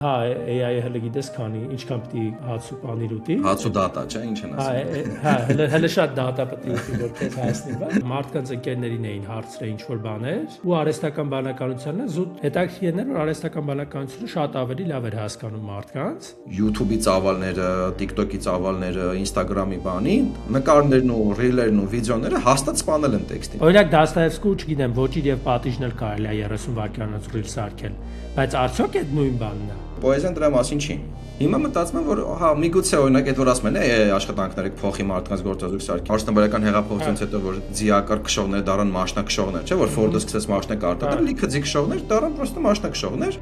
Հա, AI-ը հələ գիտես քանի, ինչքան պիտի հացու բանիր ուտի։ Հացու դատա, չէ, ինչ են ասում։ Հա, հələ շատ դատա պիտի ուտի, որ քեզ հասնի, բայց մարդկանց ընկերներին էին հարցրել ինչ-որ բաներ, ու արհեստական բանականությունը զուտ հետաքրքիր էր, որ արհեստական բանականությունը շատ ավելի լավ էր հասկանում մարդկանց։ YouTube-ի ծավալները, TikTok-ի ծավալները, Instagram-ի բանի, նկարներն ու ռիլերն ու վիդեոները հաստատ սպանել են տեքստին։ Օրինակ Դաստոևսկու, չգիտեմ, Ոճիր եւ պատիժն էլ կարելի է 30 վայրկյանոց ռիլ սարքել, բայց արդյոք այդ նույն բանն է։ Պոեզիան դրա մասին չի։ Հիմա մտածում եմ, որ հա, միգուցե օրինակ այդ որ ասում են, աշխատանքները փոխի մարդկանց գործազուրկ սարքի։ Արհեստաբանական հեղափոխությունից հետո որ ձիակար քշողներ դառան մասնակշողներ, չէ՞ որ Ֆորդը սկսեց մասնակ արտադրել, լիքը ձի քշողներ դառան պրոստը մասնակշողներ։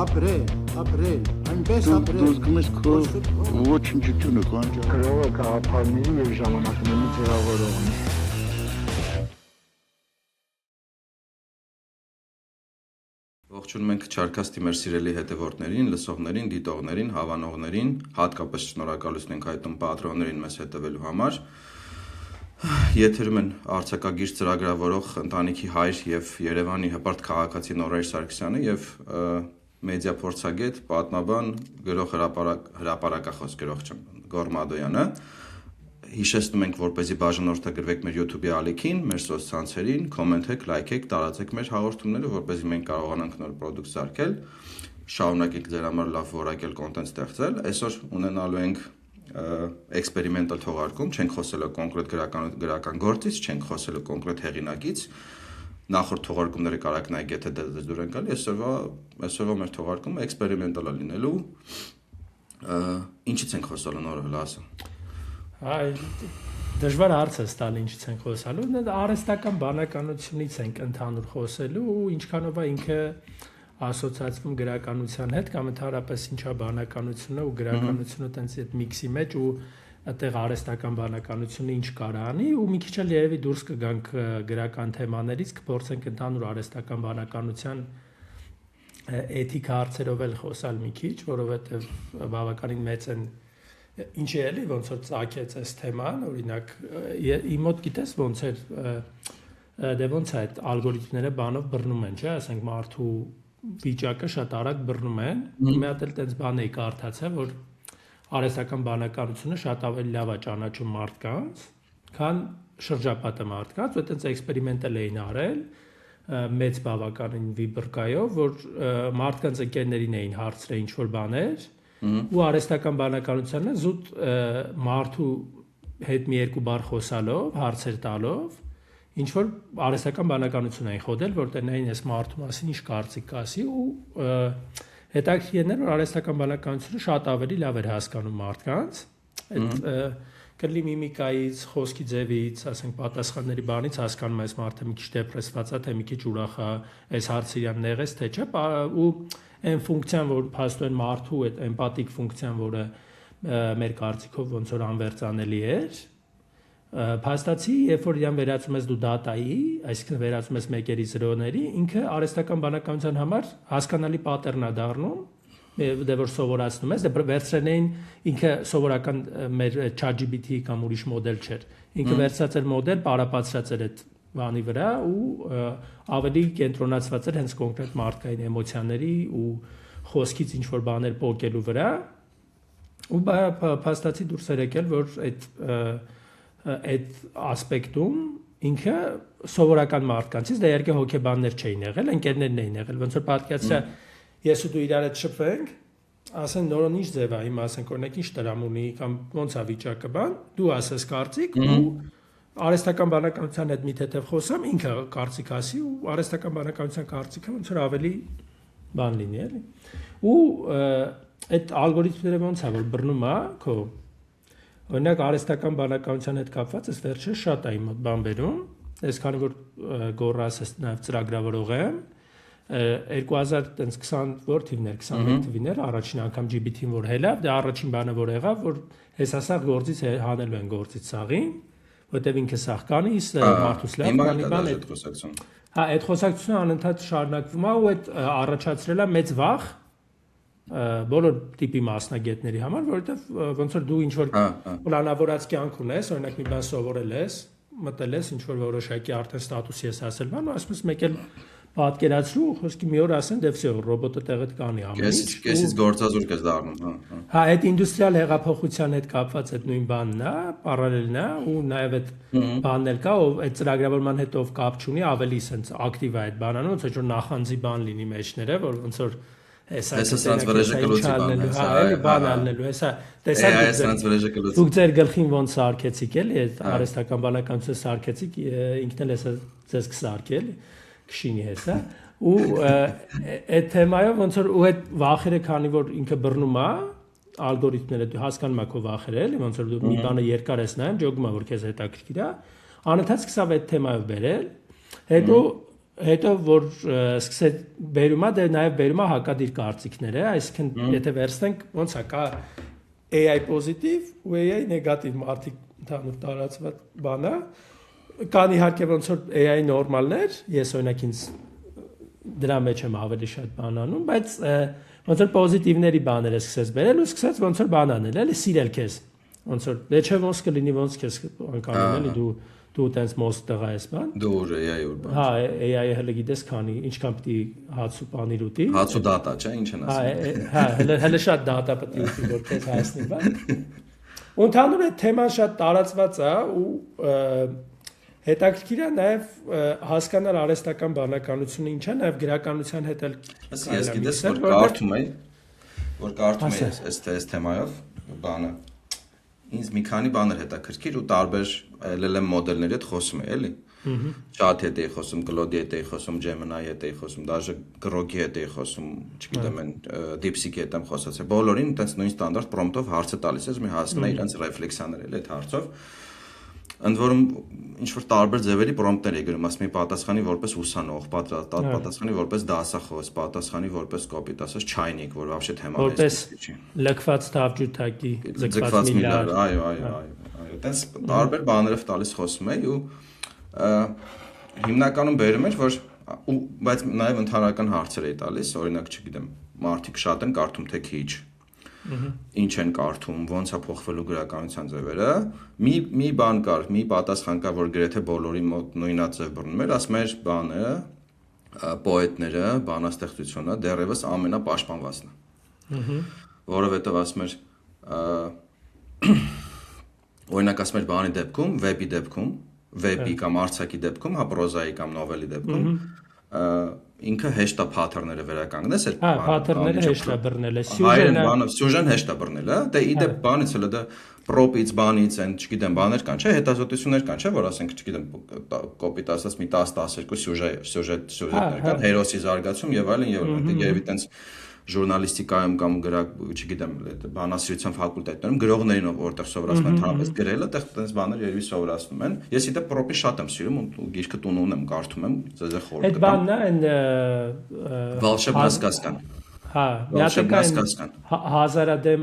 Ապրել, այնպես ապրել։ Դուք գնաց քո ոչնչությունը կանջա։ Գրողը գաղափարների եւ ժամանակների ձևավորողն է։ Ողջունում ենք Չարքաստի մեր սիրելի հետևորդներին, լսողներին, դիտողներին, հավանողներին, հատկապես շնորհակալություն ենք հայտնում պատրոններին մեզ հետևելու համար։ Եթերում են արձակագիր ծրագրավորող ընտանիքի հայր եւ Երևանի հպարտ քաղաքացի Նորայր Սարգսյանը եւ մեդիա փորձագետ, պատմաբան, գրող հրապարակախոս գրող Գոռ Մադոյանը։ Հիշեցնում ենք, որպեսզի բաժանորդագրվեք մեր YouTube-ի ալիքին, մեր սոցցանցերին, կոմենտեք, լայքեք, տարածեք մեր հաղորդումները, որպեսզի մենք կարողանանք նոր պրոդուկտ սարքել, շարունակենք ձեր համար լավ որակյալ կոնտենտ ստեղծել։ Այսօր ունենալու ենք էքսպերիմենտալ թողարկում, չենք խոսելու կոնկրետ գրական գործից, չենք խոսելու կոնկրետ հեղինակից։ Նախորդ թողարկումները կարաք նայեք, եթե դուր են գալի, այսօրվա մեր թողարկումը էքսպերիմենտալ է լինելու։ Ինչից ենք խոսելու նորը լասը։ Այ դժվար հարց է ստալ ինչից ենք խոսալու, արհեստական բանականությունից ենք ընդհանուր խոսելու ու ինչքանով է ինքը ասոցիացվում գրականության հետ կամ ընդհանրապես ինչա բանականությունը ու գրականությունը տենց այդ միքսի մեջ ու այդտեղ արհեստական բանականությունը ինչ կարող անի ու մի քիչ էլ երևի դուրս կգանք գրական թեմաներից, կփորձենք ընդհանուր արհեստական բանականության էթիկ հարցերով էլ խոսալ մի քիչ, որովհետև բավականին մեծ են Ինչ է էլի ոնց որ ծագեց այս թեման, օրինակ իմ մոտ գիտես ոնց էր դե ոնց է այդ ալգորիթմները բանով բռնում են, չէ՞, ասենք մարդու վիճակը շատ արագ բռնում են։ Մի հատ էլ տենց բան էի կարդացել, որ արհեստական բանականությունը շատ ավելի լավ է ճանաչում մարդկանց, քան շրջապատը մարդկանց, ու տենց էքսպերիմենտել էին արել մեծ բավականին վիբրկայով, որ մարդկանց ընկերներին էին հարցրել ինչ որ բաներ ու արհեստական բանականությանը զուտ մարդու հետ մի երկու բառ խոսալով, հարցեր տալով, ինչ որ արհեստական բանականություն էին խոդել, որ տնային այս մարդու մասին ինչ կարծիք կասի ու հետաքրքիրն էր, որ արհեստական բանականությունը շատ ավելի լավ էր հասկանում մարդկանց, այդ կլի միմիկայից, խոսքի ձևից, ասենք պատասխանների բանից հասկանում այս մարդը մի քիչ դեպրեսված է, թե մի քիչ ուրախ է, այս հարցը իրան նեղեց, թե չէ, ու այն ֆունկցիան, որ փաստորեն մարդու այդ էմպաթիկ ֆունկցիան, որը մեր կարծիքով ոնց որ անվերծանելի էր, փաստացի, երբ որ իրան վերածում ես դու դատայի, այսինքն վերածում ես մեկերի զրոների, ինքը արհեստական բանականության համար հասկանալի պատեռն է դառնում, դե որ սովորացնում ես, դե վերցրել էին ինքը սովորական մեր ChatGPT կամ ուրիշ մոդել չէր, ինքը վերցած էր մոդել, պարապացրած էր այդ բանի վրա ու ավելի կենտրոնացված էր հենց կոնկրետ մարդկային էմոցիաների ու խոսքից ինչ որ բաներ փոկելու վրա ու փաստացի դուրս էր եկել, որ այդ ասպեկտում ինքը սովորական մարդկանցից դե երկու հոգեբաններ չէին եղել, ընկերներն էին եղել, ոնց որ պատկերացրա ես ու դու իրար հետ շփվենք, ասեն նորոն ինչ ձև է, հիմա ասենք օրինակ ինչ տրամ ունի կամ ոնց է վիճակը բան, դու ասես կարծիք ու արհեստական բանականության հետ մի թեթև խոսամ, ինքը կարծիք ասի ու արհեստական բանականության կարծիքը ոնց որ ավելի բան լինի, էլի։ Ու այդ ալգորիթմները ոնց է որ բռնում է քո օրինակ արհեստական բանականության հետ կապված էս վերջը շատ է իմ մոտ բան բերում, այսքան որ Գոռ ասես նաև ծրագրավորող եմ 2020 որ թիվներ 21 թվիներ առաջին անգամ GPT-ն որ հելավ, դա առաջին բանը որ եղավ, որ հեսասաղ գործից հանելու են գործից սաղին, որտեվ ինքը սաղ կանի, մարդուց լավ կանի բան այդ խոսակցություն։ Հա, այդ խոսակցությունը անընդհատ շարունակվում է ու այդ առաջացրել է մեծ վախ բոլոր տիպի մասնագետների համար, որովհետև ոնց որ դու ինչ որ պլանավորած կյանք ունես, օրինակ մի բան սովորել ես, մտել ես ինչ որ որոշակի արդեն ստատուսի ես հասել բան ու ասում ես մեկ էլ պատկերացրու, խոսքի մի օր ասեն, դե վсё, ռոբոտը տեղդ կանի ամեն ինչ։ Կեսից գործազուրկ ես դառնում, հա։ Հա, այդ ինդուստրիալ հեղափոխության հետ կապված այդ նույն բանն է, պարալելն է, ու նաև այդ բանն էլ կա, ով այդ ծրագրավորման հետ ով կապ չունի, ավելի sense ակտիվ է այդ բանը, ոնց որ նախանձի բան լինի մեջները, որ ոնց որ հեսա բան անելու, հեսա տեսակ դուք ձեր գլխին ոնց սարքեցիք էլի, այդ արհեստական բանականությունը սարքեցիք, ինքն էլ հեսա ձեզ կսարքել, կշինի հեսա, ու այդ թեմայով ոնց որ ու այդ վախերը քանի որ ինքը բռնում է ալգորիթմները դու հասկանում ես քո վախերը էլի ոնց որ դու մի բանը երկար ես նայում ջոգում է որ քեզ հետաքրքիր է անընդհատ սկսավ այդ թեմայով բերել հետո որ սկսեց բերում է դե նաև բերում է հակադիր կարծիքները այսինքն եթե վերցնենք ոնց է կա AI պոզիտիվ ու AI նեգատիվ մարդիկ ընդհանուր տարածված բան է կան իհարկե ոնց որ AI նորմալներ ես օրինակ ինձ դրա մեջ եմ ավելի շատ բան անում, բայց ոնց որ պոզիտիվների բաները սկսեց բերել ու սկսեց ոնց որ բան անել, էլի սիրել քեզ։ Ոնց որ դե չէ ոնց կլինի ոնց քեզ անկանոն էլի դու տենց մոս տղա ես բան։ Դու AI ուր բան։ Հա, AI-ը հələ գիտես քանի, ինչքան պիտի հաց ու պանիր ուտի։ Հաց ու դատա, չէ, ինչ են ասում։ Հա, հələ շատ դատա պիտի ուտի որ քեզ հասնի բան։ Ընդհանուր այդ թեման շատ տարածված է ու հետաքրքիր է նաև հասկանալ արհեստական բանականությունը ինչ է, նաև գրականության հետ էլ ես գիտես որ կարդում եմ այս թեմայով բանը ինձ մի քանի բաներ հետաքրքիր ու տարբեր LLM մոդելների հետ խոսում եմ, էլի։ Chat հետ էի խոսում, Claude հետ էի խոսում, Gemini հետ էի խոսում, даже Grok-ի հետ էի խոսում, չգիտեմ, DeepSeek-ի հետ եմ խոսացել։ Բոլորին այտենց նույն ստանդարտ prompt-ով հարցը տալիս ես, մի հասկանա իրենց ռեֆլեքսիաները էլ այդ հարցով։ Ընդ որում ինչ որ տարբեր ձևերի prompt-ներ է գրում, ասում եմ պատասխանի որպես ուսանող, պատասխանի որպես դասախոս, պատասխանի որպես կոպիտ ասած չայնիկ, որ вообще թեման է։ Որպես լքված թավջութակի ձգված միլիարդ։ Այո, այտենց տարբեր բաներով տալիս խոսում էի ու հիմնականում բերում էր որ բայց նաև ընդհանրական հարցեր էի տալիս, օրինակ չգիտեմ, մարդիկ շատ են կարդում թե քիչ ինչ են կարդում, ոնց է փոխվելու գրականության ձևերը, մի բան կար, մի պատասխան կա, որ գրեթե բոլորի մոտ նույնաձև բռնում էր, ասում էր բանը, պոետները, բանաստեղծությունը դեռևս ամենապաշտպանվածն է։ Որովհետև ասում էր օրինակ ասում էր բանի դեպքում, վեբի դեպքում, վեբի կամ արձակի դեպքում, հա պրոզայի կամ նովելի դեպքում ինքը հեշտ է pattern-ները վերականգնես այդ բանը։ Հա, pattern-ները հեշտ է բռնել, սյուժեն հեշտ է բռնել, հա։ Դե իդեպ բանից էլ դա prop-ից բանից են, չգիտեմ, բաներ կան, չէ, հետազոտություններ կան, չէ, որ ասենք, չգիտեմ, կոպիտ ասած մի 10-12 սյուժետներ կան, հերոսի զարգացում եւ այլն եւ այդտենց ժուրնալիստիկայում կամ չգիտեմ, բանասիրության ֆակուլտետներում գրողներին որտեղ սովորացնում են թափես գրելը, այդտեղ բաներ երևի սովորացնում են։ Ես իդեպ պրոպի շատ եմ սիրում ու գիրքը տուն ունեմ, կարդում եմ, ձեզ է խորհուրդ կտամ։ Այդ բանն է այն Վալշեբնա սկազկան։ Հա, միատեկային հազարադեմ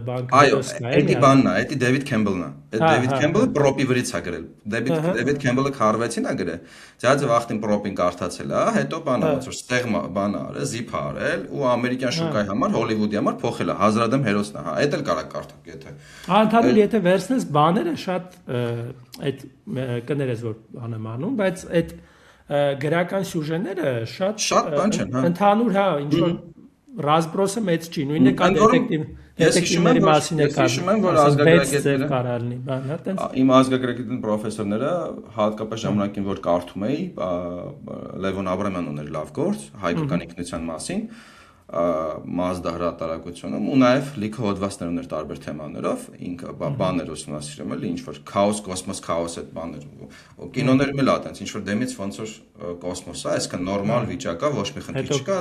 բանկերոսն է։ Այո, էդի բանն է, էդի Դեվիդ Քեմբելն է։ Այդ Դեվիդ Քեմբելը պրոպի վրից է գրել։ Դեվիդ Քեմբելը Քարվեցին է գրել։ Ձյաձը վախտին պրոպին կարդացել է, հետո բանը ոնց որ ստեղ բանը արել, զիփ արել ու ամերիկյան շուկայի համար, Հոլիվուդի համար փոխել է, հազարադեմ հերոսն է, հա, այդ էլ կարա կարդաք, եթե։ Ընդհանուր եթե վերցնես բաները շատ այդ կներես որ բան եմ անում, բայց այդ գրական սյուժեները շատ բան չեն, հա։ Ընդհանուր հա, ինչ որ Ռազբրոսը մեծ չի, նույնն է կա դետեկտիվների մասին է կարծում որ ազգագրագետները կարալնի, բան, հա, տենց։ Իմ ազգագրագետին պրոֆեսորները հատկապես ժամանակին որ կարդում էի, Լևոն Աբրամյանն ուներ լավ գործ հայկական ինքնության մասին, Mazda հրատարակությունում ու նաև լիքը հոդվածներ ուներ տարբեր թեմաներով, ինքը բաներ ուսումնասիրում էլի, ինչ որ քաոս, կոսմոս, քաոս այդ բաներ ու կինոներում էլ ատենց, ինչ որ դեմից ոնց որ կոսմոս է, այսինքն նորմալ վիճակ է, ոչ մի խնդիր չկա,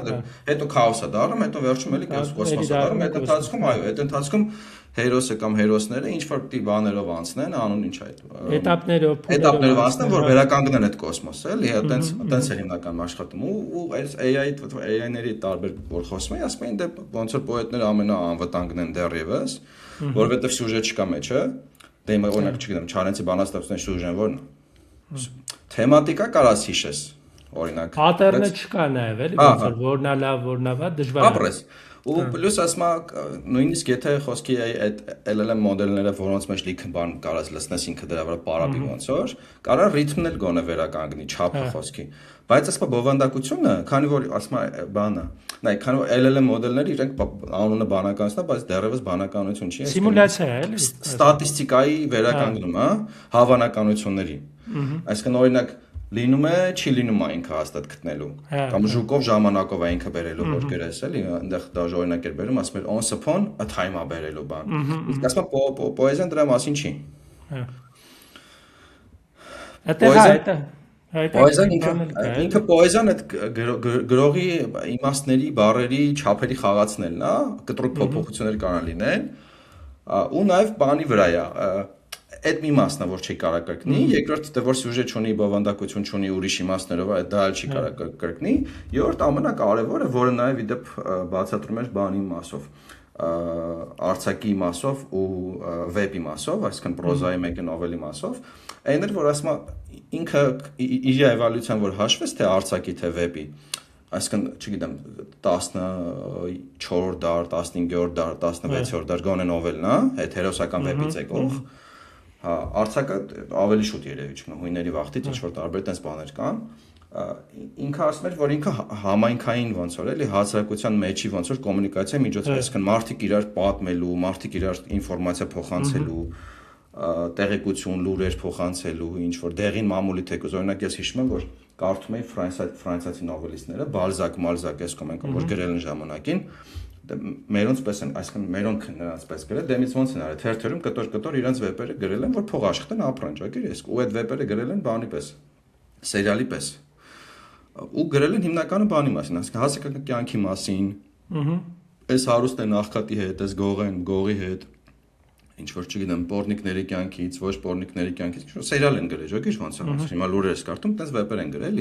հետո քաոս է դառնում, հետո վերջում էլի կոսմոս է դառնում, այդ ընթացքում այո, այդ ընթացքում հերոսը կամ հերոսները ինչ որ պիտի բաներով անցնեն, անուն ինչ այդ էտապներով անցնեն, որ վերականգնեն այդ կոսմոսը, էլի, այտենց է հիմնական աշխատում ու AI-ների տարբեր որ խոսում են, ասում են դե ոնց որ պոետները ամենաանվտանգն են դեռևս, որովհետև սյուժե չկա մեջը, դե հիմա օրինակ չգիտեմ, Չարենցի բանաստեղծության սյուժեն որն է։ Թեմատիկա կարաս հիշես, օրինակ։ Pattern-ը չկա նաև, էլի, ոնց որ որնա լավ, որնա վատ, դժվար է։ Ապրես։ Ու պլյուս ասма նույնիսկ եթե խոսքի այդ LLM մոդելները, որոնց մեջ լիքը բան կարած լցնես ինքը դրա վրա պարապի ոնց որ, կարա ռիթմն էլ գոնե վերականգնի, չափը խոսքի։ Բայց ասма բովանդակությունը, քանի որ ասма բանը, նայ, քանի որ LLM մոդելները իրենք անունը բանականությունն է, բայց դեռևս բանականություն չի, սիմուլյացիա է, էլի։ Ստատիստիկայի վերականգնում է հավանականությունների։ Այսինքն օրինակ լինում է, չի լինում է ինքը հաստատ գտնելու։ Կամ ժուկով ժամանակով է ինքը բերելու որ գրես, էլի, այնտեղ դա օրինակ էր բերում, ասում էր once upon a time-ա բերելու բան։ Իսկ ասում պոեզիան դրա մասին չի։ Պոեզիան ինքը պոեզիան այդ գրողի իմաստների, բառերի, չափերի խաղացնելն է, կտրուկ փոփոխություններ կարող լինեն, ու նաև բանի վրա է այդ մի մասն է որ չի կարող կրկնի, երկրորդ դե որ սյուժե չունի, բովանդակություն չունի, ուրիշ իմաստներով է, դա էլ չի կարող կրկնի, երրորդ ամենակարևորը, որը նաև իդեպ բացատրում էր բանի մասով, արձակի մասով ու վեպի մասով, այսինքն պրոզայի մեկը նովելի մասով, այն էր որ ասում ինքը իր էվոլյուցիան որ հաշվես թե արձակի թե վեպի, այսինքն չգիտեմ 14-րդ դար, 15-րդ դար, 16-րդ դար գոնե նովելն է, այդ հերոսական վեպից եկող արձակը ավելի շուտ երևի չգնա հույների վախտից ինչ որ տարբեր տես բաներ կան ինքը ասում էր որ ինքը համայնքային ոնց որ էլի հասարակության մեջի ոնց որ կոմունիկացիա միջոց է այսինքն մարդիկ իրար պատմելու մարդիկ իրար ինֆորմացիա փոխանցելու տեղեկություն լուրեր փոխանցելու ինչ որ դեղին մամուլի թեկուզ օրինակ ես հիշում եմ որ կարդում էի ֆրանսիացի նովելիստները Բալզակ, Մալզակ էս կոմեն որ գրել են ժամանակին մերոնց պես են, այսինքն մերոնք նրանց պես գրել, դեմից ոնց են արել, թերթերում կտոր իրենց վեպերը գրել են, որ փող աշխատեն ապրեն, ճակիր ես, ու այդ վեպերը գրել են բանի պես, սերիալի պես, ու գրել են հիմնականը բանի մասին, այսինքն հասարակական կյանքի մասին, այս հարուստ են աղքատի հետ, այս գողի հետ, ինչ որ չգիտեմ, պորնիկների կյանքից, ոչ պորնիկների կյանքից, ինչ որ սերիալ են գրել, ճակիր ոնց է, հիմա լուրեր ես կարդում, տես վեպեր են գրել,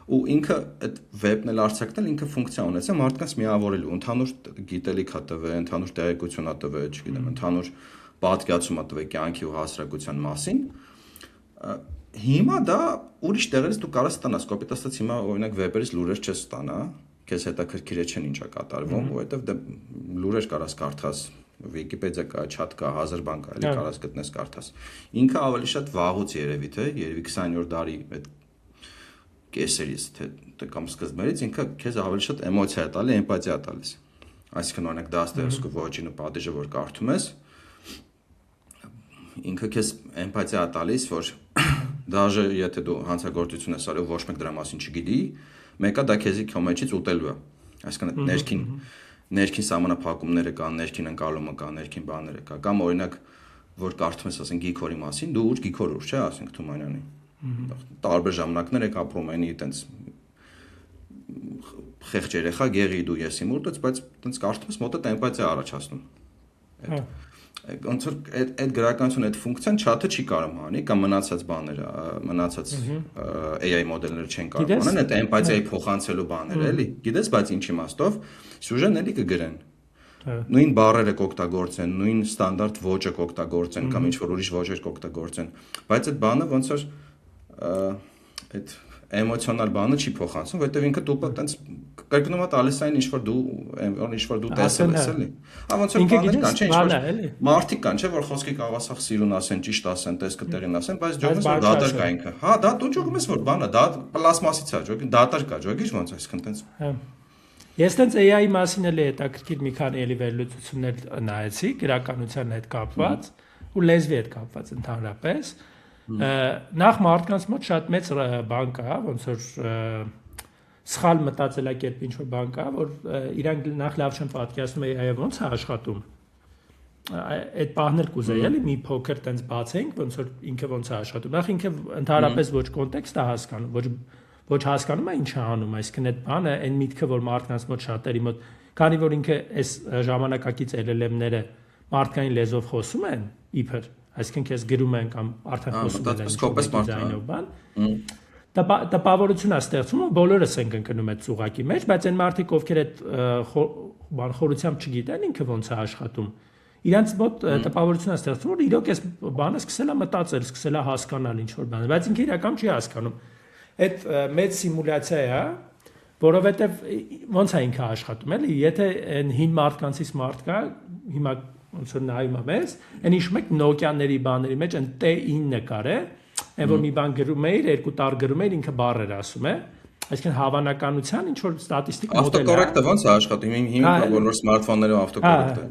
ու ինքը այդ վեպն էլ արձակնել ինքը ֆունկցիա ունեցա մարդկանց միավորելու ընդհանուր գիտելիք հա տվե, ընդհանուր տեղեկություն հա տվե, չգիտեմ, ընդհանուր պատկերացում հա տվե կյանքի ու հասարակության մասին։ Հիմա դա ուրիշ տեղերից դու կարաս ստանաս, կոպիտ ասած հիմա օրինակ վեպերից լուրեր չես ստանա, քեզ հետաքրքիր է չեն ինչա կատարվում, որովհետև դե լուրեր կարաս կարդաս, Վիկիպեդիա կա, չաթ կա, հազար բան կա, էլի կարաս գտնես կարդաս։ Ինքը ավելի շատ վաղուց երևի թե, երևի 20-րդ դարի այդ կեսերից թե կամ սկզբներից ինքը քեզ ավելի շատ էմոցիա է տալի, էմպաթիա է տալիս։ Այսինքն օրինակ Դաստոևսկու ոչինը պատիժը որ կարդում ես, ինքը քեզ էմպաթիա է տալիս, որ դաժե եթե դու հանցագործություն ես արել, ոչ մեկ դրա մասին չգիտի, մեկը դա քեզի քո մեջից ուտելու է։ Այսինքն ներքին սահմանափակումները կան, ներքին ընկալումը կա, ներքին բաները կա, կամ օրինակ որ կարդում ես ասեն Գիքորի մասին, դու ուր Գիքոր ուր, չէ, ասենք Թումանյանի։ Տարբեր ժամանակներ եք ապրում այնի այտենց խեղճ երեխա գեղի դու ես իմ ուտից, բայց այտենց կարդում ես մոտդ էմպաթիա առաջացնում։ Ոնց որ այդ գրականություն այդ ֆունկցիան չաթը չի կարող անի կամ մնացած բաները, մնացած AI մոդելները չեն կարող անեն այդ էմպաթիայի փոխանցելու բաները, էլի։ Գիտես, բայց ինչ իմաստով սյուժեն էլի կգրեն։ Նույն բառերը կօգտագործեն, նույն ստանդարտ ոճը կօգտագործեն կամ ինչ որ ուրիշ ոճեր կօգտագործեն, բայց այդ բանը ոնց որ այդ էմոցիոնալ բանը չի փոխանցում, որովհետև ինքը տուպը տենց կրկնում է տալիս այն ինչ որ դու տեսել ես, էլի։ Ոնց որ բաներ կան, չէ՞, ինչ որ մարդիկ կան, չէ՞ որ խոսքի կաղասախ սիրուն ասեն, ճիշտ ասեն, տեսքը տեղին ասեն, բայց ջոգես որ դատար կա ինքը։ Հա, դա դու ջոգում ես որ բանը, դա պլաստմասից է, ջոգի, դատար կա, ջոգի, ոնց այսքան տենց։ Ես տենց AI մասին էլ հետաքրքիր մի քանի էլի վերլուծություններ նայեցի, գրականության հետ կապված ու լեզվի հետ կապված ընդհանրապես։ Նախ մարդկանց մոտ շատ մեծ բան կա, ոնց որ սխալ մտածելակերպ ինչ որ բան կա, որ իրանք նախ լավ չեն պատկերացնում AI-ը ոնց է աշխատում։ Այդ բաներ կուզեի էլի մի փոքր տենց բացենք, ոնց որ ինքը ոնց է աշխատում։ Նախ ինքը ընդհանրապես ոչ կոնտեքստ է հասկանում, ոչ հասկանում է ինչ է անում, այսինքն այդ բանը, այն միտքը, որ մարդկանց մոտ շատերի մոտ, քանի որ ինքը այս ժամանակակից LLM-ները մարդկային լեզվով խոսում են, իբր, այսինքն քեզ գրում են կամ արդեն խոսում են դիզայնով բան, տպավորություն է ստեղծում ու բոլորս ենք ընկնում այդ ծուղակի մեջ, բայց այն մարդիկ, ովքեր այդ բան խորությամբ չգիտեն, ինքը ոնց է աշխատում, իրանց մոտ տպավորություն է ստեղծում, որ իրոք այս բանը սկսել է մտածել, սկսել է հասկանալ ինչ որ բան, բայց ինքը իրական չի հասկանում։ Այդ մեծ սիմուլյացիա է, որովհետև ոնց է ինքը աշխատում, էլի, եթե այն հին մարդկանցից մարդ կա, հիմա ոնց որ նայում եմ ես, այն իշում եք Nokia-ների բաների մեջ այն T9 նկար է, այն որ մի բան գրում էիր, 2 տար գրում էիր, ինքը բառ էր ասում է, այսինքն հավանականության ինչ որ ստատիստիկ մոդել է։ Ավտոկորեկտը ո՞նց է աշխատում, հիմա բոլոր սմարթֆոններում ավտոկորեկտ է։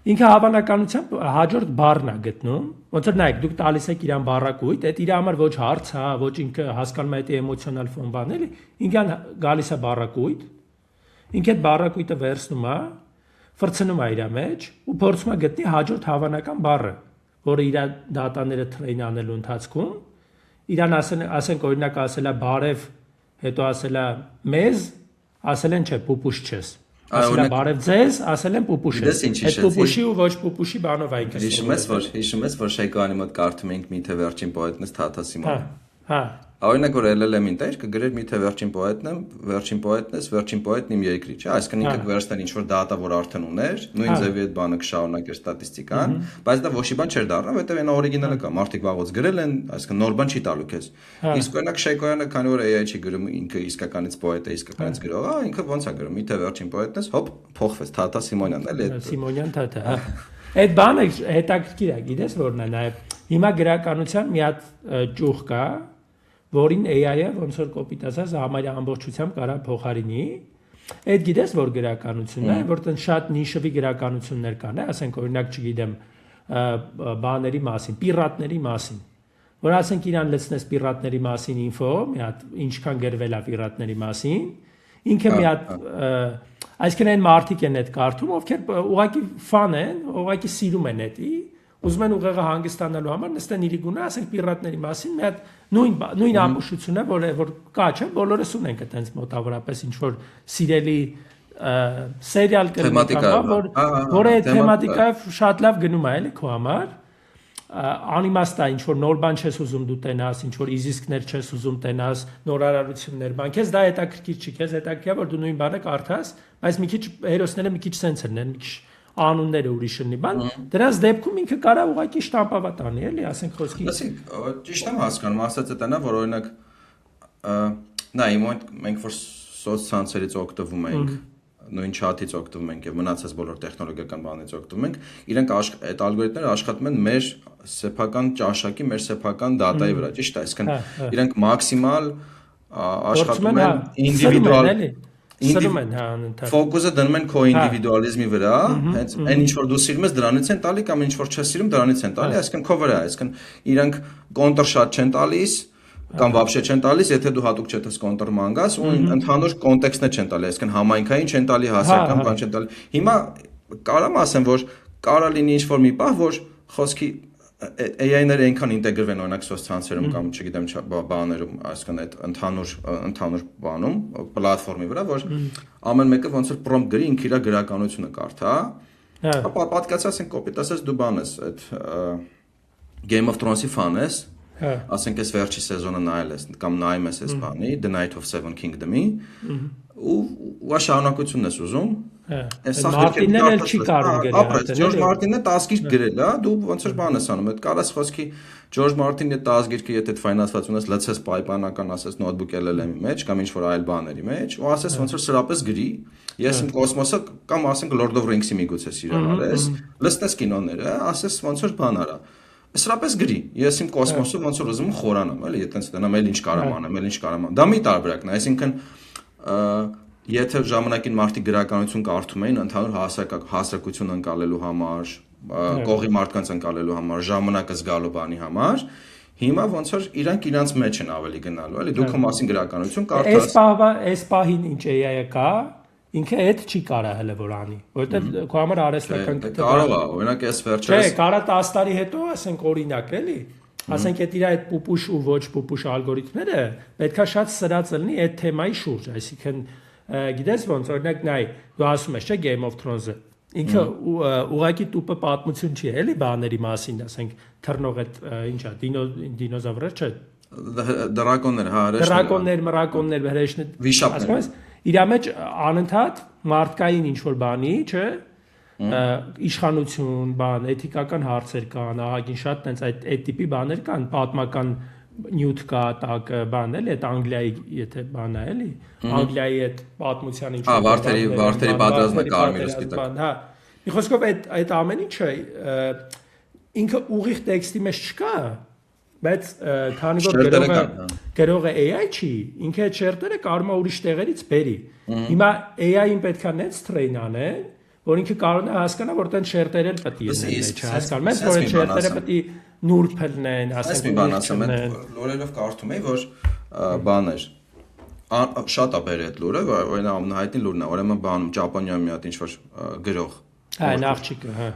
Ինքը հավանականությամբ հաջորդ բառն է գտնում, ոնց որ նայեք, դուք տալիս եք իրան բառակույտ, այդ իր համար ոչ հարց է, ոչ ինքը հասկանում է այդ էմոցիոնալ ֆոն բան էլի, ինքան գալիս է բառակույտ, ինքը այդ բառակույտը վերցնում է, ֆրցնում է իր մեջ ու փորձում է գտնի հաջորդ հավանական բառը, որը իր դատաները տրեյն անելու ընթացքում իրան ասենք օրինակ ասելա բարև, հետո ասելա մեզ, ասել են չէ, պուպուշ չես։ Ասելա բարև ձեզ, ասել են պուպուշ ես։ Այդ պուպուշի ու ոչ պուպուշի բանով այն կսկսում։ Հիշում ես, որ Շեյկոյանի մոտ կարդում էինք միթե վերջին պոետն Թաթա Սիմոնը։ Հա։ Օրինակ որ LLM-ին տեր կգրեր միթե վերջին պոետն ես, վերջին պոետն իմ երկրի, չէ՞, այսինքն ինքը կվերցներ ինչ որ դատա, որ արդեն ուներ, նույն ձևի այդ բանը կշարունակեր ստատիստիկան, բայց դա ոչի բան չէր դառնա, որովհետև այն օրիգինալը կա, մարդիկ վաղուց գրել են, այսինքն նոր բան չի տալու քեզ։ Իսկ օրինակ Շեյկոյանը, քանի որ AI չի գրում, ինքը իսկականից պոետ է, իսկականից գրող, ինքը ոնց է գրում, միթե վերջին պոետն ես, հոպ, փոխվեց Թաթա Սիմոնյանն էլ այդ Սիմոնյան Թաթա, հա։ Այդ բանը հետաքրքիր է, գիտես որն է նաև հիմա գրականության մի հատ ճյուղ կա, որին AI-ը ոնց որ կոպիտ ասած համարյա ամբողջությամբ կարա փոխարինի։ Այդ գիտես որ գրականությունն է, որտեղ շատ նիշովի գրականություններ կան, ասենք օրինակ չգիտեմ բաների մասին, պիրատների մասին, որ ասենք իրան լցնես պիրատների մասին ինֆո, մի հատ ինչքան գրվել է պիրատների մասին, ինքը մի հատ այսինքն այն մարդիկ են այդ կարդում, ովքեր ուղղակի ֆան են, ուղղակի սիրում են դա, ուզում են ուղեղը հանգստանալու համար նստեն իրի գունը, ասենք պիրատների մասին մի հատ նույն ամբողջությունը, որ կա, չէ, բոլորս ունենք այդպես մոտավորապես ինչ որ սիրելի սերիալ կլինի, որը այդ թեմատիկայով շատ լավ գնում է, էլի քո համար, անիմաստ է, ինչ որ նոր բան չես ուզում դու տենաս, ինչ որ իզիսկներ չես ուզում տենաս, նորարարություններ, բան, քեզ դա հետաքրքիր չի, քեզ հետաքրքիր է, որ դու նույն բանը կարդաս, բայց մի քիչ հերոսները մի քիչ սենսորն են, մի քիչ անունները ուրիշնի բան, դրանց դեպքում ինքը կարա ուղղակի շտամպավա տանի, էլի, ասենք խոսքի։ Ասենք, ճիշտ եմ հասկանում, ասած էտանա, որ օրինակ նա մենք որ սոցցանցերից օգտվում ենք, նույն չաթից օգտվում ենք եւ մնացած բոլոր տեխնոլոգիական բաներից օգտվում ենք, իրենք այդ ալգորիթմները աշխատում են մեր սեփական ճաշակի, մեր սեփական դատայի վրա, ճիշտ է, այսինքն իրենք մաքսիմալ աշխատում են ինդիվիդուալ Սրում են, հա, անընդհատ։ Ֆոկուսը դնում են քո ինդիվիդուալիզմի վրա, հենց այն ինչ որ դու սիրում ես դրանից են տալի կամ ինչ որ չես սիրում դրանից են տալի, այսինքն քո վրա է, այսինքն իրանք կոնտր շատ չեն տալիս կամ вообще չեն տալիս, եթե դու հատուկ չես կոնտր մանգաս ու ընդհանուր կոնտեքստը չեն տալի, այսինքն համայնքային չեն տալի, հասարակական բան չեն տալի։ Հիմա կարամ ասեմ, որ կարա լինի ինչ որ մի պահ, որ խոսքի AI-ները այնքան ինտեգրվեն օրինակ սոցցանցերում կամ չգիտեմ բաներում, այսինքն այդ ընդհանուր բանում, պլատֆորմի վրա, որ ամեն մեկը ոնց որ պրոմպտ գրի ինքը իր գրականությունը կարդա, ապա պատկացած ասենք կոպիտ ասած դու բան ես, այդ Game of Thrones-ի ֆան ես, ասենք այս վերջի սեզոնը նայել ես կամ նայում ես այս բանի, The Night of Seven Kingdom-ի, ու շարունակությունն ես ուզում, Մարտինն էլ չի կարող գրել։ Ջորջ Մարտինը 10 գիրք գրել է, դու ոնց որ բան ես անում, այդ կարաս խոսքի Ջորջ Մարտինի 10 գիրքը եթե ֆայնանսված ունես, լցես պայմանական ասես նոթբուք LLM-ի մեջ կամ ինչ որ այլ բաների մեջ, ու ասես ոնց որ սրապես գրի, ես իմ կոսմոսը կամ ասենք Lord of Rings-ի միգուցե սիրել արես, լցնես կինոները, ասես ոնց որ բան արա։ Սրապես գրի, ես իմ կոսմոսը ոնց որ ուզում խորանամ, էլի, այտենց դնամ, էլ ինչ կարամ անեմ, էլ ինչ կարամ անեմ։ Դա մի տարբերակն է, այսինքն եթե ժամանակին մարդիկ գրականություն կարդում էին ընդհանուր հասարակություն ընկալելու համար, կողի մարդկանց ընկալելու համար, ժամանակը զգալու բանի համար, հիմա ոնց որ իրանք մեջ են ավելի գնալու, էլի դու քո մասին գրականություն կարդաս։ Այս պահին ինչ AI-ը կա, ինքը այդ չի կարա հələ որ անի, որովհետև քո համար արհեստական կարող է, օրինակ այս վերջերս։ Չէ, կարա 10 տարի հետո, ասենք օրինակ, էլի, ասենք այդ իր այդ պուպուշ ու ոչ պուպուշ ալգորիթմները պետքա շատ սրած լինի այդ թեմայի շուրջ, այսինքն գիտես ոնց օրինակ նայ դու ասում ես չէ Game of Thrones-ը ինքը ուղակի տուպը պատմություն չի էլի բաների մասին ասենք թռնող այդ ինչա դինոզավրեր չէ դրակոններ հա դրակոններ մրակոններ հրեշներ ասում ես իր մեջ անընդհատ մարդկային ինչ որ բանի չէ իշխանություն բան էթիկական հարցեր կան ահագին շատ տենց այդ տիպի բաներ կան պատմական նյութ կա տակը բան էլի այդ Անգլիայի եթե բան է էլի Անգլիայի այդ պատմության ինչ վարդերի պատրաստը կարմիրը սպիտակ հա մի խոսքով այդ ամեն ինչը ինքը ուղիղ տեքստի մեջ չկա բայց քանի որ գրողը AI չի ինքը այդ շերտերը կարող է ուրիշ տեղերից բերի հիմա AI-ին պետքա նենց տրեյն անել որ ինքը կարող է հասկանա որ տեն շերտեր էլ պետք է լինեն հասկանում ես որ այդ շերտերը պետք է նուրբ լինեն ասենք մի բան ասեմ այդ լորելով կարդում էի որ բաներ շատ է բերել այդ լուրը որ ամենահայտնի լուրն է ուրեմն բանում Ճապոնիայում մի հատ ինչ որ գրող հա աղջիկը հա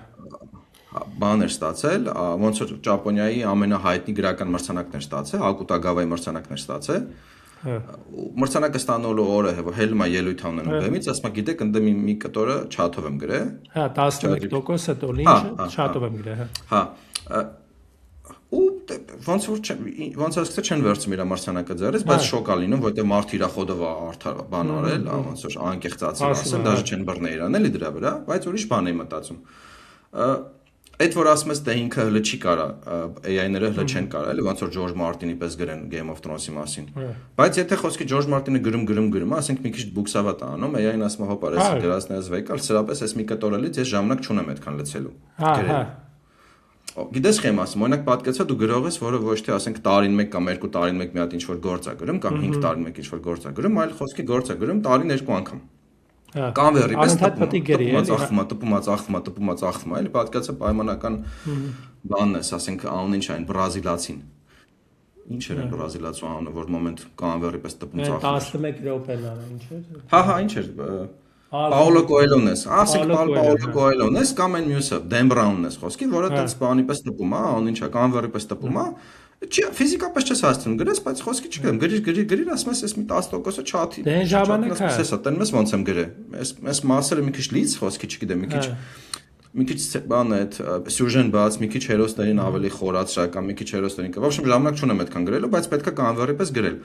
բաներ ստացել ոնց որ Ճապոնիայի ամենահայտնի գրական մրցանակներ ստացել Ակուտագավայի մրցանակներ ստացել մրցանակը ստանալու օրը հելում է ելույթ անելու բեմից ասում է գիտեք ընդ մի կտորը չաթով եմ գրել հա 11% տոլին չաթով եմ գրել հա ու ոնց ասած չեն վերցնում իր մրցանակը ձեռից բայց շոկ է լինում որտեղ մարդ իր խոդով արդար բան արել ոնց որ անկեղծացել ասել դաժե չեն բռնել իրան էլի դրա վրա բայց ուրիշ բան եմ մտածում այդ որ ասում ես թե ինքը հələ չի կարա AI-ները հələ չեն կարա էլի ոնց որ Ջորջ Մարտինի պես գրեն Game of Thrones-ի մասին բայց եթե խոսքի Ջորջ Մարտինը գրում ասենք մի քիչ բուքսավատ անում AI-ն ասում հոպ արես գրածնես վեկալ սրապես էս մի կտոր էլի ես ժամանակ չունեմ այդքան լցելու գիտես խեմ ասում օրինակ պատկերացա դու գրող ես որը ոչ թե ասենք տարին 1 կամ 2 տարին 1 մի հատ ինչ որ գործ է գրում կամ 5 տարին 1 ինչ որ գործ է գրում այլ խոսքի գործ է գրում տարին 2 անգամ կամ վերի պես տպում էլի պատկերացա պայմանական բանն է ասենք անուն ինչ այն բրազիլացին ինչ էր այն բրազիլացու անունը որ մոմենտ կամ վերի պես տպում 11 րոպեն արա ինչ էր հա ինչ էր Paolo Coelho-ն ես, ասենք Paolo Coelho-ն ես կամ այն մյուսը, Dan Brown-ն ես խոսքի, որը այդպես բանի պես տպում է, ան ինչա կանվերի պես տպում է, չի ֆիզիկապես չես հասցնում, գրես, բայց խոսքի չգրեմ, գրիր, ասում ես, էս մի 10%-ը չաթի։ Դե ժամանակ է։ Էսա, տեն ես ոնց եմ գրել։ Էս մասերը մի քիչ լից խոսքի չգիտեմ, մի քիչ բան է այդ սյուժեն բաց, մի քիչ հերոսներին ավելի խորացրական, մի քիչ հերոսներին։ Ոչ մի ժամանակ չունեմ այդքան գրելու, բայց պետքա կանվերի պես գրել։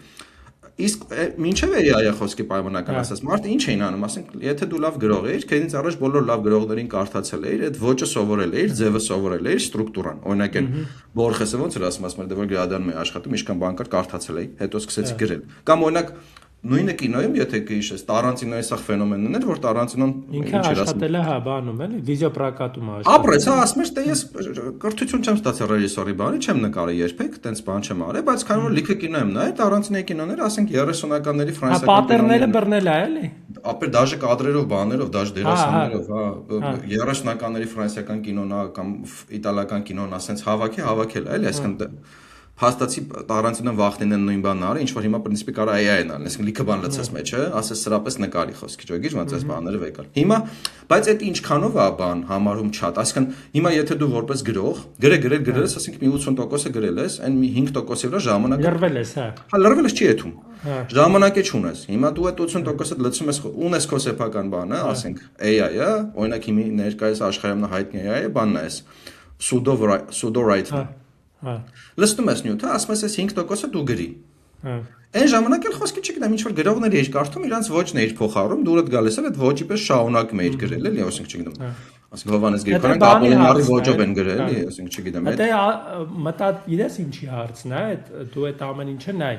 Իսկ մինչև AI խոսքի պայմանական ասած մարդը ինչ էին անում ասենք եթե դու լավ գրող ես քեզից առաջ բոլոր լավ գրողներին կարդացել էիր այդ ոճը սովորել էիր ձևը սովորել էիր ստրուկտուրան օրինակ այն Բորխեսը ոնց էր ասում ասում դե որ գրադարանում էի աշխատում ինչքան բան կար կարդացել էի հետո սկսեցի գրել կամ օրինակ նույնը կինոյում եթե կհիշես Տարանտինոյի սա ֆենոմենն էր որ Տարանտինոն ինքը աշխատել է հա բանում էլի վիդեոպրոկատում ապրեց հա ասում ես թե ես կրթություն չեմ ստացել ռեժիսորի բանի չեմ նկարել երբեք տենց բան չեմ արել բայց քանի որ լիքը կինո եմ նայել Տարանտինոյի կինոները ասենք 30-ականների ֆրանսիական պատերները բռնել է էլի ապեր դաժե կադրերով բաներով դաժե դերասաններով հա 30-ականների ֆրանսիական կինոն կամ իտալական կինոն ասենց հավաքել է էլի այսինքն Հաստացի Տարանտինոն վախտին նույն բանն արի, ինչ որ հիմա պրինցիպի կարա AI-ն արել, այսինքն լիքը բան լցես մեջը, ասես սրապես նկարի խոսքի, ճոգի, ոնց էս բաները վեկալ։ Հիմա, բայց այդ ինչքանով է բան համարում շատ, այսինքն հիմա եթե դու որպես գրող, գրել ես, ասենք մի 80%-ը գրել ես, այն մի 5%-ի վրա ժամանակ լրվել ես, հա։ Հա, լրվել ես չի եթում։ Ժամանակ է չունես։ Հիմա դու այդ 80%-ը լցում ես, ունես քո սեփական բանը, ասենք AI-ը, օրինակ հիմի ներկայիս աշխարհում հայտնի AI-ը, բանն է էս pseudo write-ը։ Հա։ Լստում ես նյութը, ասում ես 5%-ը դու գրի։ Հա։ Այն ժամանակ էլ խոսքի չգիտեմ, ինչ որ գրողներ էիր կարդում, իրանց ոճն էիր փոխարում, դու ուդ գալիս էլ այդ ոճի պես շարունակում էիր գրել, էլի, ասենք չգիտեմ։ Ասենք Հովանես Գրիգորյան Կապոլինարի ոճով են գրել, էլի, ասենք չգիտեմ։ Դա մտա իրես ինչի հարցն է, դու այդ ամեն ինչը նայ։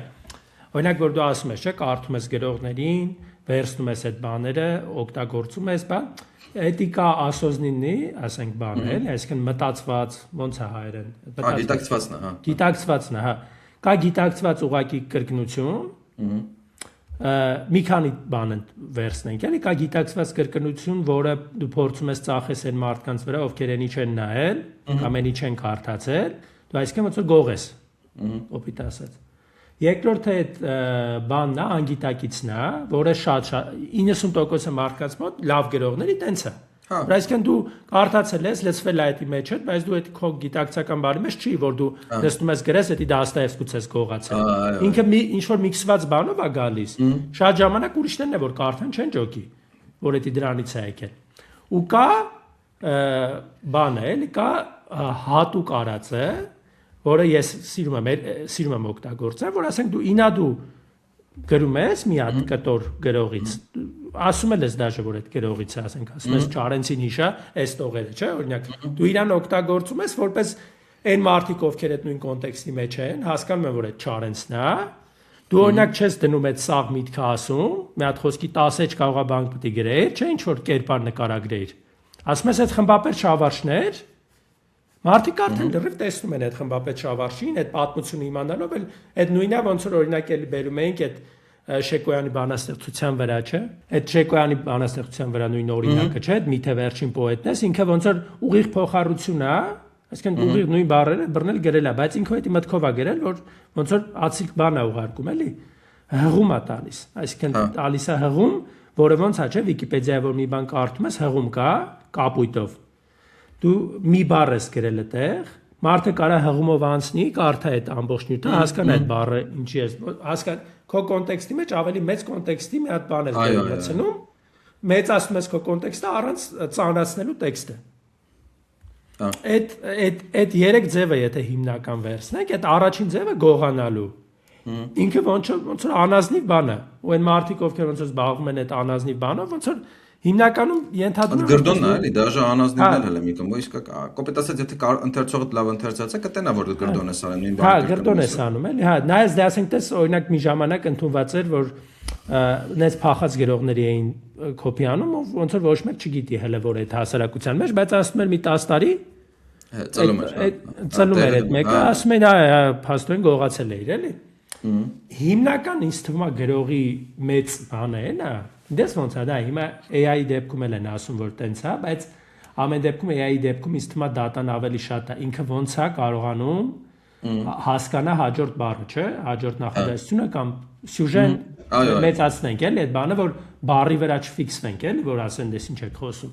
Օրինակ որ դու ասում ես, չէ, կարդում ես գրողներին, վերցնում ես այդ բաները, օգտագործում ես, բան էթիկա ասոզնինի, ասենք բան է, այսինքն մտածված, ոնց է հայերեն։ Հա, գիտակցվածն է, հա։ Գիտակցվածն է, հա։ Կա գիտակցված ուղղակի կրկնություն, մի քանի բան են վերցնենք, էլի կա գիտակցված կրկնություն, որը դու փորձում ես ծախես այն մարդկանց վրա, ովքեր այնի չեն նայել, կամ այնի չեն կարդացել, դու այսինքն ոնց որ գողես։ Օպիտ ասած։ Երկրորդը այդ բանն է, անգիտակիցն է, որը շատ 90% մարդկանց մոտ լավ գրողների տենց է։ Այսինքն դու կարդացել ես, լցվել է այդի մեջ, բայց դու այդ քո գիտակցական բանի մեջ չի, որ դու նստում ես գրես, դա Դաստոևսկուց ես գողացել։ Ինքը ինչ որ միքսված բանով է գալիս։ Շատ ժամանակ ուրիշներն է որ կարդան չեն ջոկի, որ դա դրանից է եկել։ Ու կա բանը, էլի կա հատուկ արածը որը ես սիրում եմ օգտագործել, որ ասենք դու ինադու գրում ես մի հատ կտոր գրողից, ասում ես դաժե որ այդ գրողից է, ասենք ասում ես Չարենցին հիշա, այս տողերը, չէ, օրինակ, դու իրան օգտագործում ես որպես Այն մարդիկ, ովքեր այդ նույն կոնտեքստի մեջ են, հասկանում են, որ այդ Չարենցն է։ Դու օրինակ չես դնում այդ սաղ միտքը ասում, մի հատ խոսքի 10 կարող է բանկ պետք է գրեր, չէ՞ ինչ որ կերպար նկարագրեր։ Ասում ես այդ խմբապետ շավարշներ, մարդիկ արդեն լրիվ տեսնում են այդ խմբապետ շավարշին, այդ պատմությունը իմանալով, այդ նույնը ոնց որ օրինակ էլի բերում էինք այդ Շեկոյանի բանաստեղծության վրա, չէ՞։ Այդ Շեկոյանի բանաստեղծության վրա նույն օրինակը, չէ՞, միթե վերջին պոետն է, ինքը ոնց որ ուղիղ փոխառություն է, այսինքն ուղիղ նույն բառերը բռնել գրել է, բայց ինքը հետի մտքով է գրել, որ ոնց որ ացիկ բան է ուղարկում, էլի։ Հղում է տալիս, այսինքն տալիս է հղում, որը ոնց է, չէ՞, Վիկիպեդիայով որ մի բան կարդում ես, հղում կա կապույտով։ Դու մի բառ ես գրել այդտեղ, մարդը կարա հղումով անցնի, կարդա այդ ամբողջ նյութը, հասկանա այդ բառը ինչի է, հասկանա քո կոնտեքստի մեջ ավելի մեծ կոնտեքստի մի հատ բան ես գտնվում, մեծացնում ես քո կոնտեքստը առանց ծանրացնելու տեքստը։ Այդ երեք ձևը եթե հիմնական վերցնենք, այդ առաջին ձևը գողանալու։ Ինքը ոնց որ անազնիվ բան է, ու այն մարդիկ ովքեր ոնց որ զբաղվում են այդ անազնիվ բանով, ոնց որ հիմնականում ենթադրում են գրդոնն է, էլի, դաժե անազնիվն էլ է մի կողմ, իսկ կոպետ ասած եթե ընթերցողը լավ ընթերցած է, կտենա որ դու գրդոն ես անում, նույն բանը։ Հա, գրդոն ես անում, էլի, հա, նայես դե ասենք տես օրինակ մի ժամանակ ընդունված էր, որ նենց փախած գրողների էին կոպի անում, ոնց որ ոչ մեկ չգիտի հələ որ այդ հասարակության մեջ, բայց ասում էր մի 10 տարի ծլում էր այդ մեկը, ասում են հա, փաստորեն գողացել էր, էլի։ Հիմնական ինձ թվում է գրողի մեծ բանը է, նա դες ոնց է դա հիմա AI-ի դեպքում էլ են ասում որ տենց է, բայց ամեն դեպքում AI-ի դեպքում ինձ թվում է դատան ավելի շատ է, ինքը ոնց է կարողանում հասկանա հաջորդ բառը, չէ, հաջորդ նախադասությունը կամ սյուժեն մեծացնենք էլի այդ բանը, որ բառի վրա չֆիքսվենք էլի, որ ասեն դες ինչ եք խոսում։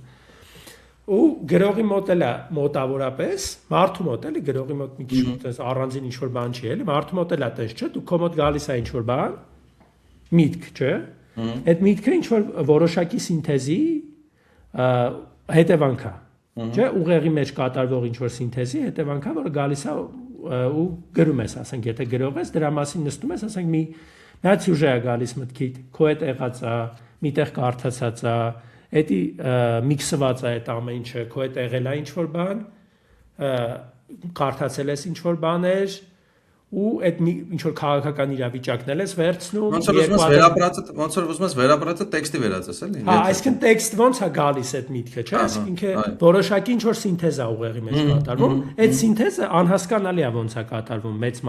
Ու գրողի մոտ էլ է մոտավորապես, մարդու մոտ էլի գրողի մոտ մի քիչ այդպես առանձին ինչ որ բան չի էլի, մարդու մոտ էլ է տես, չէ, դու քո մոտ գալիս է ինչ որ բան, միտք, չէ։ Այդ միտքը ինչ որ որոշակի սինթեզի հետևանք է, չէ, ուղեղի մեջ կատարվող ինչ որ սինթեզի հետևանք է, որը գալիս է ու գրում ես, ասենք, եթե գրող ես, դրա մասին նստում ես, ասենք, մի հատ սյուժե է գալիս մտքիդ, քո հետ եղած է, միտեղ կարդացած է, էդի միքսված է այդ ամեն ինչը, քո հետ եղել է ինչ որ բան, կարդացել ես ինչ որ բաներ, ու այդ ինչ որ քաղաքական իրավիճակն ես վերցնում, ոնց որ ուզում ես վերապրածը տեքստի վերածես, էլի։ Հա, այսինքն տեքստ ոնց է գալիս այդ միտքը, չէ՞, այսինքն ինքը որոշակի ինչ որ սինթեզ է ուղեղի մեջ կատարվում, այդ սինթեզը անհասկանալի է ոնց է կատարվում մեծ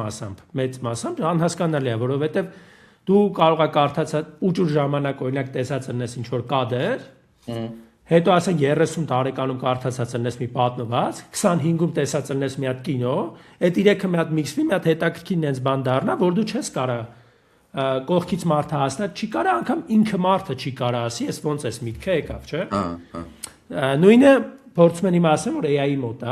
մասամբ անհասկանալի է, որովհետև դու կարող ես կարդացած ուժուր ժամանակ օրինակ տեսած ունես ինչ որ կադր, հետո ասենք 30 տարեկանում կարդացած ունես մի պատմված, 25-ում տեսած ունես մի հատ կինո, այդ իրեքը մի հատ միքսվի, մի հատ հետաքրքիր նենց բան դառնա, որ դու չես կարա կողքից մարդը հասնել, չի կարա անգամ ինքը մարդը չի կարա ասի, ես ոնց էս միտքը եկավ, չէ։ Նույնը փորձում են իմ ասեմ, որ AI-ի մոտ է,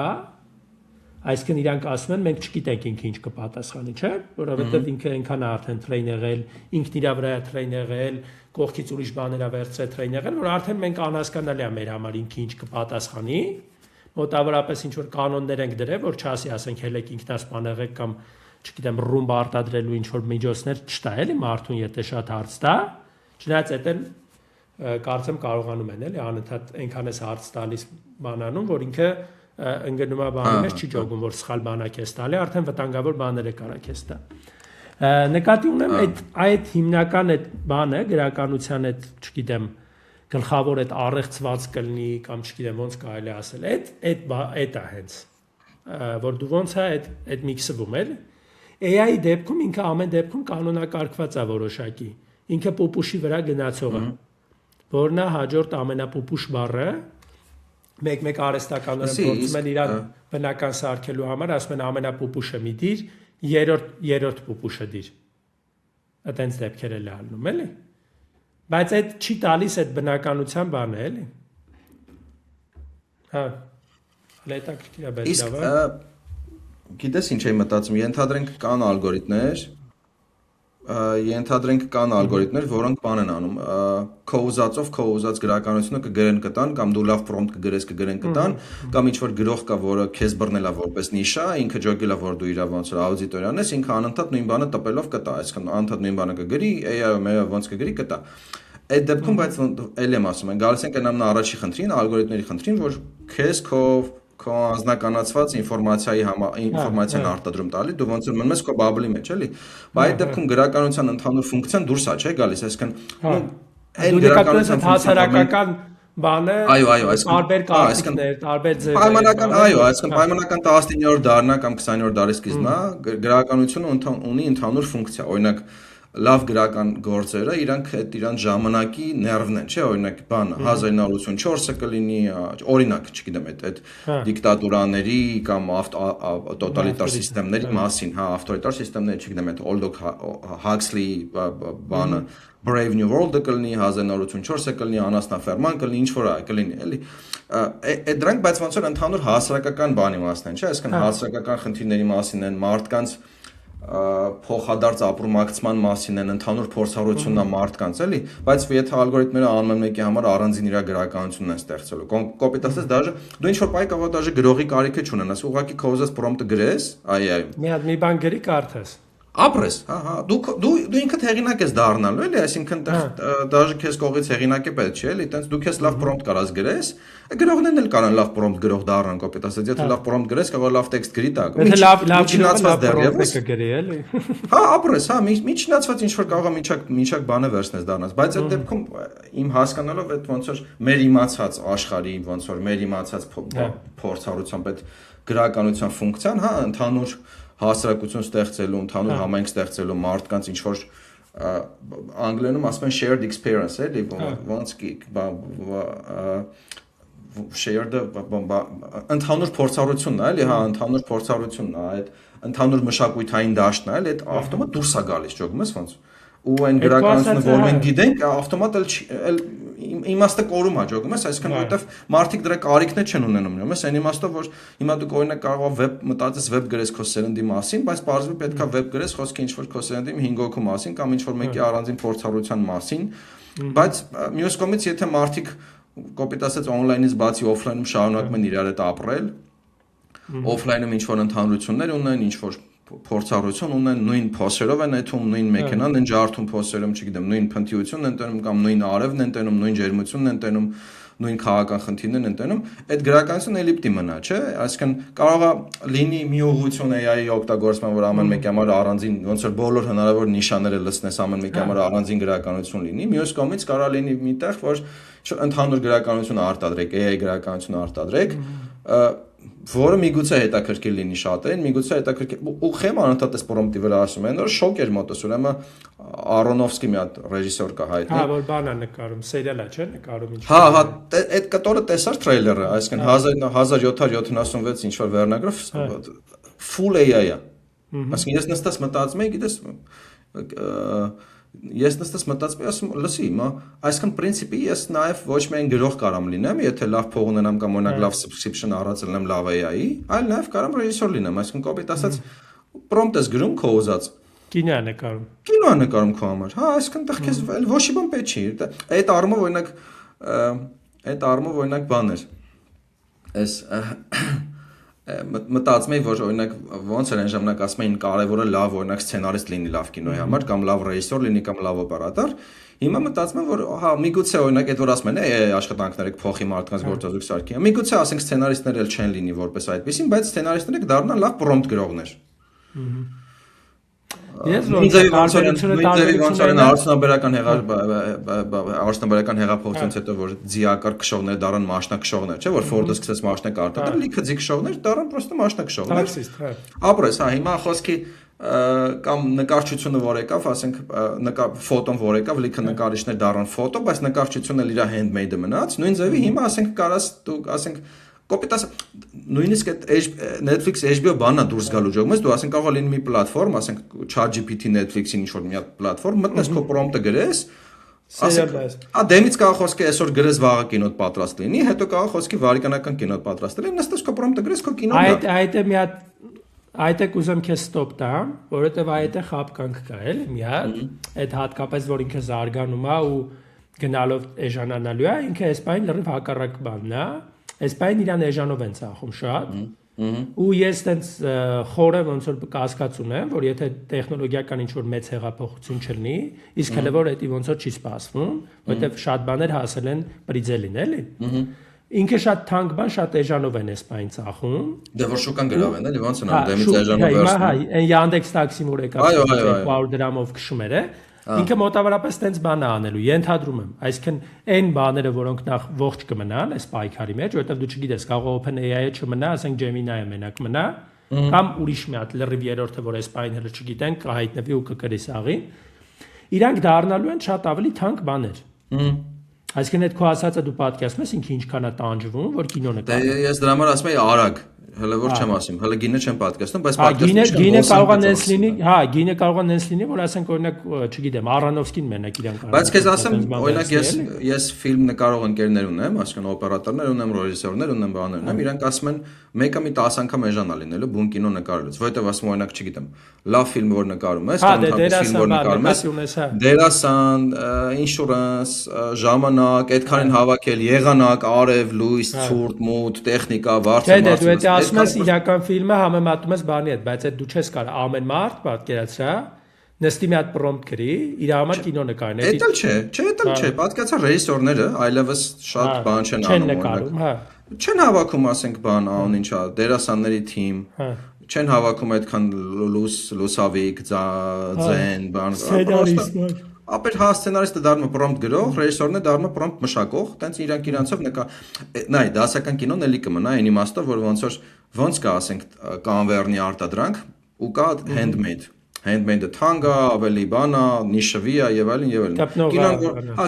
այսինքն իրանք ասում են մենք չգիտենք ինքը ինչ կպատասխանի, չէ, որովհետև ինքը այնքան է արդեն տրեյն եղել, ինքն իր վրա է տրեյն եղել, կողքից ուրիշ բաներ է վերցրել տրեյն եղել, որ արդեն մենք անհասկանալի է մեր համար ինքը ինչ կպատասխանի, մոտավորապես ինչ որ կանոններ ենք դրել, որ չասի, ասենք հելեք ինքնասպանեղեք կամ չգիտեմ ռումբ արտադրելու ինչ որ միջոցներ չտա, էլի մարդուն եթե շատ հարց տա, չնայած այդ էլ կարծեմ կարողանում են, էլի անընդհատ այնքան էս հարց տալիս բանանում, որ ինքը ընկնում է բանի մեջ չի ջոգում, որ սխալ բանակ ես տալի, արդեն վտանգավոր բաներ է կարա քեզ տա։ Նկատի ունեմ այդ հիմնական այդ բանը գրականության այդ, չգիտեմ, գլխավոր այդ առեղծված կլինի կամ չգիտեմ ոնց կարելի ասել, այդ է հենց, որ դու ոնց է այդ միքսվում էլ։ AI-ի դեպքում ինքը ամեն դեպքում կանոնակարգված է որոշակի, ինքը պուպուշի վրա գնացող է, որն է հաջորդ ամենապուպուշ բառը, մեկ արհեստականորեն փորձում են իրան բնական սարքելու համար, ասում են ամենապուպուշը մի դիր, երրորդ պուպուշը դիր։ Այդտենց դեպքեր էլ ալնում, էլի։ Բայց այդ չի տալիս այդ բնականության բանը, էլի։ Հա։ Հետաքրքիր է, բայց լավ է։ Գիտես ինչ եմ մտածում, ենթադրենք կան ալգորիթմներ, որոնք բան են անում, քո ուզած գրականությունը կգրեն կտան, կամ դու լավ պրոմպտ կգրես կգրեն կտան, կամ ինչ որ գրող կա, որը քեզ բռնել է որպես նիշա, ինքը ջոգել է, որ դու իր ոնց որ աուդիտորիան ես, ինքը անընդհատ նույն բանը տպելով կտա, այսինքն անընդհատ նույն բանը կգրի, AI-ը ոնց կգրի կտա։ Այդ դեպքում բայց էլ եմ ասում, գալիս ենք այնամն առաջի խնդրին, ալգորիթմների խնդրին, որ քեզ քո քո անձնականացված ինֆորմացիան արտադրում տալի, դու ոնց որ մնում ես քո բաբլի մեջ, էլի։ Բայց այդ դեպքում գրականության ընդհանուր ֆունկցիան դուրս է, չէ՞ գալիս, այսինքն այն գրականության հասարակական բանը տարբեր կարծիքներ, տարբեր ձևեր։ Պայմանական, այո, այսինքն պայմանական 19-րդ դարնա կամ 20-րդ դարի սկիզբն է, գրականությունը ունի ընդհանուր ֆունկցիա, օրինակ լավ գրական գործերը իրանք իրանք ժամանակի ներվն են, չէ՞, օրինակ բանը 1984-ը կլինի, օրինակ, չգիտեմ, այդ դիկտատուրաների կամ տոտալիտար սիստեմների մասին, հա, ավտորիտար սիստեմների, չգիտեմ, այդ Aldous Huxley բանը Brave New World-ը կլինի, 1984-ը կլինի, Անասնա Ֆերման կլինի, ինչ որ կլինի, էլի։ Այդ դրանք բայց ոնց որ ընդհանուր հասարակական բանի մասն են, չէ՞, այսինքն հասարակական խնդիրների մասին են, մարդկանց փոխադարձ ապրումակցման մասին են, ընդհանուր փորձառությունն է մարդկանց, էլի, բայց եթե ալգորիթմները անում են մեկի համար առանձին իր գրականությունն են ստեղծելու։ Կոպիտ ասած, դաժե դու ինչ որ բայ կարող դաժե գրողի կարիքը չունենաս, ուղղակի քո ուզած պրոմպտը գրես, այ։ Մի բան գրի կարդաս։ Ապրես, հա, դու ինքդ հեղինակ ես դառնալու, էլի, այսինքն դաժե քեզ կողից հեղինակ է պետք, չէ՞, էլի, տենց դու քեզ լավ պրոմպտ կարաս գրես, գրողներն էլ կարան լավ պրոմպտ գրող դառնան, կոպիտ ասած, եթե լավ պրոմպտ գրես, կարող լավ տեքստ գրի տա։ Միջնացված դեռևս կգրի, էլի։ Հա, ապրես, հա, միջնացված ինչ որ կարող է միջակ բանը վերցնես դառնաս, բայց այդ դեպքում իմ հասկանալով այդ ոնց որ մեր իմացած աշխարհի, ոնց որ մեր իմացած փորձառությամբ այդ գրականության ֆունկցիան, հա, ընդհանուր հասարակություն ստեղծելու, ընդհանուր համայնք ստեղծելու, մարդկանց ինչ որ անգլերենում ասում են shared experience, էլի, ոնց shared ընդհանուր փորձառությունն է, էլի, հա, ընդհանուր փորձառությունն է, այդ ընդհանուր մշակութային դաշտն է, էլի, այդ ավտոմատ դուրս է գալիս, ճոգում ես ոնց։ Ու այն գրականությունը, որ մենք գիտենք, ավտոմատ էլ իմաստը կորում է, ճոգում ես, այսինքն որովհետև մարդիկ դրա կարիքներ չեն ունենում, նույնիսկ ես այն իմաստով, որ հիմա դու օրինակ կարող ես վեբ մտածես վեբ գրես քո սերնդի մասին, բայց պարզվի պետքա վեբ գրես խոսքի ինչ որ քո սերնդի 5 հոգու մասին կամ ինչ որ մեկի առանձին փորձառության մասին, բայց մյուս կողմից եթե մարդիկ կոպիտ ասած on-line-ից բացի off-line-ում շարունակում են իրար հետ ապրել, off-line-ում ինչ որ ընդհանրություններ ունեն, ինչ որ փորձառություն ունեն, նույն փոսերով են այդում, նույն մեքենան են ջարդում փոսերում, չգիտեմ, նույն փնթիությունն են տենում կամ նույն արևն են տենում, նույն ջերմությունն են տենում, նույն քաղաքական խնդիրներն են տենում, այդ գրականությունը էլի պիտի մնա, չէ՞, այսինքն կարող է լինի մի ուղղություն AI-ի օգտագործման, որ ամեն մեկի համար առանձին, ոնց որ բոլոր հնարավոր նիշաները լցնես, ամեն մեկի համար առանձին գրականություն լինի, մյուս կողմից կարող լինի միտեղ, որ ընդհանուր գրականություն արտադրեք, AI գրականություն արտադրեք, որը միգուցե հետաքրքիր լինի շատերին, միգուցե հետաքրքիր ու խեմ անընդհատ էս պրոմպտի վրա ասում են, որ շոկ էր մոտս, ուրեմն Արոնոֆսկի մի հատ ռեժիսոր կա հայտնի։ Հա, որ բան է նկարում, սերիալ է, չէ՞, նկարում ինչ։ Հա, այդ կտորը տեսար տրեյլերը, այսինքն 1776 ինչ որ վերնագրով full AI է։ Այսինքն ես նստած մտածում եի, գիտես, ես նստած մտածում եմ, ասում, լսի, հիմա, այսքան պրինցիպի ես նաև ոչ միայն գրող կարամ լինեմ, եթե լավ փող ունենամ կամ օրինակ լավ subscription առածելնեմ լավ AI-ի, այլ նաև կարամ ռեժիսոր լինեմ, այսինքն կոպիտ ասած prompt ես գրում քո ուզած։ Կինո է նկարում։ Կինո է նկարում քո համար։ Հա, այսինքն տեղ քեզ ոչ մի բան պետք չի։ Այդ առումով օրինակ բաներ։ Այս մտածում եմ, որ օրինակ ոնց էր այն ժամանակ ասում էին կարևորը լավ օրինակ սցենարիստ լինի լավ կինոյի համար կամ լավ ռեժիսոր լինի կամ լավ օպերատոր։ Հիմա մտածում եմ, որ հա միգուցե օրինակ այդ որ ասում են աշխատանքները կփոխի մարդկանց գործազուրկ սարքի։ Միգուցե ասենք սցենարիստներ էլ չեն լինի որպես այդպեսին, բայց սցենարիստները կդառնան լավ պրոմպտ գրողներ։ Ես արդյունաբերական հեղափոխությունից հետո որ ձիակար քշողներ դառան մասնակշողներ, չէ՞ որ Ֆորդը սկսեց մասնակ արտադրել, լիքը ձի քշողներ դառան պրոստը մասնակշողներ։ Ապրես, հա, հիմա խոսքի կամ նկարչությունը որ եկավ, ասենք ֆոտոն որ եկավ, լիքը նկարիչներ դառան ֆոտո, բայց նկարչությունը էլ իր handmade-ը մնաց։ Նույն ձևի հիմա ասենք կարաս դու ասենք կոպիտ ասած նույնիսկ այդ Netflix HBO բանա դուրս գալու ժողում ես դու ասենք կարող լինի մի պլատֆորմ, ասենք ChatGPT Netflix-ին ինչ-որ մի հատ պլատֆորմ, մտնես քո պրոմպտը գրես, ասենք, դեմից կարող խոսքի այսօր գրես վաղը կինոդ պատրաստ լինի, հետո կարող խոսքի վարիկանական կինոդ պատրաստ լինի, նստես քո պրոմպտը գրես, քո կինոն դա։ Այդ է մի հատ այդ է կուզեմ քեզ ստոպ տամ, որովհետև այդ է խապկանք կա, էլի, մի հատ, այդ հատկապես որ ինքը զարգանում է ու գնալով էժանանալու է, ինքը էսպայն լրիվ հակառակ բանն է։ Էսպայն իրան էժանով են ծախում շատ ու ես տենց խորը ոնց որ կասկած ունեմ, որ եթե տեխնոլոգիական ինչ-որ մեծ հեղափոխություն չլինի, իսկ հələ որ դա ոնց որ չի սպասվում, որովհետև շատ բաներ հասել են պրիձելին, էլի։ ինքը շատ թանկ բան, շատ էժանով են էսպայն ծախում։ Դե որ շուկան գրավեն, էլի ոնց են անում, դեմից էժանով վերցնում։ Հա, այն Yandex Taxi-ն որ եկավ 200 դրամով քշում էր, ինքը մոտավորապես տենց բան է անելու, ենթադրում եմ։ Այսինքն այն բաները, որոնք նախ ողջ կմնան, այս պայքարի մեջ, որովհետև դու չգիտես, կարող OpenAI-ը չմնա, ասենք Gemini-ը մենակ մնա, կամ ուրիշ մի հատ լրիվ երրորդը, որ էսպայն հələ չգիտեն, կհայտնվի ու կկրի սաղին։ Իրանք դառնալու են շատ ավելի թանկ բաներ։ Այսինքն այդ քո ասածը դու պատկերացնում ես ինքը ինչքան է տանջվում, որ կինո նկարի։ Դե ես դրա համար ասում եմ արագ, հələ որ չեմ ասում, հələ գինը չեմ պատկերացնում, բայց գինը կարող է նենց լինի, հա, գինը կարող է նենց լինի, որ ասենք օրինակ, չգիտեմ, Առանովսկին մենակ իրան կարող։ Բայց քեզ ասեմ, օրինակ ես ֆիլմ նկարող ընկերներ ունեմ, այսինքն օպերատորներ ունեմ, ռեժիսորներ ունեմ, բաներ ունեմ, իրանք ասում են մեկը մի 10 անգամ էժան է լինելու բուն կինո նկարելուց, որովհետև ասում օրինակ, չգիտեմ, լավ ֆիլմ որ նկարում ես, կամ ֆիլմ որ նկարում ես, դերասան, ինշուրանս, ժամանակ, այդքանին հավաքել, եղանակ, արև, լույս, ցուրտ, մութ, տեխնիկա, վարձը, ասում ես իրական ֆիլմը համեմատում ես բանի հետ, բայց այդ դու չես կարող ամեն մարդ պատկերացրա նստի մի հատ պրոմպտ գրի, իր համար կինո նկարն է։ Դա չէ, պատկերացա ռեժիսորները այլևս շատ բան չեն անում, չեն հավաքում, ասենք բան, ան ինչա, դերասանների թիմ, չեն հավաքում այդքան լուսավիկ, ձեն, բան, ապեր հա սցենարիստը դառնում է պրոմպտ գրող, ռեժիսորն է դառնում է պրոմպտ մշակող, տենց իրանցով նայ, դասական կինոն էլի կմնա այն իմաստով, որ ոնց կա, ասենք, կանվերնի արտադրանք ու կա handmade-ը թանկա, ավելի բանա, նիշվի է եւ այլն։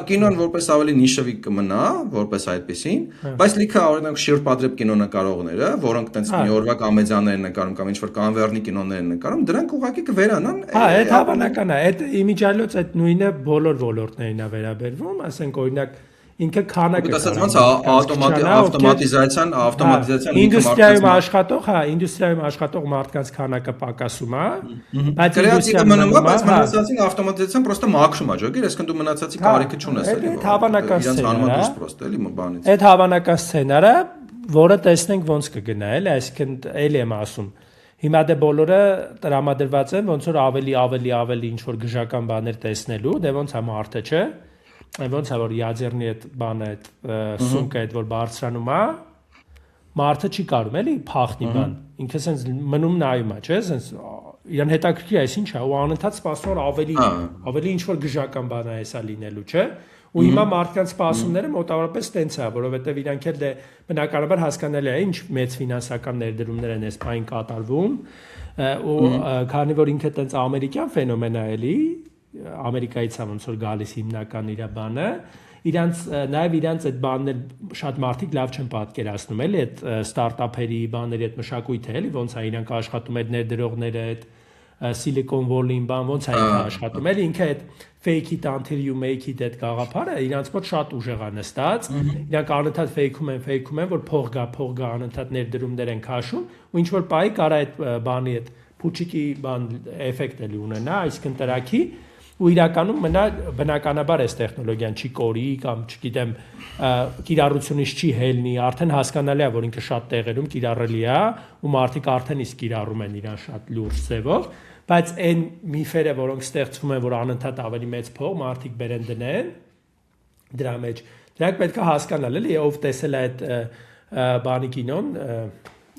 Կինոն որպես ավելի նիշվի կմնա, որպես այդպեսին, բայց լիքը օրինակ շիրտ պատրեպ կինոնկարողները, որոնք տենց մի օրվա կոմեդիաներ են նկարում կամ ինչ-որ կանվերնի կինոներ են նկարում, դրանք ուղղակի կվերանան։ Հա, այդ հավանական է, այդ իմիջիալոց այդ նույնը բոլոր ոլորտներին է վերաբերվում, ասենք օրինակ ինքը քանակը ավտոմատիզացիան ինդուստրիայում աշխատող մարդկանց քանակը պակասում է, բայց կրեատիվը մնում է, բայց մնացածին ավտոմատիզացիան պրոստը մաքրում է, ջոգիր, այսինքն դու մնացածի կարիքը չունես էլի։ Այդ հավանական սցենարը, պրոստը էլի բանից։ Այդ հավանական սցենարը, որը տեսնենք ոնց կգնա, էլի, այսինքն էլի եմ ասում։ Հիմա դե բոլորը տրամադրված են ոնց որ ավելի ինչ որ գժական բաներ տեսնելու, դե ոնց է մարդը, չէ։ Ոնց է որ յաձերնի այդ բանը այդ սունկը այդ որ բարձրանում է մարդը չի կարում էլի փախնի բան ինքը sense մնում նայում է չէ sense իրան հետաքրքիր է այս ինչ է ու անընդհատ սպասում որ ավելի ինչ որ գժական բան է հեսա լինելու չէ ու հիմա մարդկանց սպասումները մոտավորապես տենց է որովհետև իրանք էլ դե բնականաբար հասկանալի է ինչ մեծ ֆինանսական ներդրումներ են այս բան կատարվում ու քանի որ ինքը տենց ամերիկյան ֆենոմեն է էլի Ամերիկայից է ոնց որ գալիս հիմնական իր բանը իրանց նաև իրանց այդ բաններ շատ մարդիկ լավ չեն պատկերացնում էլի այդ ստարտափերի բաների այդ մշակույթը էլի ոնց է իրանք աշխատում այդ ներդրողները այդ Silicon Valley-ին բան ոնց է ինքը աշխատում էլի ինքը այդ fake it until you make it այդ գաղափարը իրանց մոտ շատ ուժեղ է նստած իրանք անընդհատ fake-ում են որ փող գա անընդհատ ներդրումներ են քաշում ու ինչ որ պահի կարա այդ բանի այդ փուչիկի բան էֆեկտ էլի ունենա այսինքն տրակի ու իրականում մնա բնականաբար այս տեխնոլոգիան չի կորի կամ չգիտեմ կիրառությունից չի հելնի արդեն հասկանալի է որ ինքը շատ տեղերում կիրառելի է ու մարդիկ արդեն իսկ կիրառում են իրան շատ լուրջ ձևով բայց այն միֆերը որոնք ստեղծվում են որ անընդհատ ավելի մեծ փող մարդիկ բերեն դնեն դրա մեջ դրանք պետք է հասկանալ էլի ով տեսել է այդ բանի կինոն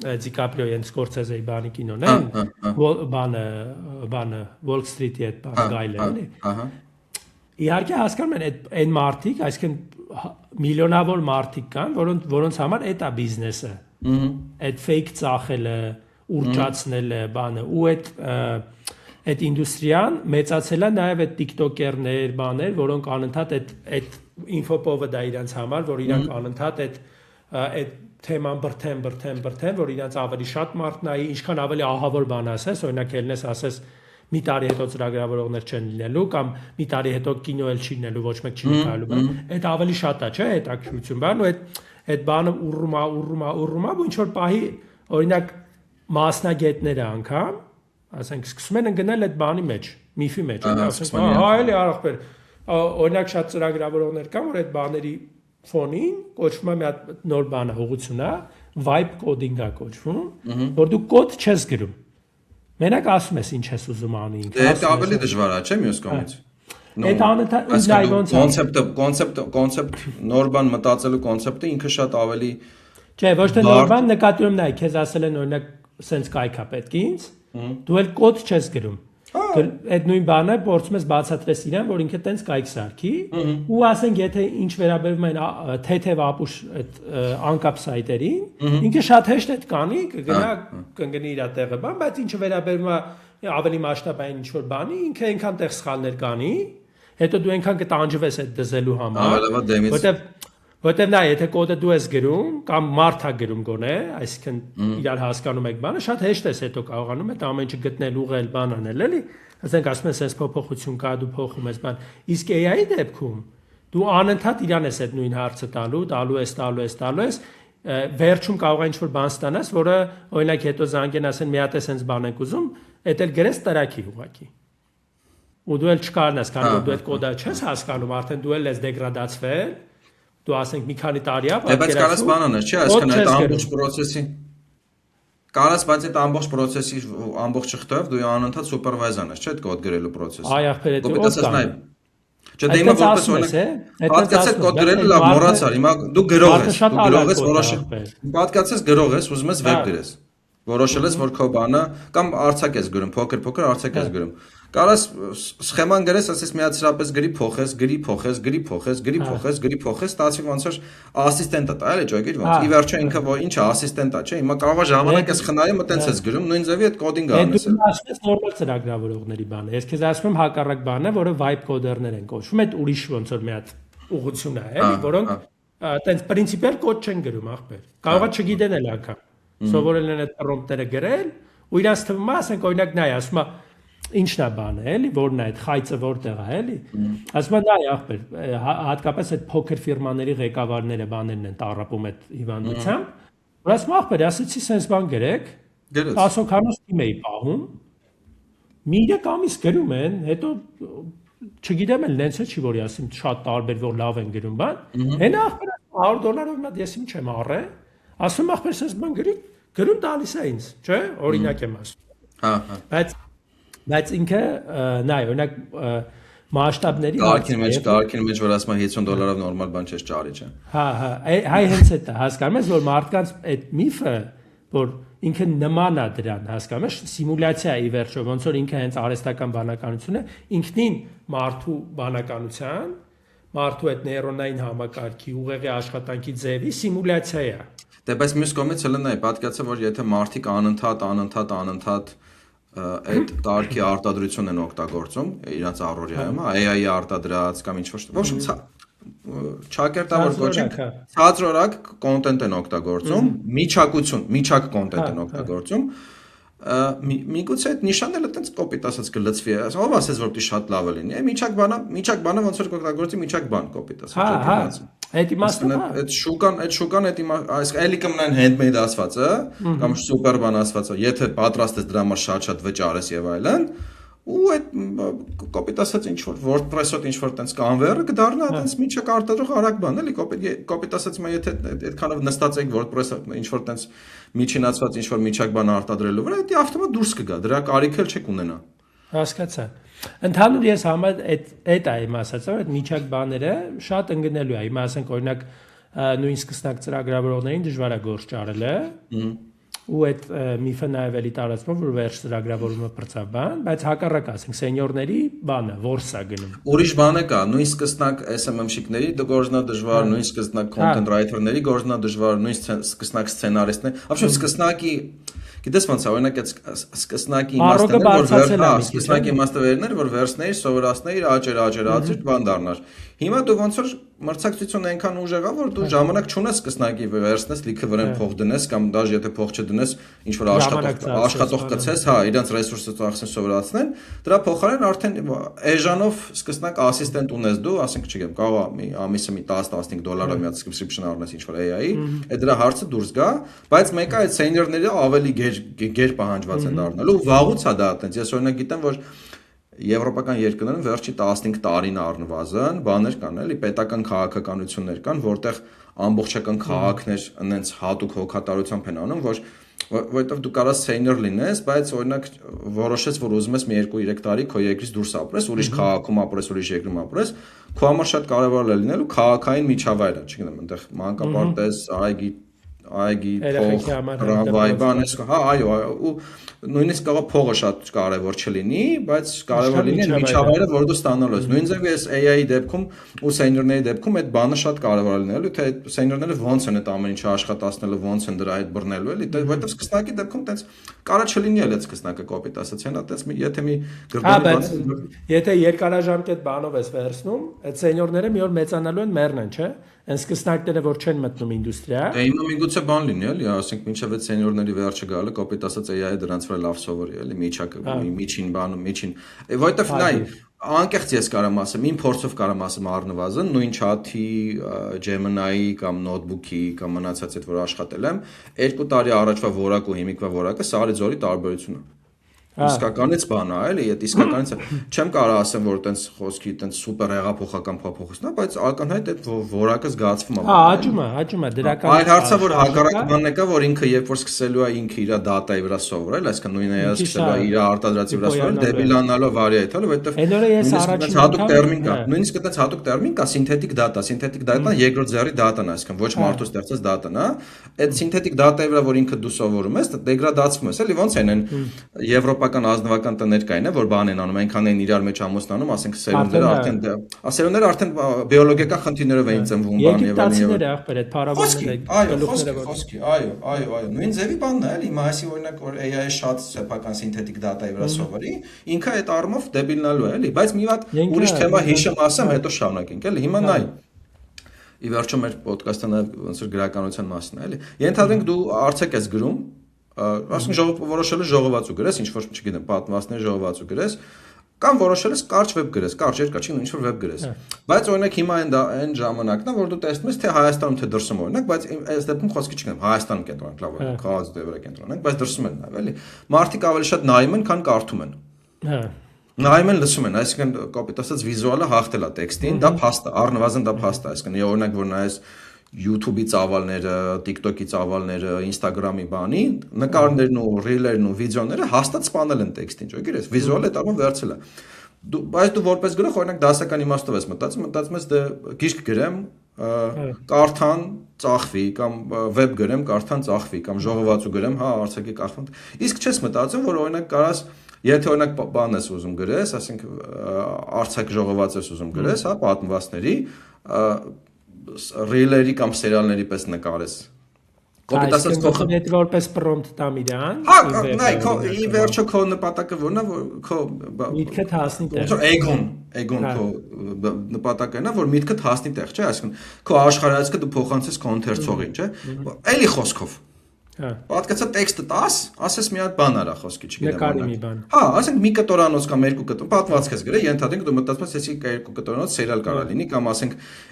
Դիկապրիո and Scorsese-ի բանի կինոն են բանը Wall Street-ի այդ բանը գայլը էլի իհարկե հասկանում են այն մարդիկ այսինքն միլիոնավոր մարդիկ կան որոնց համար այդ է բիզնեսը այդ fake ծախելը ուրճացնելը բանը ու այդ ինդուստրիան մեծացել է նաև այդ TikToker-ներ բաներ որոնք անընդհատ այդ ինֆոպովը դա իրանց համար որ իրանք անընդհատ այդ թեման բրթեն, որ իրանց ավելի շատ մարդ նայի, ինչքան ավելի ահավոր բան ասես, օրինակ ելնես ասես մի տարի հետո ծրագրավորողներ չեն լինելու կամ մի տարի հետո կինո էլ չի լինելու, ոչ մեկ չի նկարելու, այդ ավելի շատ է, չէ, հետաքրքրություն բան ու այդ բանը ուռում է, ու ինչ որ պահի օրինակ մասնագետները անգամ, ասենք սկսում են ընկնել այդ բանի մեջ, միֆի մեջ, ասենք, հա, էլի աղբեր, օրինակ շատ ծրագրավորողներ կան, որ այդ բաների ֆոնին կոչվում է մի հատ նոր բան է հողություն է vibe coding է կոչվում որ դու կոդ չես գրում մենակ ասում ես ինչ ես ուզում անի դա ավելի դժվար է չէ մյուս կողմից Այդ անընդհատ կոնցեպտ նոր բան մտածելու կոնցեպտը ինքը շատ ավելի չէ, ոչ թե նոր բան նկատի ունեմ նայ, քեզ ասել են օրինակ սենց կայքա պետք է ինձ, դու էլ կոդ չես գրում։ Այդ նույն բանը փորձում ես բացատրես իրան, որ ինքը տենց կայք սարքի, ու ասենք եթե ինչ վերաբերում են թեթև ապուշ այդ անկապ սայթերին, ինքը շատ հեշտ է կանի, կգնա կընկնի իր տեղը բան, բայց ինչը վերաբերում է ավելի մասշտաբային ինչ-որ բանի, ինքը այնքան տեղ սխալներ կանի, հետո դու այնքան կտանջվես այդ դզելու համար, որտեվ նա եթե կոդը դու ես գրում կամ մարդ է գրում գոնե, այսինքն իրար հասկանում եք բանը, շատ հեշտ ես հետո կարողանում այդ ամեն ինչը գտնել, ուղղել, բան անել, էլի։ Ասենք ասում ես, այս փոփոխություն կա, դու փոխում ես բան։ Իսկ AI-ի դեպքում դու անընդհատ իրան ես այդ նույն հարցը տալու ես, վերջում կարող է ինչ-որ բան ստանաս, որը օրինակ հետո զանգեն ասեն մի հատ է sense բան եք ուզում, այդ էլ գրես տրակի ուղակի։ Ու դու էլ չկարողանաս, քանի որ դու այդ կոդը չես հասկանում, արդեն դու էլ ես դեգրադացվել, դու ասենք մի քանի տարի է, բայց կարաս բան անես, չի, այսքան այդ ամբողջ process-ի կարաս, բայց այդ ամբողջ process-ի ամբողջ շղթայով դու անընդհատ supervise անես, չէ՞, այդ կոդ գրելու process-ը։ Այ ախպեր այդ կոդը։ Չէ, դե հիմա որպես օրինակ պատկացած կոդ գրելը լավ մոռացար, հիմա դու գրող ես որոշել։ Պատկացած գրող ես, ուզում ես վեբ գրես։ Որոշել ես, որ քո բանը կամ արձակ ես գրում, փոքր արձակ ես գրում։ Կարաս սխեման գրես, ասես միացրապես գրի փոխես, ստացվի ոնց որ ասիստենտը տա, էլի ճոգիր ոնց։ Ի վերջո ինքը որ ինչ է, ասիստենտա, չէ՞։ Հիմա կարող է ժամանակ ես խնայում, մտենց ես գրում, նույն ձևի այդ կոդինգը անես։ Դու ասես նորմալ ծրագրավորողների բանը։ Ես քեզ ասում եմ հակառակ բան է, որը vibe coder-ներ են կոչվում, այդ ուրիշ ոնց որ մի հատ ուղղություն է, էլի, որոնք այտենց պրինցիպիալ կոդ չեն գրում, ախպեր։ Կարող է չգիտեն էլ ակա։ Սովորել են այդ prompt-ները գրել, ու իրանց թվում է, ասենք օրինակ նայ, ասում է ինչն է բանը, էլի, որն է այդ խայծը որտեղ է, էլի։ Ասում է նայ, ախպեր, հատկապես այդ փոքր ֆիրմաների ղեկավարները բաներն են տառապում այդ հիվանդությամբ, որ ասում ախպեր, ասեցի sense բան գրեք, 10 հոգանոց թիմ էի պահում, մի 3 ամիս գրում են, հետո չգիտեմ էլ նենց է չի որ ասեմ շատ տարբեր որ լավ են գրում բան, հենա ախպեր $100 մատ ես ինչ եմ առել, ասում ախպեր sense բան գրում տալիս է ինձ, չէ, օրինակ եմ ասում։ Բայց ինքը նայ, օրինակ մասշտաբների Կարքին մեջ որ ասում $50 նորմալ բան չես ճարի, չէ։ Հայ հենց է դա, հասկանում ես, որ մարդկանց այդ միֆը, որ ինքը նման է դրան, հասկանում ես, սիմուլյացիա է ի վերջո, ոնց որ ինքը հենց արհեստական բանականությունը ինքնին մարդու բանականության, մարդու այդ նեյրոնային համակարգի, ուղեղի աշխատանքի ձևի սիմուլյացիա է։ Դե բայց մյուս կողմից էլ նայ, պատկացա որ եթե մարդիկ անընդհատ այդ կարգի արտադրություն են օգտագործում իրաց առօրյայում, AI-ի արտադրած կամ ինչ-որ, ոչ չակերտավոր կոչենք, ցածրորակ կոնտենտ են օգտագործում, միջակ կոնտենտ են օգտագործում, միգուցե այդ նիշանելը տենց կոպիտ ասած կլծվի, ով ասես որ դի շատ լավ է լինի, միջակ բանը ոնց որ կօգտագործի միջակ բան կոպիտ ասած, այդ իմաստը այդ շուկան այդ այս էլի կմնան handmade ասվածը կամ սուպեր բան ասվածը, եթե պատրաստ ես դրա համար շատ վճարես եւ այլն, ու այդ կոպիտ ասած ինչ որ WordPress-ով ինչ որ տենց conveyor-ը կդառնա տենց միջակ արտադրող արագ բան, էլի կոպիտ ասած հիմա եթե այդքանով նստած եք WordPress-ը ինչ որ տենց միջինացված ինչ որ միջակ բան արտադրելու վրա, դա ավտոմատ դուրս կգա, դրա կարիք էլ չեք ունենա։ Հասկացա։ Ընդհանուր ես համար այդ է իմ ասածը, այդ միջակ բաները շատ ընկնելու է։ Հիմա ասենք օրինակ նույն սկսնակ ծրագրավորողներին դժվար է գործ ճարելը։ Ու այդ միֆը նաև էլի տարածվում, որ վերջ ծրագրավորումը բրծավ բան, բայց հակառակ ասենք սենյորների բանը որսա գնում։ Ուրիշ բան է կա, նույն սկսնակ SMM-շիկների գործնա դժվար, նույն սկսնակ content writer-ների գործնա դժվար, նույն սկսնակ սցենարիստներ, ապշոտ սկսնակի Գիտես ոնց է, օրինակ այդ սկսնակի իմաստը որ վերցնեիր, սովորացնեիր, աճեր, բան դառնար։ Հիմա դու ոնց որ մրցակցությունը այնքան ուժեղ է, որ դու ժամանակ չունես սկսնակի վերցնես, լիքը վրան փող դնես կամ դաժե եթե փող չդնես, ինչ որ աշխատող կցես, հա, իրենց ռեսուրսը ծախսեն սովորացնեն, դրա փոխարեն արդեն էժանով սկսնակ ասիստենտ ունես դու, ասենք չգիտեմ, կարող է ամիսը մի $10-15 մի հատ subscription առնես ինչ որ AI-ի, այդ դրա հարցը դուրս գա, բայց մեկը այդ senior-ները ավելի գեր պահանջված են դառնալու, վաղուց է դա այտենց, ես օրինակ գիտեմ, որ եվրոպական երկրներում վերջի 15 տարին առնվազն բաներ կան, էլի պետական քաղաքականություններ կան, որտեղ ամբողջական քաղաքներ այնց հատուկ հոգատարությամբ են անում, որ որովհետև դու կարաս senior լինես, բայց օրինակ որոշես, որ ուզում ես մի 2-3 տարի քո երկրից դուրս ապրես, ուրիշ քաղաքում ապրես, ուրիշ երկրում ապրես, քո համար շատ կարևոր է լինելու քաղաքային միջավայրը, չգիտեմ, այնտեղ մանկապարտեզ, այգի, փող, տրամվայ, բանես, հա, այո, ու նույնիսկ կարող փողը շատ կարևոր չլինի, բայց կարևոր լինի միջավայրը, որ դու ստանալու ես։ Նույնիսկ ես AI-ի դեպքում ու senior-ների դեպքում այդ բանը շատ կարևոր է լինելու, թե այդ senior-ները ոնց են այդ ամեն ինչը աշխատացնելու, ոնց են դրա հետ բռնելու, էլի, որովհետև սկսնակի դեպքում տենց կարա չլինի էլ այդ սկսնակը կոպիտ ասած, հենա տենց եթե մի գրբանի բան, եթե երկարաժամկետ բանով ես վերցնում, այդ senior-ները մի օր մեծանալու են մեռնեն, չէ՞։ Այն սկսնակները որ չեն մտնում ինդուստրիա։ Դե հիմա միգուցե բան լինի, էլի, ասենք մինչև այդ senior-ների վերջը գալը, կոպիտ ասած AI-ը դրանց վրա լավ սովորի, էլի, միջին բանում, միջին, որովհետև նայ, անկեղծ ես կարամ ասեմ, իմ փորձով կարամ ասեմ առնվազն, նույն chat-ի, Gemini-ի կամ notebook-ի կամ մնացած այդ որ աշխատել եմ, 2 տարի առաջվա որակ ու հիմիկվա որակը սարի ձորի տարբերություն է։ Իսկականից բան է, էլի, այդ իսկականից չեմ կարող ասեմ, որ տենց խոսքի տենց սուպեր հեղափոխական փոփոխություն է, բայց ակնհայտ այդ որակը զգացվում է։ Հա, աճում է դրական։ Այլ հարցը որ հակառակ բանն է կա, որ ինքը երբ որ սկսելու է ինքը իր դատայի վրա սովորել, այսինքն նույն AI-ը սկսելու է իր արտադրածի վրա սովորել, դեբիլանալով վարի այդ, որովհետև հատուկ տերմին կա, նույնիսկ այդպես հատուկ տերմին կա synthetic data, synthetic data երկրորդ ձեռի դատան է, այսինքն ոչ մարդու ստեղծած դատան է, այդ synthetic data-ի վրա որ ինքը դու սովորում ես, դեգրադացվում ես, էլի ոնց են այն եվրոպական ազնվական տներ կային, որ բան են անում, այնքան են իրար մեջ ամուսնանում, ասենք սերունդները արդեն բիոլոգիական խնդիրներով էին ծնվում բան եւ այլն։ Ախպեր այդ փարավոնները խոսքի, այո, նույն ձևի բանն է, էլի, մասի օրինակ որ AI-ը շատ սեփական synthetic data-ի վրա սովորի, ինքը այդ առումով դեբիլնալու է, էլի, բայց մի հատ ուրիշ թեմա հիշեմ ասեմ, հետո շարունակենք, էլի, հիմա նայ ի վերջո մեր ոդկասթը նաև ոնց որ գրականության մասն է, էլի։ Ենթադրենք դու արցեք ես գրում, ասենք որոշել ես ժողովածու գրես, ինչ որ չգիտեմ, պատմվածքների ժողովածու գրես, կամ որոշել ես կարճ վեբ գրես, կարճ երկար չի, ինչ որ վեբ գրես։ Բայց օրինակ հիմա այն ժամանակն է, որ դու տեսնում ես թե Հայաստանում թե դրսում օրինակ, բայց այս դեպքում խոսքի չգիտեմ, Հայաստանում կենտրոնանք, լավ է, քաղաքի վրա կենտրոնանք, բայց դրսում են նաև, էլի։ Մարդիկ ավելի շատ նայում են, քան կարդում են։ Հա։ Նայում են, լսում են, այսինքն կոպիտ ասած վիզուալը հաղթել է տեքստին, դա փաստ է, առնվազն դա փաստ է, այսինքն օրինակ որ նայես YouTube-ի ծավալները, TikTok-ի ծավալները, Instagram-ի բանի, նկարներն ու ռիլերն ու վիդեոները հաստատ սպանել են տեքստին, ճոգիր ես, վիզուալը այդ առումով վերցել է։ Բայց դու որպես գրող օրինակ դասական իմաստով ես մտածում ես դե գիրք գրեմ, կարդան, ծախվի կամ վեբ գրեմ, կարդան, ծախվի կամ ժողովածու գրեմ, հա, արձակի կախվան։ Իսկ չես մտածում, որ օրինակ կարաս եթե օրինակ բան ես ուզում գրես, ասենք արձակ ժողոված ես ուզում գրես, հա, պատմվածքների, ռիլերի կամ սերիալների պես նկարես։ Կոպիտ ասած քո դեպի որպես prompt տամ իրան։ Հա, նայ, քո ի վերջո քո նպատակը որն է, որ քո միտքդ հասնի տեղ։ Էգոն քո նպատակն է, որ միտքդ հասնի տեղ, չէ՞, այսինքն քո աշխարհայացքը դու փոխանցես քո ընթերցողին, չէ՞։ Էլի խոսքով։ Պատկացա տեքստը 10, ասես մի հատ բան արա խոսքի, չգիտեմ։ Նկարի մի բան։ Հա, ասենք մի կտորանոց կամ երկու կտոր, պատմվածք ես գրել, ենթադրենք դու մտածում ես, էսի երկու կտորանոց սերիալ կարա լինի կամ ասենք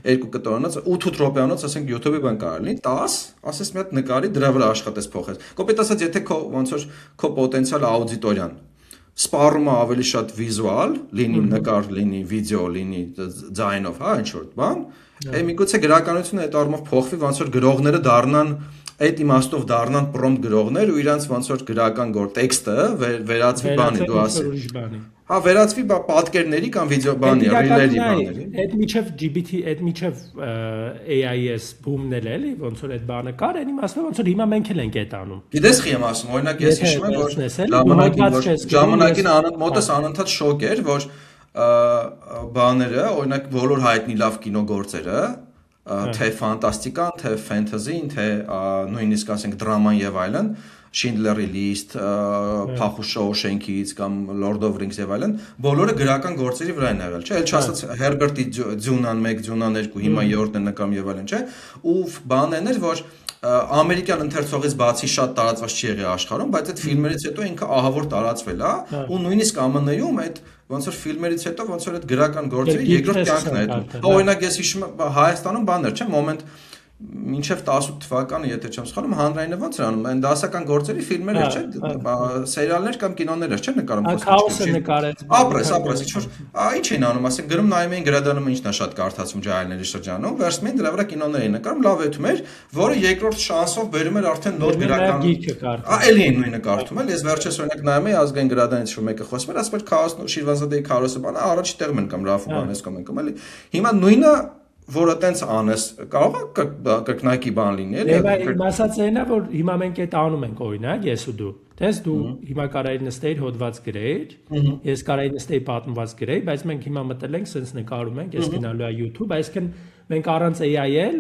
երկու կտորանոց 8 րոպեանոց, ասենք YouTube-ի բան կարա լինի, 10, ասես մի հատ նկարի դրա վրա աշխատես փոխես։ Կոպիտ ասած, եթե քո ոնց որ քո պոտենցիալ աուդիտորիան սպառումը ավելի շատ վիզուալ, լինի նկար, լինի վիդեո, լինի ձայնով, հա, ինչ որ բան, միգուցե գրականությունը այդ առումով փոխվի, ոնց որ գրողները դառնան այդ իմաստով դառնան prompt գրողներ ու իրանց ոնց որ գրական գոր տեքստը վերածվի բանի դու ասես։ Հա, վերածվի պատկերների կամ վիդեո բանի, ռիլերի բաների։ Այդ միջև GPT, այդ միջև AIS բումն էլի, ոնց որ այդ բանը կար, այն իմաստով ոնց որ հիմա մենք էլ ենք այդ անում։ Գիտես խի եմ ասում, օրինակ ես հիշում եմ, որ ժամանակին մոտս անընդհատ շոկ էր, որ բաները, օրինակ բոլոր հայտնի լավ կինոգործերը թե ֆանտաստիկան, թե ֆենթազին, թե նույնիսկ ասենք դրաման եւ այլն, Schindler-ի List, Փախուշ Շոուշենքից կամ Lord of Rings եւ այլն, բոլորը գրական գործերի վրա են եղել, չէ՞, էլ չասած Herbert-ի Dune-ան 1, Dune-ան 2, հիմա 3-ն նկամ եւ այլն, չէ՞, ու բանն էր, որ ամերիկյան ընթերցողից բացի շատ տարածված չի եղել աշխարհում, բայց այդ ֆիլմերից հետո ինքը ահավոր տարածվել է, ու նույնիսկ ԱՄՆ-ում այդ ոնց որ ֆիլմերից հետո ոնց որ այդ գրական գործերի երկրորդ կյանքն է այդ։ Օրինակ ես հիշում եմ Հայաստանում բաներ, չէ՞, մոմենտ մինչև 18 թվականը, եթե չեմ սխալվում, հանրայինը ոնց էր անում, այն դասական գործերի ֆիլմեր էր, չէ՞, սերիալներ կամ կինոներ էր, չէ՞, նկարում Քաոսը նկարեց։ Ապրես, ինչ որ, ինչ էին անում, ասենք գրում նայում էին գրադարանը ինչն է շատ կարդացում ջահելների շրջանում, վերցնում էին դրա վրա կինոներ էին նկարում, լավ էթում էր, որը երկրորդ շանսով բերում էր արդեն նոր գրական։ Էլի էին նույնը կարդում էլ, ես վերջերս օրինակ նայում էի ազգային գրադարանից շուտ մեկը խոսում էր, ասում էր Քաոսն Շիրվանզադեի Քարոսը բանը առաջի տեղում են կամ Ռաֆու Բանեսկոմ են կամ էլի։ Հիմա նույնը որը տենց անես կարող է կրկնակի բան լինի էլի։ Իմ ասածն էնա որ հիմա մենք այդ անում ենք օրինակ ես ու դու տես դու հիմա կարայի նստեիր հոդված գրեիր ես կարայի նստեի պատմված գրեի բայց մենք հիմա մտել ենք sense նկարում ենք ես գնալու եմ YouTube այսինքն մենք առանց AI-ել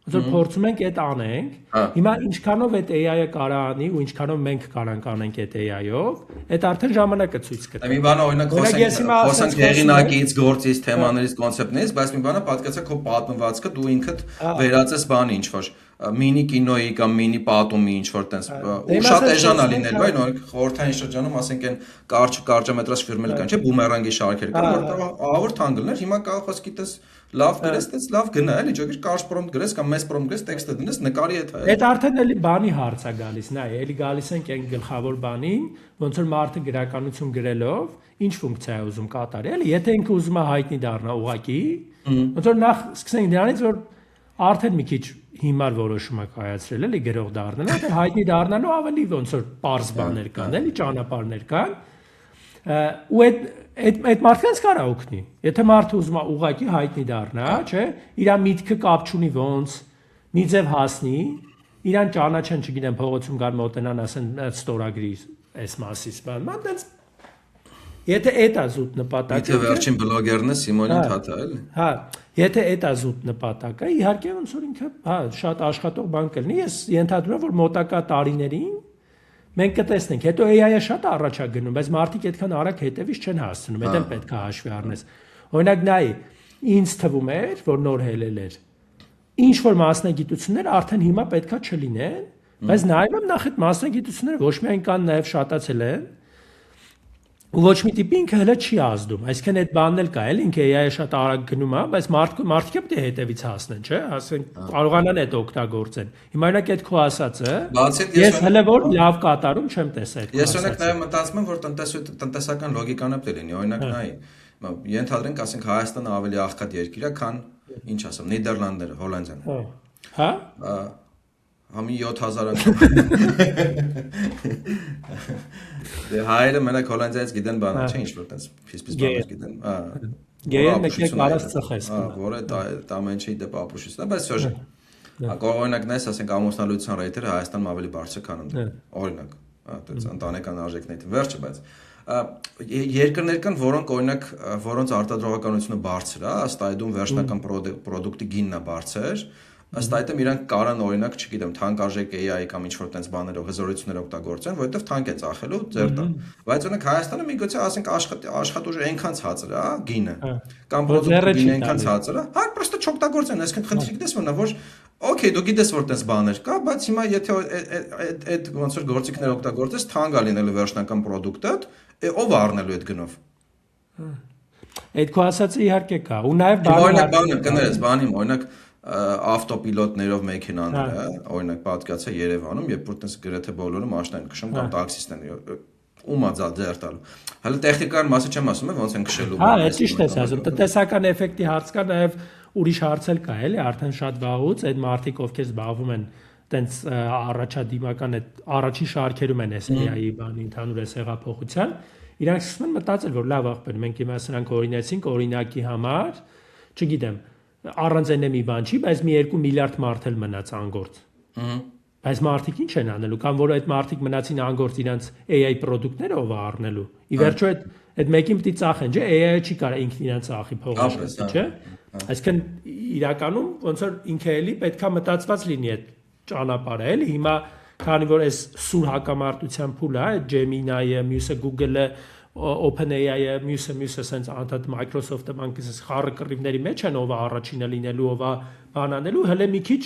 Ոնց փորձում ենք այդ անենք հիմա ինչքանով այդ AI-ը կարա անի ու ինչքանով մենք կարանք անենք այդ AI-ով այդ արդեն ժամանակը ցույց կտա մի բան օրինակ խոսենք հեղինակից գործից թեմաներից կոնցեպտներից բայց մի բանը պատկացա քո պատմվածքը դու ինքդ վերածես բանի ինչ որ մինի կինոյի կամ մինի պատումի ինչ որ տես ու շատ էժանա լինելու այն օրինակ խորհրդային շրջանում ասենք այն կարճամետրաժ ֆիլմեր կան չէ բումերանգի շարքեր կան որ ահավոր թանկ լիներ հիմա կարող խոսքի տես լավ գրես տես լավ գնա էլի ջոգի կարճ պրոմպտ գրես կամ մեծ պրոմպտ գրես տեքստը դնես նկարի հետ այդ արդեն էլի բանի հարց է գալիս նայ էլի գալիս ենք այն գլխավոր բանին ոնց որ մարդը գրականություն գրելով ինչ ֆունկցիա է ուզում կատարի էլի եթե ինքը ուզում է հայտնի դառնա ուղակի ոնց որ նախ սկսենք դրանից որ արդեն մի քիչ հիմար որոշում է կայացրել էլի գրող դառնալը, այլ հայտնի դառնալու ավելի ոնց որ པարզ բաներ կան, էլի ճանապարհներ կան։ Ու այդ մարդկանց կարա օգնի։ Եթե մարդը ուզում է ուղակի հայտնի դառնա, չէ, իր միտքը կապ չունի ոնց, մի ձև հասնի, իրան ճանաչեն, չգիտեմ, փողոցում գան մոտենան, ասեն, ստորագրի այս մասից, բան, այդպես Եթե այդ է զուտ նպատակը, Եթե վերջին բլոգերն է Սիմոնյան Թաթա, էլի։ Հա, եթե այդ է զուտ նպատակը, իհարկե ոնց որ ինքը, հա, շատ աշխատող բան կլինի, ես ենթադրում եմ, որ մոտակա տարիներին մենք կտեսնենք, հետո AI-ը շատ առաջ է գնում, բայց մարդիկ այդքան արագ հետևից չեն հասցնում, դա պետք է հաշվի առնես։ Օրինակ նայ, ինձ թվում էր, որ նոր հելել էր։ Ինչ որ մասնագիտություններ արդեն հիմա պետքա չլինեն, բայց նայում եմ նախ այդ մասնագիտությունները ոչ միայն կան, նաև շատացել են։ Ոչ մի տիպի ինքը հələ չի ազդում, այսինքն այդ բանն էլ կա, էլ ինքը AI-ը շատ արագ գնում է, բայց մարդիկ պետք է հետևից հասնեն, չէ՞, ասենք կարողանան այդ օգտագործեն։ Հիմա օրինակ այդ քո ասածը, ես հələ որ լավ կատարում չեմ տեսել։ Ես օրինակ նաև մտածում եմ, որ տնտեսական լոգիկան է լինի, օրինակ նայ, ենթադրենք, ասենք Հայաստանը ավելի աղքատ երկիր է, քան ինչ ասեմ, Նիդերլանդները, Հոլանդիան։ Հա։ Համի 7000 Դե հայերը մենակ Հոլանդիայից գիտեն բանը, չէ՞ ինչ որ տես ֆիզպիս բաներ գիտեն։ Գեյեն մեկ կարած ծխես։ Որը տամենչի դեպ ապուշից է, բայց սոժ։ Օրինակ նայես, ասենք ամուսնալուծության ռեյթերը Հայաստանում ավելի բարձր քան ընդ։ Օրինակ, այդպես ընտանեկան արժեքների վերջը, բայց երկրներ կան, որոնք օրինակ որոնց արտադրողականությունը բարձր է, ըստ այդում վերջնական պրոդուկտի գինն է բարձր, ըստ այդմ իրանք կարան օրինակ, չգիտեմ, թանկարժեք AI կամ ինչ-որ տենց բաներով հզորություններ օգտագործեն, որովհետև թանկ է ծախելու ձեր տան։ Բայց օրինակ Հայաստանը միգուցե ասենք աշխատուժը այնքան ցածր է, գինը, կամ պրոդուկտը գինը այնքան ցածր է, հա, պրոստը չօգտագործեն, այսինքն խնդիրը գիտես որն է, որ օքեյ, դու գիտես որ տես բաներ կա, բայց հիմա եթե այդ ոնց որ գործիքներ օգտագործես, թանկ է լինելու վերջնական պրոդուկտը, ով է առնելու այդ գնով։ Այդ քո ասածը իհարկե կա, ու նաև բանը կներես, բանի, օրինակ ավտոպիլոտներով մեքենաները, օրինակ պատկացա Երևանում, երբ որ տես գրեթե բոլորը մաշին են քշում կամ տաքսիստն են, ումա ձեր տալու։ Հələ տեխնիկական մասը չեմ ասում, ոնց են քշելու։ Հա, այդ ճիշտ ես ասում, տնտեսական էֆեկտի հարց կա, նաև ուրիշ հարց էլ կա, էլի, արդեն շատ վաղուց այդ մարդիկ, ովքեր զբաղվում են տենց առաջադիմական այդ առաջի շարքերում են AI-ի բանի ընդհանուր այս հեղափոխության, իրանք սկսում են մտածել, որ լավ ախպեր, մենք հիմա սրանք օրինեցինք օրինակի համար, չգիտեմ առանց այն մի բան չի, բայց մի 2 միլիարդ մարդ էլ մնաց անգործ։ Բայց մարդիկ ինչ են անելու, կամ որ այդ մարդիկ մնացին անգործ իրանց AI պրոդուկտները ով է առնելու։ Ի վերջո այդ մեկին պիտի ծախեն, չէ՞, AI-ը չի կարող ինքն իրան ծախի փողը, չէ՞։ Այսինքն իրականում ոնց որ ինքը էլի պետքա մտածված լինի այդ ճանապարհը, էլի հիմա քանի որ այս սուր հակամարտության փուլը, այդ Gemini-ը, մյուսը Google-ը OpenAI-ը, մյուսը sense անդադ Microsoft-ը բանկից խառը կռիվների մեջ են ով է առաջինը լինելու, ով է բան անելու, հələ մի քիչ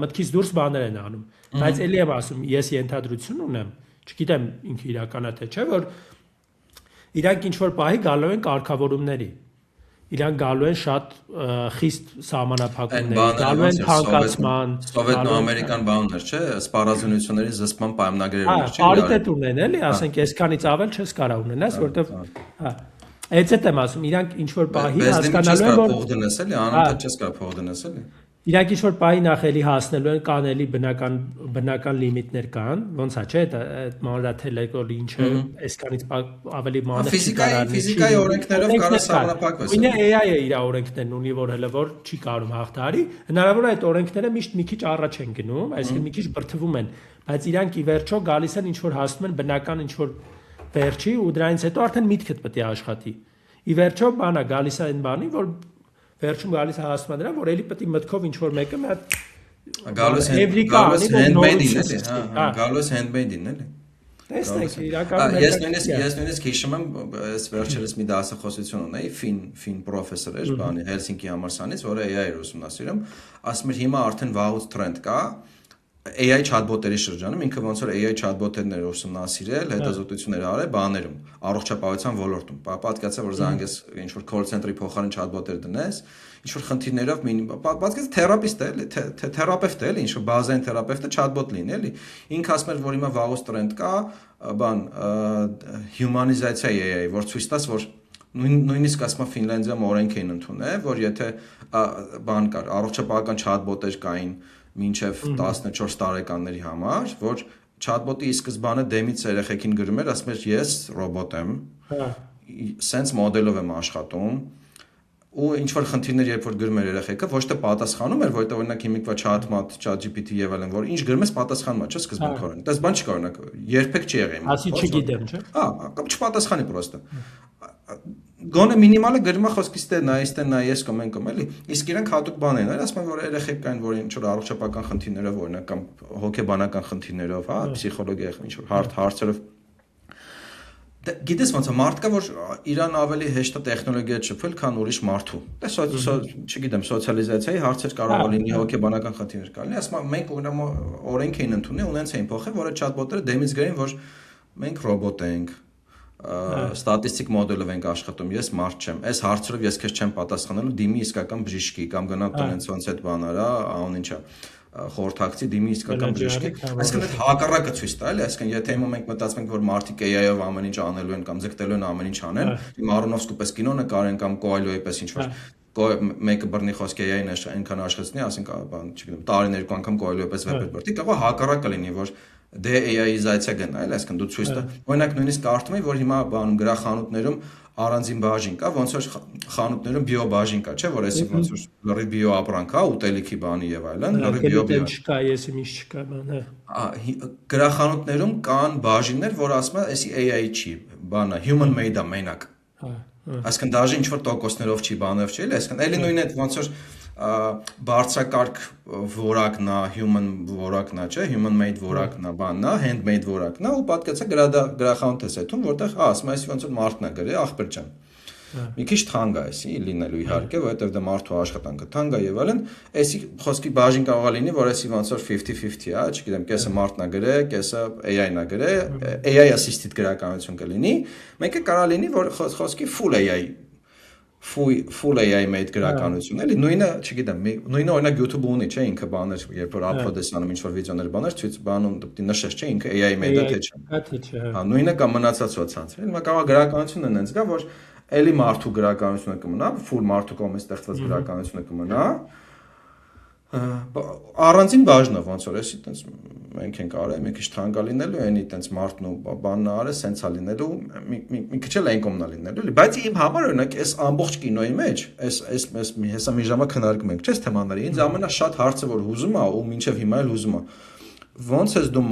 մտքից դուրս բաներ են անում։ Բայց ելի եմ ասում, ես ենթադրություն ունեմ, չգիտեմ ինքը իրական է թե չէ, որ իրանք ինչ որ պահի գալու են կարգավորումների։ իրանք գալու են շատ խիստ սահմանափակումների, գալու են թանկացման, սովետ ու ամերիկան բաններ, չէ, սպառազինությունների զսպման պայմանագրերներ, չէ։ Պարիտետ ունեն, էլի, ասենք, այսքանից ավել չես կարող ունենաս, որտեվ հա Այդ եմ ասում, իրանք ինչ-որ պահի հասկանալու են, որ փող դնես էլի, անընդհատ չես կարող փող դնես էլի։ Իրանք ինչ-որ պահի նախ էլի հասնելու են կանելի բնական լիմիտներ կան, ոնց է, չէ, այդ մանրաթելը ինչը այսքանից ավելի մանր ֆիզիկայի օրենքներով կարող սահմանափակվես։ Ինը AI-ը իր օրենքներն ունի, որ հələ որ չի կարող հաղթահարի, հնարավոր է այդ օրենքները միշտ մի քիչ առաջ են գնում, այսինքն մի քիչ բրդվում են, բայց իրանք ի վերջո գալիս են ինչ-որ հասնում են բնական ինչ-որ վերջի ու դրանից հետո արդեն միտքդ պետք է աշխատի։ Ի վերջո բանա գալիս է այն բանի, որ վերջում գալիս է հասնում դրան, որ էլի պետք է մտքով ինչ որ մեկը մի գալուս handmade-ին էլի, հա, գալուս handmade-ին էլի։ Տեսնեք, իրականում ես նույնիսկ հիշում եմ, այս վերջերս մի դասախոսություն ունեի, ֆին պրոֆեսոր էր, բանի Հելսինկի համալսարանից, որը AI էր ուսումնասիրում, ասում էր հիմա արդեն վաղուց տրենդ կա AI chatbot-երի շրջանում, ինքը ոնց որ AI chatbot-երներ ուսումնասիրել, հետազոտություններ արել բաներում, առողջապահության ոլորտում։ Պատկացա, որ զանգես ինչ որ call center-ի փոխարեն chatbot-եր դնես, ինչ որ խնդիրներով պատկացա թերապիստ է, էլի, թերապևտ է, էլի, ինչ որ բազային թերապևտը chatbot լինի, էլի։ Ինքը ասում էր, որ հիմա վաղուց տրենդ կա, բան հյումանիզացիա AI, որ ցույց տաս, որ նույնիսկ ասում Ֆինլանդիայում օրենք էին ընդունել, որ եթե բան կար, առողջապահական chatbot-եր կային մինչև 14 տարեկանների համար, որ chatbot-ի սկզբանը դեմից երեխեքին գրում էր, ասում էր ես ռոբոտ եմ, sense մոդելով եմ աշխատում, ու ինչ որ խնդիրներ երբ որ գրում էր երեխեքը, ոչ թե պատասխանում էր, որովհետև օրինակ հիմիկվա ChatGPT եւ այլն, որ ինչ գրում ես պատասխանում է, չէ՞ սկզբում քորեն։ Դες բան չկա օրինակ, երբեք չի եղել։ Ասի չգիտեմ, չէ՞։ Հա, կամ չպատասխանի պրոստը։ Գոնե մինիմալը գրում է խոսքից տե նա ես կամ են կամ էլի իսկ իրանք հատուկ բան են ասում են որ երեխեք կային որ ինչ որ առողջապահական խնդիրներով օրինակ կամ հոգեբանական խնդիրներով հա պսիխոլոգիա ինչ որ հարցերով գիտես ոնց է մարդկա որ իրան ավելի հեշտ է տեխնոլոգիա շփվել քան ուրիշ մարդու դա չգիտեմ սոցիալիզացիայի հարցեր կարող է լինի հոգեբանական խնդիրներ կա լինի ասում մենք օրենք էին ընդունել ունենց էին փոխել որ chatbot-երը դեմից գրեն որ մենք ռոբոտ ենք ստատիստիկ մոդելով ենք աշխատում, ես մարդ չեմ, այս հարցերով ես քեզ չեմ պատասխանելու, դիմի իսկական բժշկի կամ գնա տնից ոնց այդ բան արա, ահա ինչա, խորհրդակցի դիմի իսկական բժշկի, այսինքն այդ հակառակը ցույց տա, էլի, այսինքն եթե հիմա մենք մտածում ենք, որ մարդիկ AI-ով ամեն ինչ անելու են կամ ձգտելու են ամեն ինչ անեն, հիմա Արոնոֆսկու պես կինո նկարեն կամ Կոելյոյի պես ինչ որ մեկը բռնի խոսքի AI-ն այնքան աշխատեցնի, ասենք, բան, չգիտեմ, տարին երկու անգամ Կոելյոյի պես վեպ բռնի, կարող է հակառակը լինի, որ դե AI-իզացիա գնա, այլ այսինքն դու ցույց տա։ Օրինակ նույնիսկ կարդում եմ, որ հիմա բանում գրախանութներում առանձին բաժին կա, ոնց որ խանութներում բիո բաժին կա, չէ՞, որ էսի ոնց որ լրի բիո ապրանք կա, ուտելիքի բանի եւ այլն, լրի բիո չկա, եսի միշտ չկա, բան, հա։ Գրախանութներում կան բաժիններ, որ ասում են, էսի AI չի, բանը human made է մենակ։ Այսինքն դաժե ինչ որ տոկոսներով չի, բանով չի, էլի, այսինքն էլի նույնն է ոնց որ բարձրակարգ որակն է, human որակն է, չէ, human made որակն է, բանն է, handmade որակն է, ու պատկացա գրախանութ ես այդում, որտեղ ասում ես ոնց որ մարդն է գրի, ախպեր ջան։ Մի քիչ թանկ է էսի լինելու իհարկե, որովհետև դա մարդու աշխատանքը թանկ է եւ այլն, էսի խոսքի բաժին կարող է լինի, որ էսի ոնց որ 50-50 է, չգիտեմ, կեսը մարդն է գրե, կեսը AI-ն է գրե, AI assisted գրականություն կլինի, մեկը կարող լինի, որ խոսքի full AI made գրականություն, էլի նույնը, չգիտեմ, նույնը օրինակ YouTube-ը ունի, չէ, ինքը բաներ, երբ որ upload ես անում ինչ-որ վիդեոներ, բաներ, ցույց բանում դեպի նշես, չէ, ինքը AI made-ը թե չէ։ Հա, նույնը կամ մնացած սոցիալ, հիմա կարող գրականությունն են այնց գա, որ էլի մարդու գրականությունը կմնա, full մարդու կողմից ստեղծված գրականությունը կմնա։ Առանձին բաժնը ոնց որ էսի տենց մենք ենք արել, մի քիչ թանկա լինելու, այնի տենց մարդն ու բանն արել, սենցա լինելու, մի քիչ էլ այն կողմնա լինելու, էլի, բայց իմ համար օրինակ այս ամբողջ կինոյի մեջ, այս հեսա մի ժամա քննարկում ենք, չէ՞, թեմաները, ինձ ամենաշատ հարցը որ հուզում է ու մինչև հիմա էլ հուզում է։ Ոնց ես դու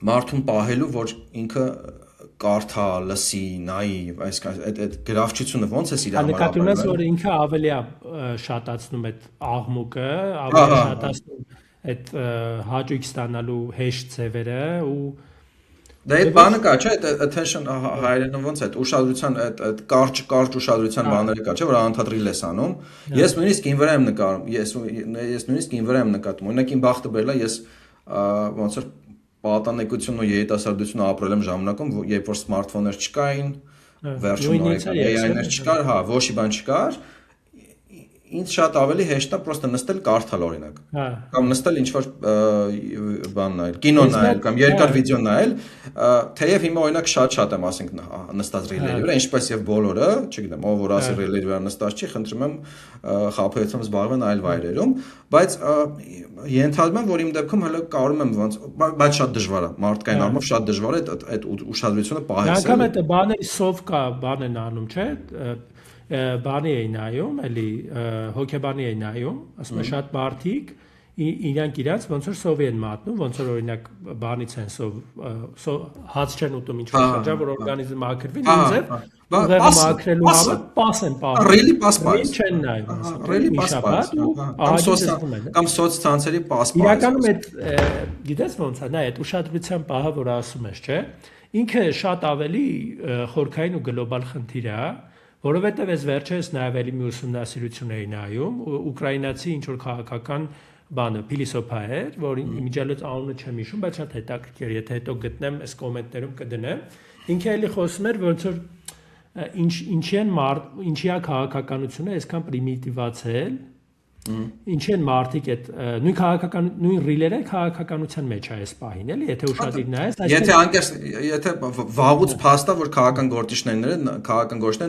մարդուն պահելու, որ ինքը կարդա, լսի, նայի, այդ գրավչությունը ոնց է իր համար։ Նկատի ունես, որ ինքը ավելի է շատացնում այդ աղմուկը, ավելի շատացնում այդ հաճույք ստանալու հեշտ ձևերը ու դա այդ բանը կա, չէ, այդ attention հայերենում ոնց է, այդ ուշադրության, այդ կարճ ուշադրության բաները կա, չէ, որ անդադ ռիլ ես անում։ Ես նույնիսկ ին վրա եմ նկարում, ես նույնիսկ ին վրա եմ նկատում։ Օրինակ իմ բախտը բերել է, ես ոնց որ պատանեկությունն ու երիտասարդությունը ապրել եմ ժամանակում, երբ որ սմարթֆոններ չկային, վերջում նորեկան AI-ներ չկար, հա, ոչ մի բան չկար, ինձ շատ ավելի հեշտ է պրոստը նստել կարդալ օրինակ։ Կամ նստել ինչ-որ բան նայել, կինո նայել կամ երկար վիդեո նայել, թեև հիմա օրինակ շատ եմ ասենք նստած ռիլերի վրա, ինչպես եւ բոլորը, չգիտեմ, ով որ ասի ռիլերի վրա նստած չի, խնդրում եմ խաբեությամբ զբաղվեն այլ վայրերում, բայց ենթադրում եմ, որ իմ դեպքում հələ կարող եմ ոնց, բայց շատ դժվար է, մարդկային առումով շատ դժվար է այդ ուշադրությունը պահել։ Անգամ այդ բաների սով կա, բան են անում, չէ՞։ Բանի էի նայում, էլի հոկեբանի էի նայում, ասում եմ շատ մարդիկ իրանք իրաց ոնց որ սովի են մատնում, ոնց որ օրինակ բանից են սով հաց չեն ուտում ինչ որ շրջան, որ օրգանիզմը մաքրվի, ինձև ուղեղը մաքրելու համար պաս են պահում։ Ռելի պաս չեն նայում, ռելի պաս կամ սոցցանցերի պաս։ Իրականում այդ գիտես ոնց է, նայ այդ ուշադրության պահը, որ ասում ես, չէ՞, ինքը շատ ավելի խորքային ու գլոբալ խնդիր է, որովհետև ես վերջերս նաև էլի մի ուսումնասիրություն էի նայում, ուկրաինացի ինչ-որ քաղաքական բանը, փիլիսոփա էր, որ իմիջիալից անունը չեմ հիշում, բայց շատ հետաքրքիր, եթե հետո գտնեմ, այս կոմենտներում կդնեմ, ինքը էլի խոսում էր, ոնց որ ինչի է քաղաքականությունը այսքան պրիմիտիվացել, ինչի են մարդիկ այդ նույն ռիլերը քաղաքականության մեջ է այս պահին, էլի, եթե ուշադիր նայես, եթե վաղուց փաստա, որ քաղաքական գործիչները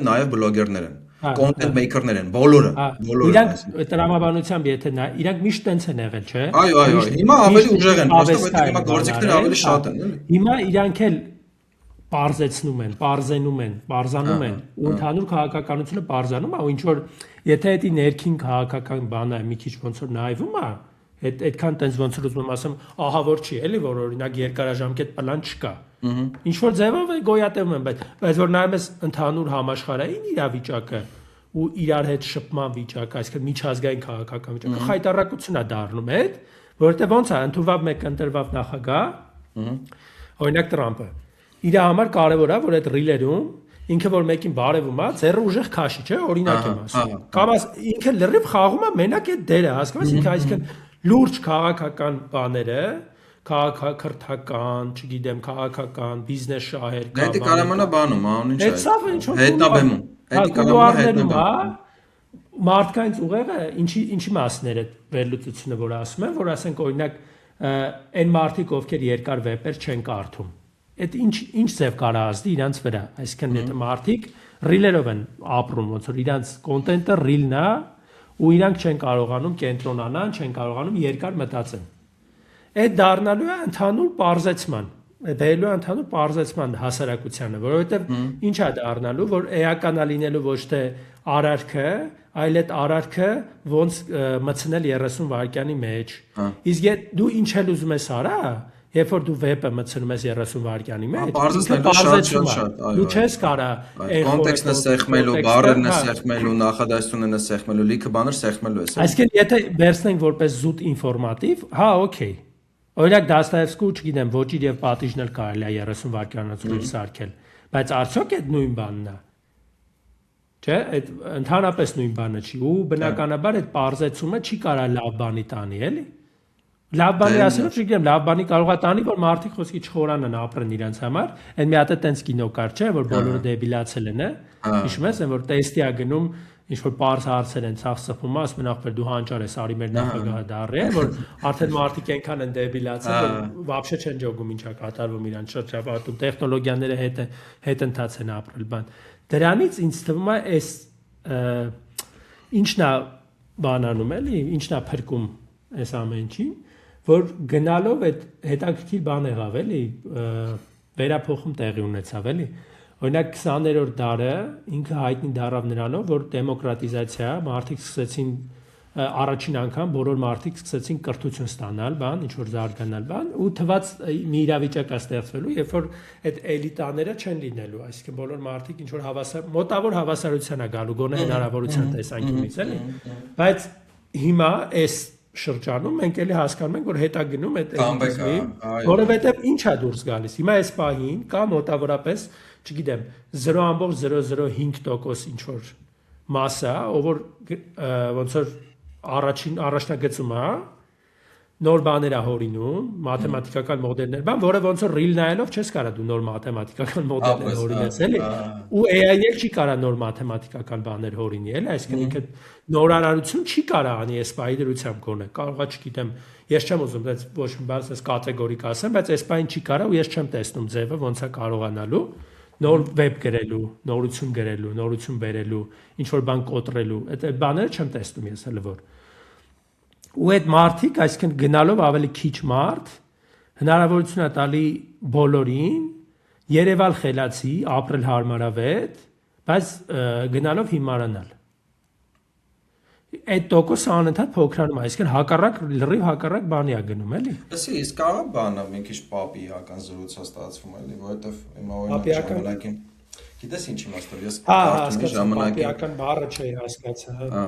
նաև բլոգերներ են, content maker-ներ են, բոլորը։ Իրանք տրամաբանությամբ եթե իրանք միշտ տենց են եղել, չէ։ Այո, հիմա ավելի ուժեղ են, որովհետև հիմա գործիքները ավելի շատ են, էլի։ Հիմա իրանք էլ պարզեցնում են, պարզանում են, ու ընդհանուր քաղաքականությունը պարզանում է, ու ինչ որ եթե դա ներքին քաղաքական բանը մի քիչ ոնց որ նայվում է, այդքան տենց ոնց որ ուզում եմ ասեմ, ահա որ չի, էլի, որ օրինակ երկարաժամկետ պլան չկա։ Ինչ որ ձևով է գոյատևում են, բայց որ նայում ես ընդհանուր համաշխարհային իրավիճակը ու իրար հետ շփման վիճակը, այսինքն միջազգային քաղաքական վիճակը խայտառակություն է դառնում այդ, որովհետև ոնց է, ընդունված մեկ ընտրված նախագահ, օրինակ Տրամպը իր համար կարևոր է, որ այդ ռիլերում ինքը որ մեկին բարևում է, ձեռը ուժեղ քաշի, չէ, օրինակ եմ ասում։ Կամ ինքը լրիվ խաղում է մենակ այդ դերը, հասկանաս, ինքը այսինքն լուրջ քաղաքական բաները, քաղաքակրթական, չգիտեմ, քաղաքական, բիզնես շահեր կամ դա կարամանա բանում, անուն ինչ է։ Այդ ինչ որ հետնաբեմում։ Դա կարամանա մարդկայից ուղեղը ինչի մասներ է վերլուծությունը, որ ասում են, որ ասենք օրինակ այն մարդիկ, ովքեր երկար վեպեր չեն կարդում։ Այդ ինչ ձև կարա ազդի իրանց վրա, այսինքն եթե մարդիկ ռիլերով են ապրում, ոնց որ իրանց կոնտենտը ռիլն է, ու իրանք չեն կարողանում կենտրոնանան, չեն կարողանում երկար մտածեն։ Այդ դառնալու է ընդհանուր պարզեցման, բերելու է ընդհանուր պարզեցման հասարակությանը, որովհետև ինչ է դառնալու, որ էականա լինելու ոչ թե արարքը, այլ այդ արարքը ոնց մտցնել 30 վայրկյանի մեջ։ Իսկ դու ինչ էլ ուզում ես արա, երբ որ դու վեպը մտցնում ես 30 վայրկյանի մեջ, դու չես կարա կոնտեքստը սեղմելու, բառերն սեղմելու, նախադասությունները սեղմելու, լիքը բաներ սեղմելու ես։ Այսինքն եթե վերցնենք որպես զուտ ինֆորմատիվ, հա, օքեյ։ Օրինակ Դաստոևսկու, չգիտեմ, ոճիր եւ պատիժն էլ կարելի է 30 վայրկյանից ուր սարքել, բայց արդյոք այդ նույն բանն է։ Չէ, այդ ընդհանրապես նույն բանը չի, ու բնականաբար այդ պարզեցումը չի կարա լավ բանի տանի, էլի։ Լավ բանի ասելով, չգիտեմ, լավ բանի կարող է տանի, որ մարդիկ խոսքի չխորանան ապրեն իրենց համար։ Այն մի հատ է տենց կինո կար, չէ, որ բոլորը դեբիլացել են, հիշում ես, որ տեստի է գնում, ինչ որ պարզ հարցեր են ցախ սփում, ասում են ախպեր դու հանճար ես, արի մեր նախագահը դառի, որ արդեն մարդիկ այնքան են դեբիլացել, որ вообще չեն ջոգում ինչա կատարվում իրանց շրջապատում, տեխնոլոգիաները հետ ընթաց են ապրել, բան։ Դրանից ինձ թվում է այս ինչն է բանանում էլի, ինչն է փրկում այս ամեն ինչին, որ գնալով այդ հետաքրքիր բան եղավ էլի, վերափոխում տեղի ունեցավ էլի։ Օրինակ 20-րդ դարը ինքը հայտնի դառավ նրանով, որ դեմոկրատիզացիա, մարդիկ սկսեցին առաջին անգամ բոլոր մարդիկ սկսեցին կրթություն ստանալ, բան, ինչ որ զարգանալ, բան, ու թված մի իրավիճակ է ստեղծվելու, երբ որ այդ էլիտաները չեն լինելու, այսինքն բոլոր մարդիկ ինչ որ մոտավոր հավասարության է գալու, գոնե հնարավորության տեսանկյունից, էլի։ Բայց հիմա այս շրջանում մենք էլի հասկանում ենք, որ հետա գնում այդ էլիտիզմի, որովհետև ինչ է դուրս գալիս։ Հիմա այս պահին կա մոտավորապես, չգիտեմ, 0.005% ինչ որ մասա, ով որ ոնց որ առաջնագծում է, նոր բաներ է հորինում, մաթեմատիկական մոդելներ, բան, որը ոնց որ ռիլ նայելով չես կարա դու նոր մաթեմատիկական մոդելներ հորինես, էլի։ Ու AI-ն էլ չի կարա նոր մաթեմատիկական բաներ հորինի, էլի, այսինքն ինքը նորարարություն չի կարա անի այս բայի դրությամբ գոնե։ Կարողա չգիտեմ, ես չեմ ուզում դες ոչ մի բան ասես կատեգորիկ ասեմ, բայց այս բային չի կարա ու ես չեմ տեսնում ձևը ոնց է կարողանալու նոր վեբ գրելու, նորություն գրելու, նորություն բերելու, ինչ որ բան կոտրելու, այդ բաները չեմ տեսնում ես հələ որ։ Ու այդ մարդիկ, այսինքն գնալով ավելի քիչ մարդ, հնարավորություն է տալի բոլորին երևալ խելացի, ապրել հարմարավետ, բայց գնալով հիմարանալ։ Այդ տոկոսը անընդհատ փոքրանում է, այսինքն հակառակ լրիվ հակառակ բանի է գնում, էլի։ Լսի, իսկ կարա բանը մի քիչ պապիական զրույցա ստացվում էլի, որովհետև հիմա օրինակ ժամանակին Գիտես ինչ իմաստով ես կարդում եմ ժամանակին պապիական բառը չէի հասկացա։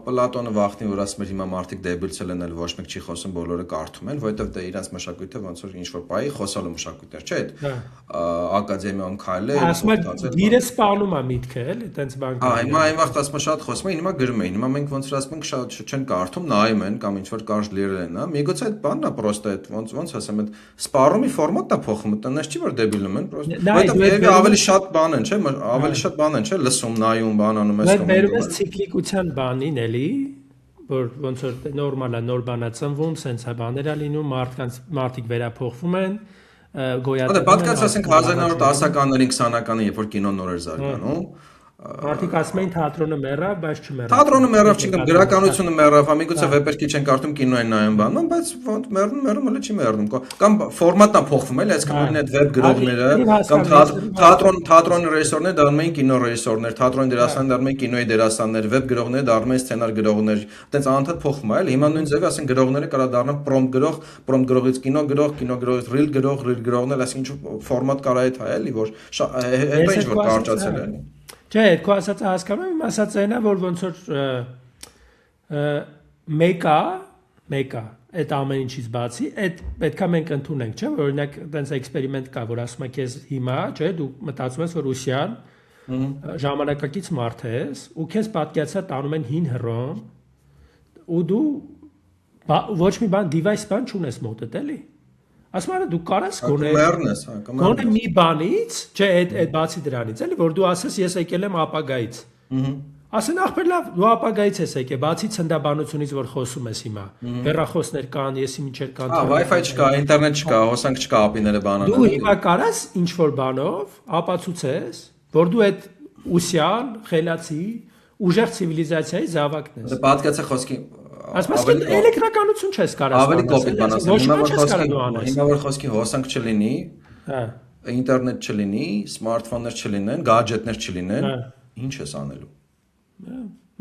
Պլատոնը վախնի որ ասում էր հիմա մարդիկ դեբիլցել են էլ ոչ մեկ չի խոսում բոլորը կարդում են որովհետև դա իրանց մշակույթը ոնց որ ինչ որ բայ խոսալու մշակույթներ չէ այդ ակադեմիայում քայլել ասում է դիրը սպանում է միտքը էլի տենց բան կա հիմա այն վաղ ասում շատ խոսում են հիմա գրում են հիմա մենք ոնց որ ասում ենք շատ չեն կարդում նայում են կամ ինչ որ կարճ լիրել են հա միգուցե այդ բանն է պրոստը այդ ոնց ասեմ այդ սպառումի ֆորմատն է փոխում տնես չի որ դեբիլում են որովհետև ավելի շատ բան են չէ ավելի շատ բան են չէ լսում նայում բան անում ես կամ բերում ես ցիկլիկության բանին էլի որ ոնց որ նորմալ է նոր բան է ծնվում սենց է բաներ է լինում մարդիկ վերափոխվում են գոյատևում են պատկաց ասենք 1910-ականներին 20-ականներին երբ որ կինոն նոր էր զարգանում Մարդիկ ասում էին թատրոնը մեռավ, բայց չմեռավ։ Թատրոնը մեռավ, չգիտեմ, գրականությունը մեռավ, միգուցե վեպերքի չեն կարդում, կինո են նայում բանում, բայց ոնց մեռնում, հələ չի մեռնում։ Կամ ֆորմատն է փոխվում, էլի, այսինքն այդ վեբ գրողները կամ թատրոնի ռեժիսորները դառնում են կինո ռեժիսորներ, թատրոնի դերասանները դառնում են կինոյի դերասաններ, վեբ գրողները դառնում են սցենար գրողներ, այտենց անընդհատ փոխվում է, էլի։ Հիմա նույն ձևի, ասենք գրողները կարա դառնան պրոմպտ գրողից կինո գրողից ռիլ գրողներ, այսինքն ֆորմատ կարա այդ հայ էլի, որ հետո ինչ որ կարճացել է։ Չէ, քո ասածը հասկանում եմ, ասածը այն է, որ ոնց որ մեկա, այդ ամեն ինչից բացի, այդ պետքա մենք ընդունենք, չէ՞, որ օրինակ այդպես էքսպերիմենտ կա, որ ասում եք ես հիմա, չէ, դու մտածում ես, որ ուսյան ժամանակակից մարդ ես, ու քեզ պատկերացա տանում են հին հռոմ, ու դու ոչ մի բան device բան չունես մոտդ, էլի։ Ասում եմ դու կարաս գոնե մի բանից, չէ, այդ բացի դրանից, էլի, որ դու ասես ես եկել եմ ապագայից։ Ասեն ախպեր լավ, դու ապագայից ես եկել, բացի ցնդաբանությունից, որ խոսում ես հիմա։ Հեռախոսներ կան, եսի միջեր կան։ Wi-Fi չկա, ինտերնետ չկա, հոսանք չկա ափիները բանանը։ Դու հիմա կարաս ինչ որ բանով ապացուցես, որ դու այդ ուսյան, խելացի, ուժեղ ցիվիլիզացիայի զավակն ես։ Դա պատկացա խոսքի Ասում ես էլեկտրականություն չես կարող ավելի կոպիտ բան ասեմ հիմա որ խոսքի հոսանք չլինի ինտերնետ չլինի սմարթֆոններ չլինեն գադջետներ չլինեն ինչ ես անելու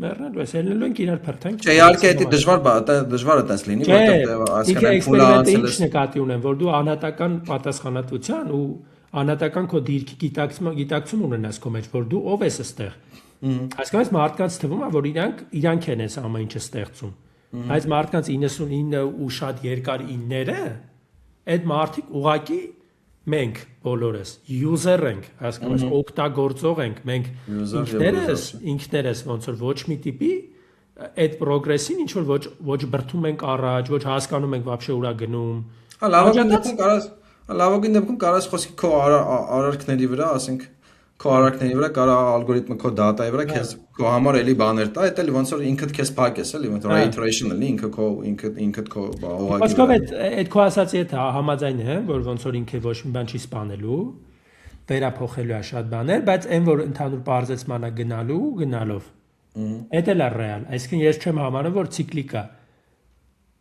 մեռնելու ես ելնելու ենք իրար փրթենք չէ իհարկե դա դժվար է տես լինի որտեղ հասկանան փուլը անցել է նկատի ունեմ որ դու անհատական պատասխանատվության ու անհատական քո դիրքի գիտակցում ունենաս քո մեջ որ դու ով ես այստեղ այսինքն մարդկանց թվում է որ իրանք են այս ամեն ինչը ստեղծում Այս մարդկանց 99 ու շատ երկար ինները այդ մարդիկ ուղակի մենք բոլորս user ենք, հասկանում ես, օգտագործող ենք, մենք ինքներս ոնց որ ոչ մի տիպի այդ պրոգրեսին ինչ որ ոչ բրթում ենք առաջ, ոչ հասկանում ենք вообще ուրա գնում։ Լավագույն դեպքում կարաս խոսքի քո արարքների վրա, ասենք քո արարքների վրա կարա ալգորիթմը քո դատայի վրա քեզ քո համար էլի բաներ տա, այդ էլ ոնց որ ինքդ քեզ փակես, էլի, ոնց որ iteration լինի, ինքդ քո օղակի։ Պատկով այդ քո ասացի հետ համաձայն եմ, որ ոնց որ ինքը ոչ մի բան չի սպանելու, վերափոխելու է շատ բաներ, բայց այն որ ընդհանուր բարձեցման է գնալով։ Այդ էլ է ռեալ, այսինքն ես չեմ համարում, որ ցիկլիկ է։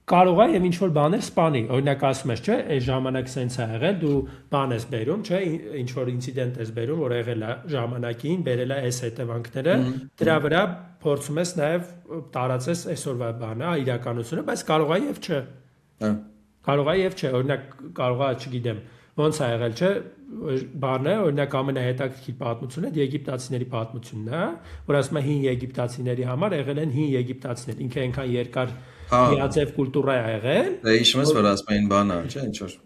Կարող է եւ ինչ որ բաներ սպանի, օրինակ ասում ես, չէ, այս ժամանակ սենց է եղել, դու բան ես բերում, չէ, ինչ որ ինցիդենտ ես բերում, որ եղել է ժամանակին, բերել է այս հետևանքները, դրա վրա փորձում ես նաեւ տարածես այսօրվա բանը, իրականությունը, բայց կարող է եւ չէ։ Կարող է եւ չէ, օրինակ կարող է, չգիտեմ, ոնց է եղել, չէ, բանը, օրինակ ամենահետաքրքիր պատմությունը եգիպտացիների պատմությունն է, որ ասում է հին եգիպտացիների համար եղել են հին եգիպտացիներ, ինքը այնքան երկար միաձև կուլտուրա է եղել։ Դե հիշում ես որ ասում էին բանը, չէ, ինչ որ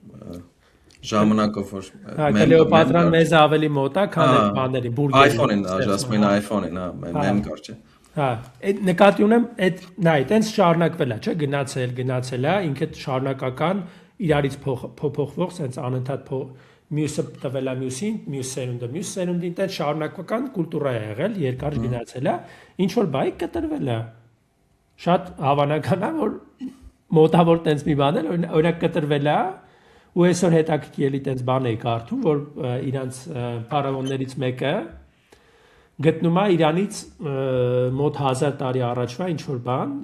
ժամանակով որ Կլեոպատրան մեզ ավելի մոտ է, քան այդ բաների բուրգերի։ iPhone-ին, ասում էին iPhone-ին, մեմ կար, չէ։ Հա, այդ նկատի ունեմ, այդ նայ, այտենց շարունակվել է, չէ, գնացել է, ինքը շարունակական իրարից փոփոխվող, sense անընդհատ մյուսը տվել է մյուսին, մյուս սերունդին, այտենց շարունակական կուլտուրա է եղել, երկար գնացել է, ինչ որ բայ կտրվել է։ Շատ հավանական է, որ մոտավոր այտենց մի բան էլ, օրինակ կտրվել է, ու այսօր հետաքրքիր այտենց բան էի կարդում, որ իրանց փարավոններից մեկը գտնում է Իրանից մոտ 1000 տարի առաջվա ինչ որ բան,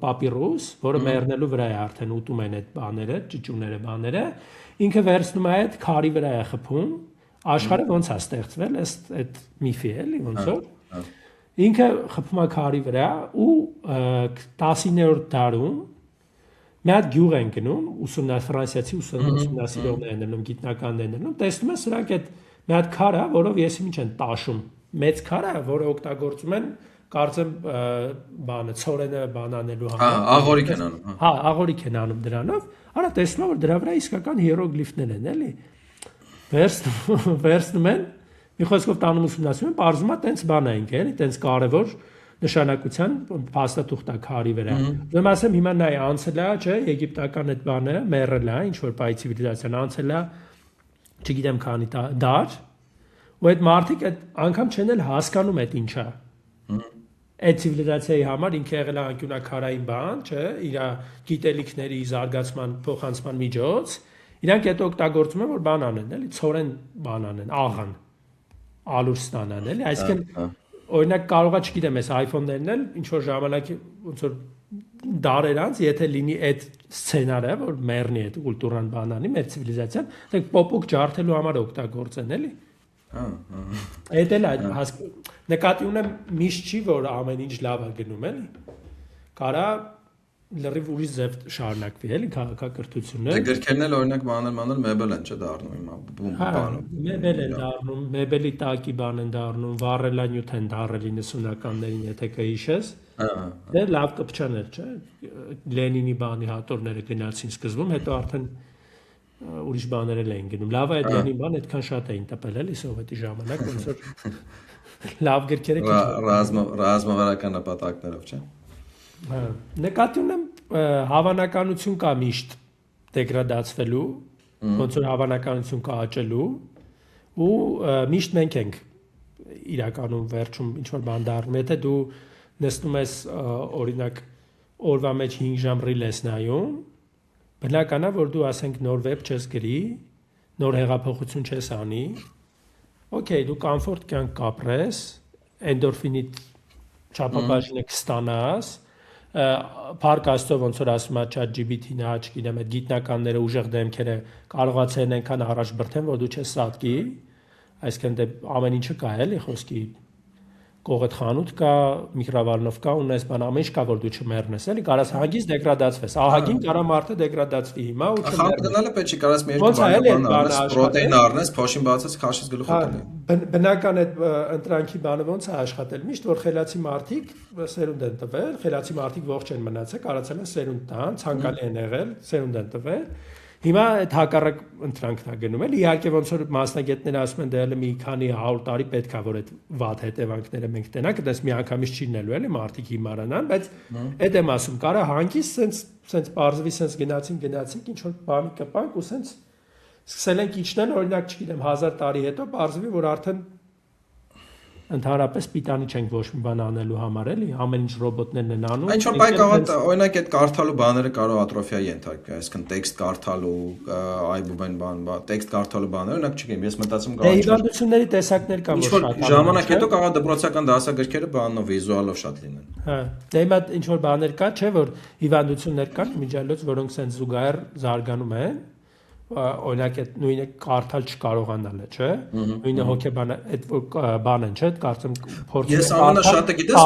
պապիրուս, որը մեռնելու վրա է արդեն ուտում են այդ բաները, ճիճուները, բաները, ինքը վերցնում է այդ քարի վրա է խփում, աշխարհը ոնց է ստեղծվել, այդ միֆի էլի, ոնց որ ինքը խփում է քարի վրա ու 19-րդ դարում մի հատ գյուղ են գնում, ֆրանսիացի ուսումնասիրողներ են ելնում, գիտնականներ են ելնում, տեսնում են սրանք այդ մի հատ քար է, որով եսի ինչ են տաշում մեծ քար է, որը օգտագործում են, կարծեմ, բանը, ցորենը բանանելու համար։ Հա, աղորիկ են անում։ Հա, աղորիկ են անում դրանով։ Արա տեսնում որ դրա վրա իսկական հիերոգլիֆներ են, էլի։ Վերցնում են, մի խոսքով տանում ուսումնասիրում են, բարձում է տենց բան է ինքը, էլի, տենց կարևոր նշանակության փաստաթուղթ է քարի վրա։ Ուրեմն ասեմ հիմա նայ անցել է, չէ, եգիպտական այդ բանը մեռել է, ինչ որ բայ ցիվիլիզացիան անցել է, չգիտեմ քանի դար ու այդ մարդիկ այդ անգամ չեն էլ հասկանում այդ ինչա։ Այդ ցիվիլիզացիայի համար ինքը եղել է անկյունակարային բան, չէ, իր գիտելիքների զարգացման փոխանցման միջոց, իրանք այդ օգտագործում են որ բան անեն, էլի, ցորեն բան անեն, աղան, ալուր ստանան, էլի, այսինքն օրինակ կարողա չգիտեմ, այս iPhone-ներն էլ ինչ որ ժամանակ ոնց որ դարեր անց, եթե լինի այդ սցենարը, որ մեռնի այդ կուլտուրան բանանի, մեր ցիվիլիզացիան, դեռ պոպուկ ջարդելու համար օգտագործեն, էլի։ Այդ էլ նկատի ունեմ միշտ չի, որ ամեն ինչ լավ է գնում, էլի։ Կարա լրիվ ուրիշ ձև շարունակվի, էլի քաղաքակրթությունը։ Դե գրքերն էլ օրինակ մանր մեբել են, չէ՞ դառնում հիմա բանում։ Մեբել են դառնում, մեբելի տակի բան են դառնում, վառելանյութ են դառել 90-ականներին, եթե կհիշես։ Դե լավ կպչաներ, չէ՞։ Լենինի բանի հատորները գնացին սկզբում, հետո արդեն ուրիշ բաներ էլ էին գնում։ Լավ է այդ Լենին բան այդքան շատ էին տպել էլի սովետի ժամանակ, ոնց որ լավ գրքերը ռազմավարական նպատակներով, չէ՞։ Հա, նկատի ունեմ հավանականություն կա միշտ դեգրադացվելու, ոնց որ հավանականություն կա աճելու ու միշտ մենք ենք իրականում վերջում ինչ որ բան դառնում, եթե դու նստում ես օրինակ օրվա մեջ 5 ժամ ռիլ ես նայում, բնական է որ դու ասենք նոր վեբ չես գրի, նոր հեղափոխություն չես անի, օքեյ, դու կոմֆորտ կյանք կապրես, էնդորֆինի չափաբաժինը կստանաս, Փառք Աստծո ոնց որ ասում է ChatGPT-ն, չգիտեմ, այդ գիտնականները ուժեղ դեմքերը կարողացել են այնքան առաջ բրթեն, որ դու չես սատկի, այսինքն դե ամեն ինչը կա էլի խոսքի կողդ խանութ կա, միկրովալնով կա, ունես բան ամեն ինչ կա, որ դու չմեռնես, էլի, կարաս հագից դեգրադացվես, ահագին կարա մարդը դեգրադացվի հիմա ու չմեռնես։ Խաղ գնալը պետք չի, կարաս մի երկու բան առնես, պրոտեին առնես, փոշին բացես, քաշես գլուխը տալի։ Բնական այդ ընտրանքի բանը ոնց է աշխատել, միշտ որ խելացի մարդիկ սերունդ են տվել, խելացի մարդիկ ողջ են մնացել, կարացել են սերունդ տան, ցանկալի են եղել, սերունդ են տվել։ Հիմա այդ հակառակ ընտրանքն է գնում էլ, իհարկե ոնց որ մասնագետները ասում են դեռ մի քանի 100 տարի պետք է որ այդ վատ հետևանքները մենք տենանք, դες մի անգամից չի լինելու էլի մարդիկ հիմարանան, բայց այդ եմ ասում, կարա հանգիստ սենց բարձվի սենց գնացինք ինչ որ բանի կպանք ու սենց սկսել ենք իջնել, օրինակ չգիտեմ 1000 տարի հետո բարձվի որ արդեն ընդհանրապես պիտանի չենք ոչ մի բան անելու համար էլի, ամեն ինչ ռոբոտներն են անում։ Ինչ որ բայ կարող օրինակ այդ կարդալու բաները կարող ատրոֆիա ենթարկվի, այսինքն տեքստ կարդալու, iBook-ն բան, տեքստ կարդալու բաները, օրինակ չգիտեմ, ես մտածում կարող եմ։ Դե հիվանդությունների տեսակներ կան, որ շատ ժամանակ հետո կարող դպրոցական դասագրքերը բանով վիզուալով շատ լինեն։ Հա, դե հիմա ինչ որ բաներ կա, չէ՞ որ հիվանդություններ կան, միջալոց, որոնք sense զուգահեռ զարգանում են։ Օրինակ այդ նույնը կարդալ չկարողանալը, չէ՞։ Նույնը հոգեբանը այդ բան են, չէ՞, կարծեմ փորձում ես ամենաշատը գիտես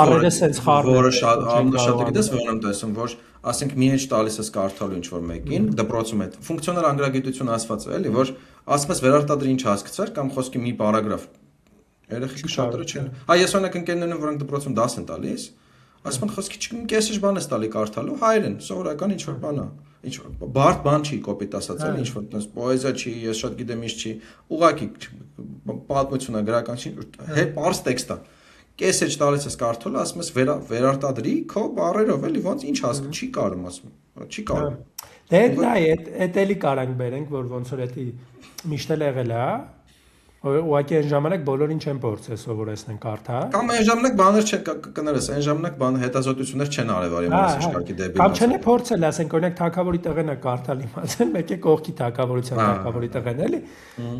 որը շատ ամենաշատը գիտես որն եմ տեսում, որ ասենք մի էջ տալիս ես կարդալու ինչ որ մեկին, դպրոցում այդ ֆունկցիոնալ անգրագիտություն ասված է, էլի, որ ասում ես վերարտադրի ինչ հասկացար կամ խոսքի մի պարագրաֆ։ Երեխեքը շատերը չեն։ Հա, ես օրինակ ընկերներն եմ, որոնք դպրոցում դաս են տալիս, ասում են խոսքի չկեսիշ բան ես տալի կարդալու, հայերեն, սովորական ինչ որ բան է։ Ինչ բարդ բան չի կոպիտ ասած էլի, ինչ որ տես պոեզիա չի, ես շատ գիտեմ ինչ չի, ուղղակի պատմություն է գրական չի, պարզ տեքստ է։ կես էջ տալիս ես կարդալը, ասում ես վերարտադրի քո բառերով, էլի ոնց ինչ հասկ չի կարում ասում։ Չի կարում։ Դե այդ էլի կարանք բերենք, որ ոնց որ էդի միշտ եղել է, ուղղակի այն ժամանակ բոլորին չեն փորձել սովորեցնեն կարդալ։ Կամ այն ժամանակ բաներ կներես, այն ժամանակ բան հետազոտություններ չեն արել արի մասը շարքի դեպի։ Կամ չեն փորձել, ասենք օրինակ թագավորի տղեն է կարդալ իմացել, մեկ է կողքի թագավորության թագավորի տղեն էլի։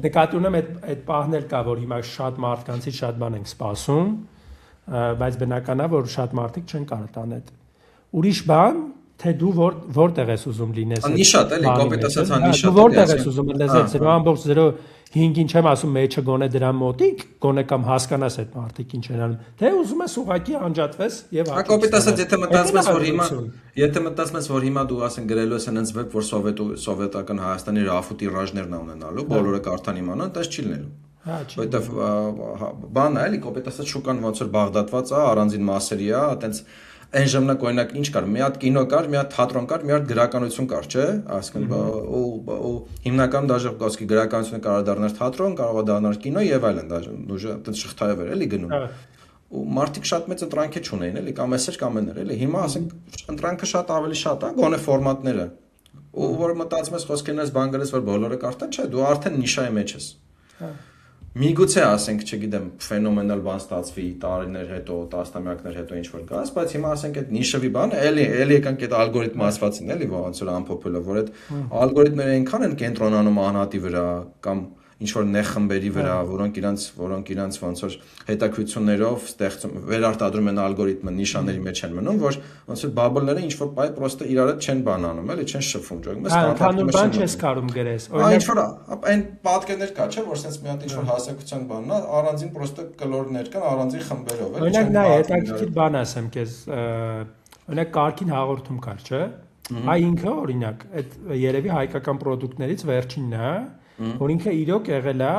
Նկատի ունեմ այդ պահն էլ կա, որ հիմա շատ մարդկանցից շատ բան ենք սպասում, բայց բնական է, որ շատ մարդիկ չեն կարող տան այդ։ Ուրիշ բան, թե դու որտեղ ես ուզում լինես։ Նիշատ էլի, կոմպետենսիա նիշատ։ Դու որտեղ ես ուզում լեզվից 0.05-ին չեմ ասում մեջը գոնե դրա մոտիկ, գոնե կամ հասկանաս այդ մարդիկ ինչ են անում։ Թե ուզում ես ուղակի անջատվես եւ կոմպետենսիա եթե մտածում ես որ հիմա դու ասեն գրելու ես այնց վեբ որ սովետական Հայաստանի Ռաֆու տիրաժներն է ունենալու, բոլորը կարդան իմանան, դա չի լինելու։ Որտեվ բանը էլի կոմպետենսիա շուկան ոնց որ բաղդատված է, առանձին մասերի է, այտենց այն ժամանակ օրինակ ինչ կար, մի հատ կինո կար, մի հատ թատրոն կար, մի հատ գրականություն կար, չէ՞, ասենք ու հիմնականում դաժե կոսկի գրականությունը կարող է դառնալ թատրոն, կարող է դառնալ կինո եւ այլն, դաժե ուժը այդպես շղթայով էր էլի գնում։ Ու մարդիկ շատ մեծ ընտրանք չունեին, էլի կամ էսեր կամ էներ, էլի հիմա ասենք ընտրանքը շատ ավելի շատ է, գոնե ֆորմատները։ Ու որ մտածում ես խոսքերից բան գրես, որ բոլորը կարդան, չէ, դու արդեն նիշայի մեջ ես։ Միգուցե ասենք, չգիտեմ, ֆենոմենալ բան ստացվի տարիներ հետո, տասնամյակներ հետո ինչ որ գաս, բայց հիմա ասենք այդ նիշովի բանը, էլի եկանք այդ ալգորիթմը ասվածին, էլի ոնց որ ամփոփելը, որ այդ ալգորիթմները այնքան են կենտրոնանում անհատի վրա կամ ինչ որ նեղ խմբերի վրա, որոնք իրանց ոնց որ հետաքրություններով ստեղծում վերարտադրում են ալգորիթմը նիշաների մեջ են մնում, որ ոնց որ բաբլները ինչ որ բայ պրոստը իրար հետ չեն բանանում, էլի չեն շփվում, ջոկ։ Մեզ կանոն բան չես կարում գրես։ Ինչ որ այն պատկերներ կա, չէ, որ sense մի հատ ինչ որ հասարակության բանն է, առանձին պրոստը կլորներ կան, առանձին խմբերով, էլի։ Օրինակ նայ, հետաքրքիր բան ասեմ քեզ, օրինակ կարգին հաղորդում կար, չէ։ Այ ինքը օրինակ այդ երևի հայկական ապրանքներից վերջինն է, որ ինքը իրոք եղել է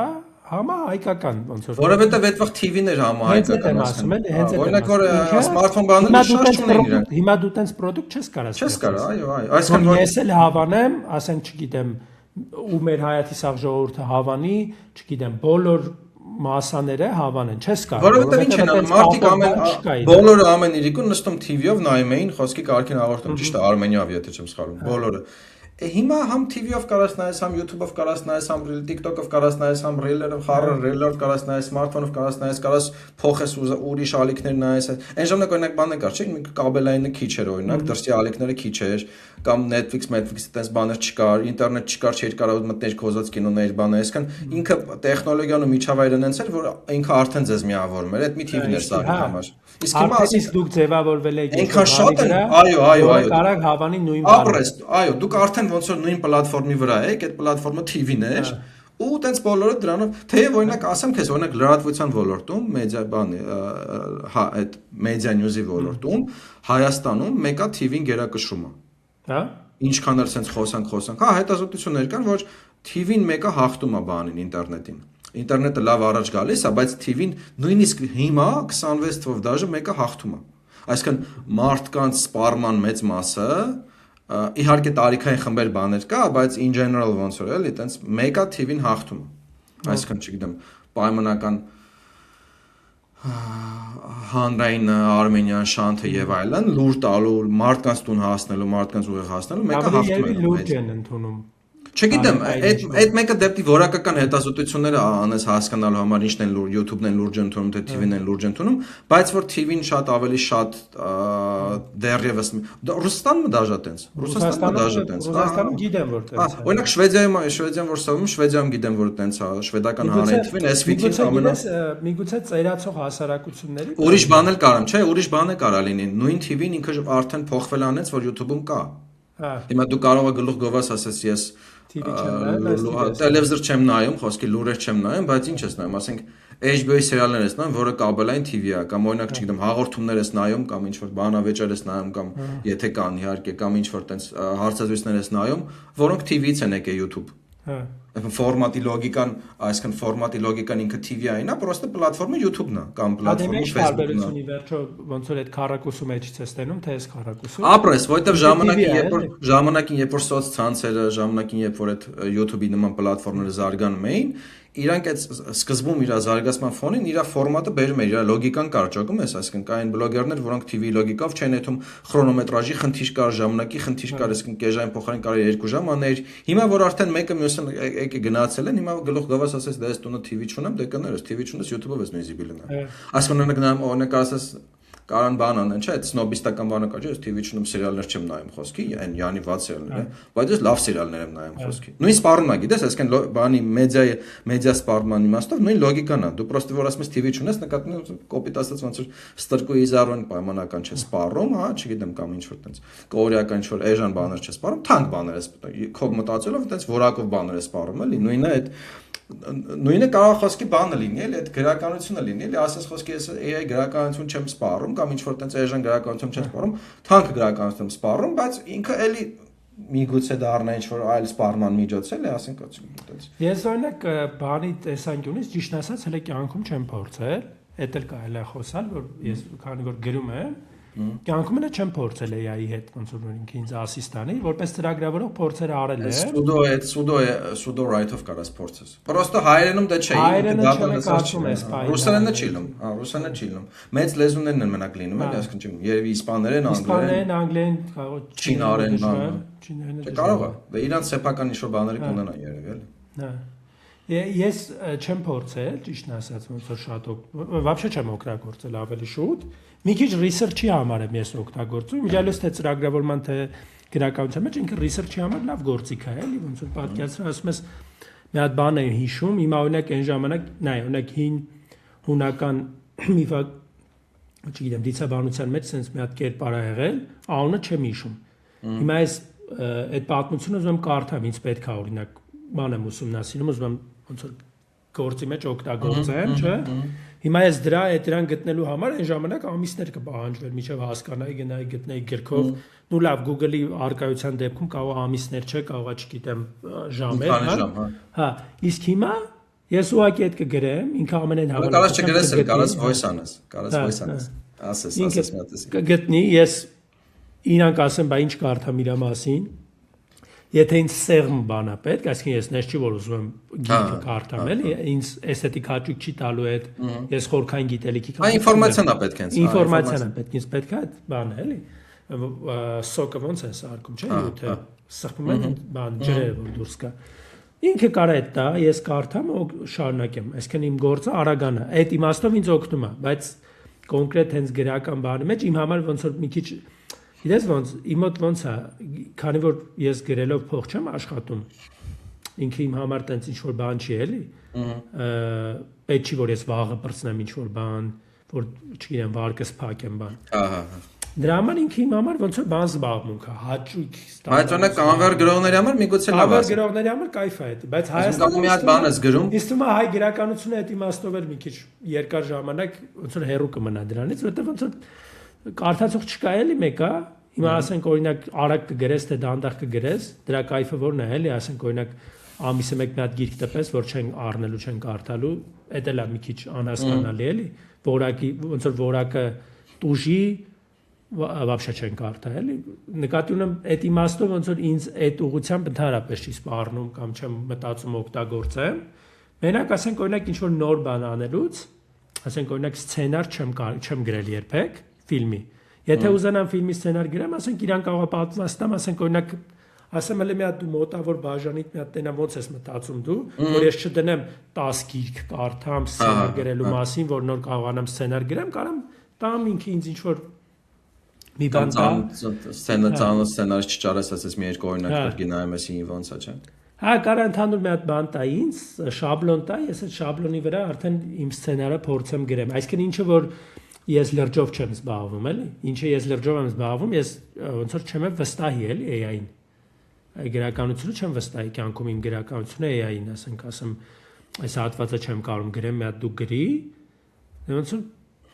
համահայկական ոնց որ որովհետև այդ վաղ TV-ներ համահայկական ասում են, հենց այդ օրինակ որ սմարթֆոն բաները շատ չունեն իրենք։ Հիմա դու տենց product չես կարող։ Չես կարող, այո, այսինքն որ ես էլ հավանեմ, ասենք, չգիտեմ, ու մեր հայացի սաղ ժողովուրդը հավանի, չգիտեմ, բոլոր մասաները հավանեն, չես կարող։ Որովհետև ինչ են անում, մարդիկ բոլորը ամեն իրիկուն նստում TV-ով նայում էին խոսքի կարգին հաղորդում, ճիշտ է, Արմենիայով, եթե չեմ սխալվում, բոլորը։ Հիմա համ TV-ով կարաս նայես, համ YouTube-ով կարաս նայես, համ TikTok-ով կարաս նայես, համ Reel-երով, խառը Reel-ով կարաս նայես, smartphone-ով կարաս նայես, կարաս փոխես ուրիշ ալիքներ նայես։ Այն ժամանակ օրինակ բան կար, չէ՞, կաբելայինը քիչ էր օրինակ, դրսի ալիքները քիչ էր, կամ Netflix-ը տես բաներ չկար, ինտերնետ չկար, չէր կարող մտներ կոզած կինոներ բաներ, այսքան ինքը տեխնոլոգիան ու միջավայրն այնց էր, որ ինքը արդեն ձեզ միավորում էր, այդ մի TV-ն էր սա համար։ Իսկ հիմա ասես դուք ձևավորվել եք այնքան շատ են, այո, կարակ հավանի նույն բանը։ Ապրես, այո, դուք արդեն ոնց որ նույն պլատֆորմի վրա եք, այդ պլատֆորմը TV-ն էր, ու տենց բոլորը դրանով, թեև օրինակ ասեմ քեզ, օրինակ լրատվության ոլորտում, մեդիա բանի, հա, այդ մեդիա նյուզի ոլորտում Հայաստանում մեկա TV-ն գերակշռում է։ Հա։ Ինչքան էլ sense խոսանք, հա, հետազոտություններ կան, որ TV-ն մեկը հաղթում է բանին ինտերնետին։ Ինտերնետը լավ առաջ գալիս է, բայց TV-ն նույնիսկ հիմա 26 թվով դաժե մեկը հաղթում է։ Այսինքն մարդկանց սպառման մեծ մասը իհարկե տարիքային խմբեր բաներ կա, բայց in general ոնց որ էլի, տենց մեկա TV-ն հաղթում է։ Այսինքն չգիտեմ, պայմանական հանրային Արմենիան շանթը եւ այլն, լուր տալու, մարդկանց տուն հասնելու, մարդկանց ուղիղ հասնելու, մեկը հաղթում է։ Լուրջ են ընդունում։ Չգիտեմ, այդ մեկը դեպի որակական հետազոտությունները անես հասկանալու համար ինչն են լուր, YouTube-ն են լուրջ ընդունում, թե TV-ն են լուրջ ընդունում, բայց որ TV-ն շատ ավելի շատ դեռևս Ռուսաստանը դաժա տենց, Ռուսաստանում գիտեմ որ տենց։ Օրինակ Շվեդիայում որ սովում, Շվեդիայում գիտեմ որ տենց է, շվեդական հանրային TV-ն SVT-ն ամենա միգուցե ծերացող հասարակությունների ուրիշ բան էլ կարամ, չէ, ուրիշ բան է կարա լինի, նույն TV-ն ինքը արդեն փոխվել անեց, որ YouTube-ում կա։ Հիմա դու կարող ես գլուխ գովաս ասես ես տելևիզոր չեմ նայում, խոսքի լուրեր չեմ նայում, բայց ինչ ես նայում, ասենք HBO-ի սերիալներ ես նայում, որը կաբելային TV է, կամ օրինակ չգիտեմ, հաղորդումներ ես նայում, կամ ինչ որ բանավեճեր ես նայում, կամ եթե կան իհարկե, կամ ինչ որ տենց հարցազրույցներ ես նայում, որոնք TV-ից են եկել YouTube։ Ֆորմատի լոգիկան, այսինքն ֆորմատի լոգիկան ինքը TV-ային է, պրոստը պլատֆորմը YouTube-ն է, կամ պլատֆորմը Facebook-ն է։ Վերջո ոնց որ այդ քառակուսու մեջից ես տենում, թե այս քառակուսու։ Ապրես, որովհետև ժամանակին երբ որ սոցցանցերը, ժամանակին երբ որ այդ YouTube-ի նման պլատֆորմները զարգանում էին, իրանք այդ սկզբում իր զարգացման фоնին իր ֆորմատը բերում էր, իր լոգիկան կարճակում է, այսինքն կային բլոգերներ, որոնք TV լոգիկով չեն եթում քրոնոմետրաժի խնդիր կար, ժամանակի խնդիր կար, այսինքն կեժային փոխարեն կարելի 2 ժամ աներ։ Հիմա որ արդեն մեկը մյուսը եկե գնացել են, հիմա գլուխ գովաս ասես դե ես տունը TV չունեմ, դե կներես TV չունես YouTube-ով ես նույնիսկ լինա։ Այսինքն օրինակ ասես Կարան բան անեն, չէ՞, այդ սնոբիստական բանը կա, չէ՞, ես TV չունում սերիալներ չեմ նայում խոսքի, այն յանի վատ սերիալներ, բայց ես լավ սերիալներ եմ նայում խոսքի։ Նույն սպառումն է, գիտես, այսինքն բանի մեդիա սպառման իմաստով նույն լոգիկան է։ Դու պրոստը որ ասում ես TV չունես, նկատում ես կոպիտ ասած ոնց որ ստրկուի զարոն պայմանական չէ սպառում, հա, չգիտեմ կամ ինչ որ տենց կորեական ինչ որ էժան բաներ չէ սպառում, թանկ բաներ է քո մտածելով տենց որակով բաներ է սպառում, էլի, նույնը այդ նույնը կարող խոսքի բանը լինի, էլի, այդ գրականությունը լինի, էլի, ասես խոսքի ես AI գրականություն չեմ սպառում կամ ինչ որ տենց էժան գրականություն չեմ սպառում, թանկ գրականություն եմ սպառում, բայց ինքը էլի միգուցե դառնա ինչ որ այլ սպառման միջոց էլի, ասենք այդպես։ Ես օրինակ բանի տեսանկյունից ճիշտ ասած հələ կյանքում չեմ փորձել, էդ էլ կարելի է խոսալ, որ ես քանի որ գրում եմ, կյանքում էլ չեմ փորձել AI-ի հետ ոնց որ ինքը ինձ ասիստանի, որպես ծրագրավորող փորձեր արել եմ։ Sudo write-ով կարաս փորձես։ Պրոստը հայերենում դա չէ, ռուսերենը չի լինում, հա, ռուսերենը չի լինում։ Մեծ լեզուներն են մենակ լինում, էլի, այսինքն չեմ, երևի իսպաներեն, անգլերեն, չինարեն, չինարեն։ Կարող է, դե իրանց սեփական ինչ-որ բաների կունենա երևի, էլի։ Հա։ Ես չեմ փորձել, ճիշտն ասած, ոնց որ շատ вообще չեմ օգտագործել ավելի շուտ։ Մի քիչ research-ի համար եմ ես օգտագործում։ Միջալոց թե ծրագրավորման թե գրականության մեջ ինքը research-ի համար լավ գործիք է, էլի, ոնց որ պատկերացրու, ասում ես մի հատ բան եմ հիշում, հիմա օրինակ այն ժամանակ, նայ, օրինակ հին հունական չգիտեմ, դիցաբանության մեջ sense մի հատ կերպար ա եղել, անունը չեմ հիշում։ Հիմա ես այդ պատմությունը ուզում եմ կարդամ, ինձ պետք է օրինակ բան եմ ուսումնասիրում, ուզում եմ ոնց որ գործի մեջ օգտագործեմ, չէ՞։ Հիմա ես դրան գտնելու համար այն ժամանակ ամիսներ կպահանջվեր, մինչև հասկանայի, գնայի, գտնեի գրքով։ Նու լավ, Google-ի արկայության դեպքում կարող է ամիսներ չէ, կարող է, չգիտեմ, ժամեր, հա։ Իսկ հիմա ես ուղղակի այդ կգրեմ, ինքը ամենայն հավանաբար կարաս voice անես, ասես մատես։ Կգտնի, ես իրանք ասեմ, բա ինչ կարդամ իր մասին։ Եթե ինձ սեղմ բան է պետք, այսինքն ես նես չի որ ուզում եմ գիրքը կարդամ, էլի, ինձ էսթետիկ հաճույք չի տալու այդ, ես խորքային գիտելիքի կամ ինֆորմացիան է պետք հենց, ինֆորմացիան է պետք, ինձ պետք է այդ բանը, էլի, սոկը ոնց է սարքում, չէ՞, յութը սխմում են բան ջրերը որ դուրս գա։ Ինքը կարա այդ տա, ես կարդամ ու շարունակեմ, այսինքն իմ գործը արագան է, այդ իմաստով ինձ օգնում է, բայց կոնկրետ հենց գրական բանի մեջ իմ համար ոնց որ մի քիչ Գիտես ոնց, իմ մոտ ոնց է, քանի որ ես գրելով փող չեմ աշխատում, ինքը իմ համար տենց ինչ-որ բան չի էլի, պետք չի, որ ես վաղը պրծնեմ ինչ-որ բան, որ չգիտեմ, վարկս փակեմ բան։ Դրա համար ինքը իմ համար ոնց որ բան զբաղմունք է, հաճույք ստանում։ Բայց օրինակ անվեր գրողների համար միգուցե լավ է։ Անվեր գրողների համար կայֆ է այդ, բայց Հայաստանում մի հատ բան ես գրում։ Իսկ թվում է հայ գրականությունը այդ իմաստով էլ մի քիչ երկար ժամանակ ոնց որ հեռու կմնա դրանից, որովհետև ոնց որ կարդացող չկա էլի մեկա, հիմա ասենք օրինակ արագ կգրես թե դանդաղ կգրես, դրա կայֆը որն է էլի, ասենք օրինակ ամիսը մեկ մի հատ գիրք տպես, որ չեն առնելու, չեն կարդալու, էդ էլ է մի քիչ անհասկանալի էլի, որակի ոնց որ որակը տուժի, вообще չեն կարդա էլի, նկատի ունեմ այդ իմաստով ոնց որ ինձ այդ ուղղությամբ ընդհանրապես չի սպառնում կամ չեմ մտածում օգտագործեմ, մենակ ասենք օրինակ ինչ որ նոր բան անելուց, ասենք օրինակ սցենար չեմ գրել երբեք ֆիլմի։ Եթե ուզենամ ֆիլմի սցենար գրեմ, ասենք իրան կարող է պատվաստամ, ասենք օրինակ ասեմ հələ մի հատ դու մոտավոր բաժանիդ մի հատ տենա ոնց ես մտածում դու, որ ես չդնեմ 10 գիրք կարդամ սցենար գրելու մասին, որ նոր կարողանամ սցենար գրեմ, կարամ տամ ինքը ինձ ինչ որ մի բան տա սցենարը չճարես, ասես մի երկու օրինակ պետք է նայեմ էսի ոնց է, չէ։ Հա, կարա ընդհանուր մի հատ բան տա ինձ, շաբլոն տա, ես այդ շաբլոնի վրա արդեն իմ սցենարը փորձեմ գրեմ։ Այսինքն ինչը որ ես լրջով չեմ զբաղվում, էլի։ Ինչը ես լրջով եմ զբաղվում, ես ոնց որ չեմ վստահի, էլի AI-ին։ Այ գրականությունը չեմ վստահի, կյանքում իմ գրականությունը AI-ին, ասեմ, այս հատվածը չեմ կարող գրեմ, մի հատ դու գրի, ոնց որ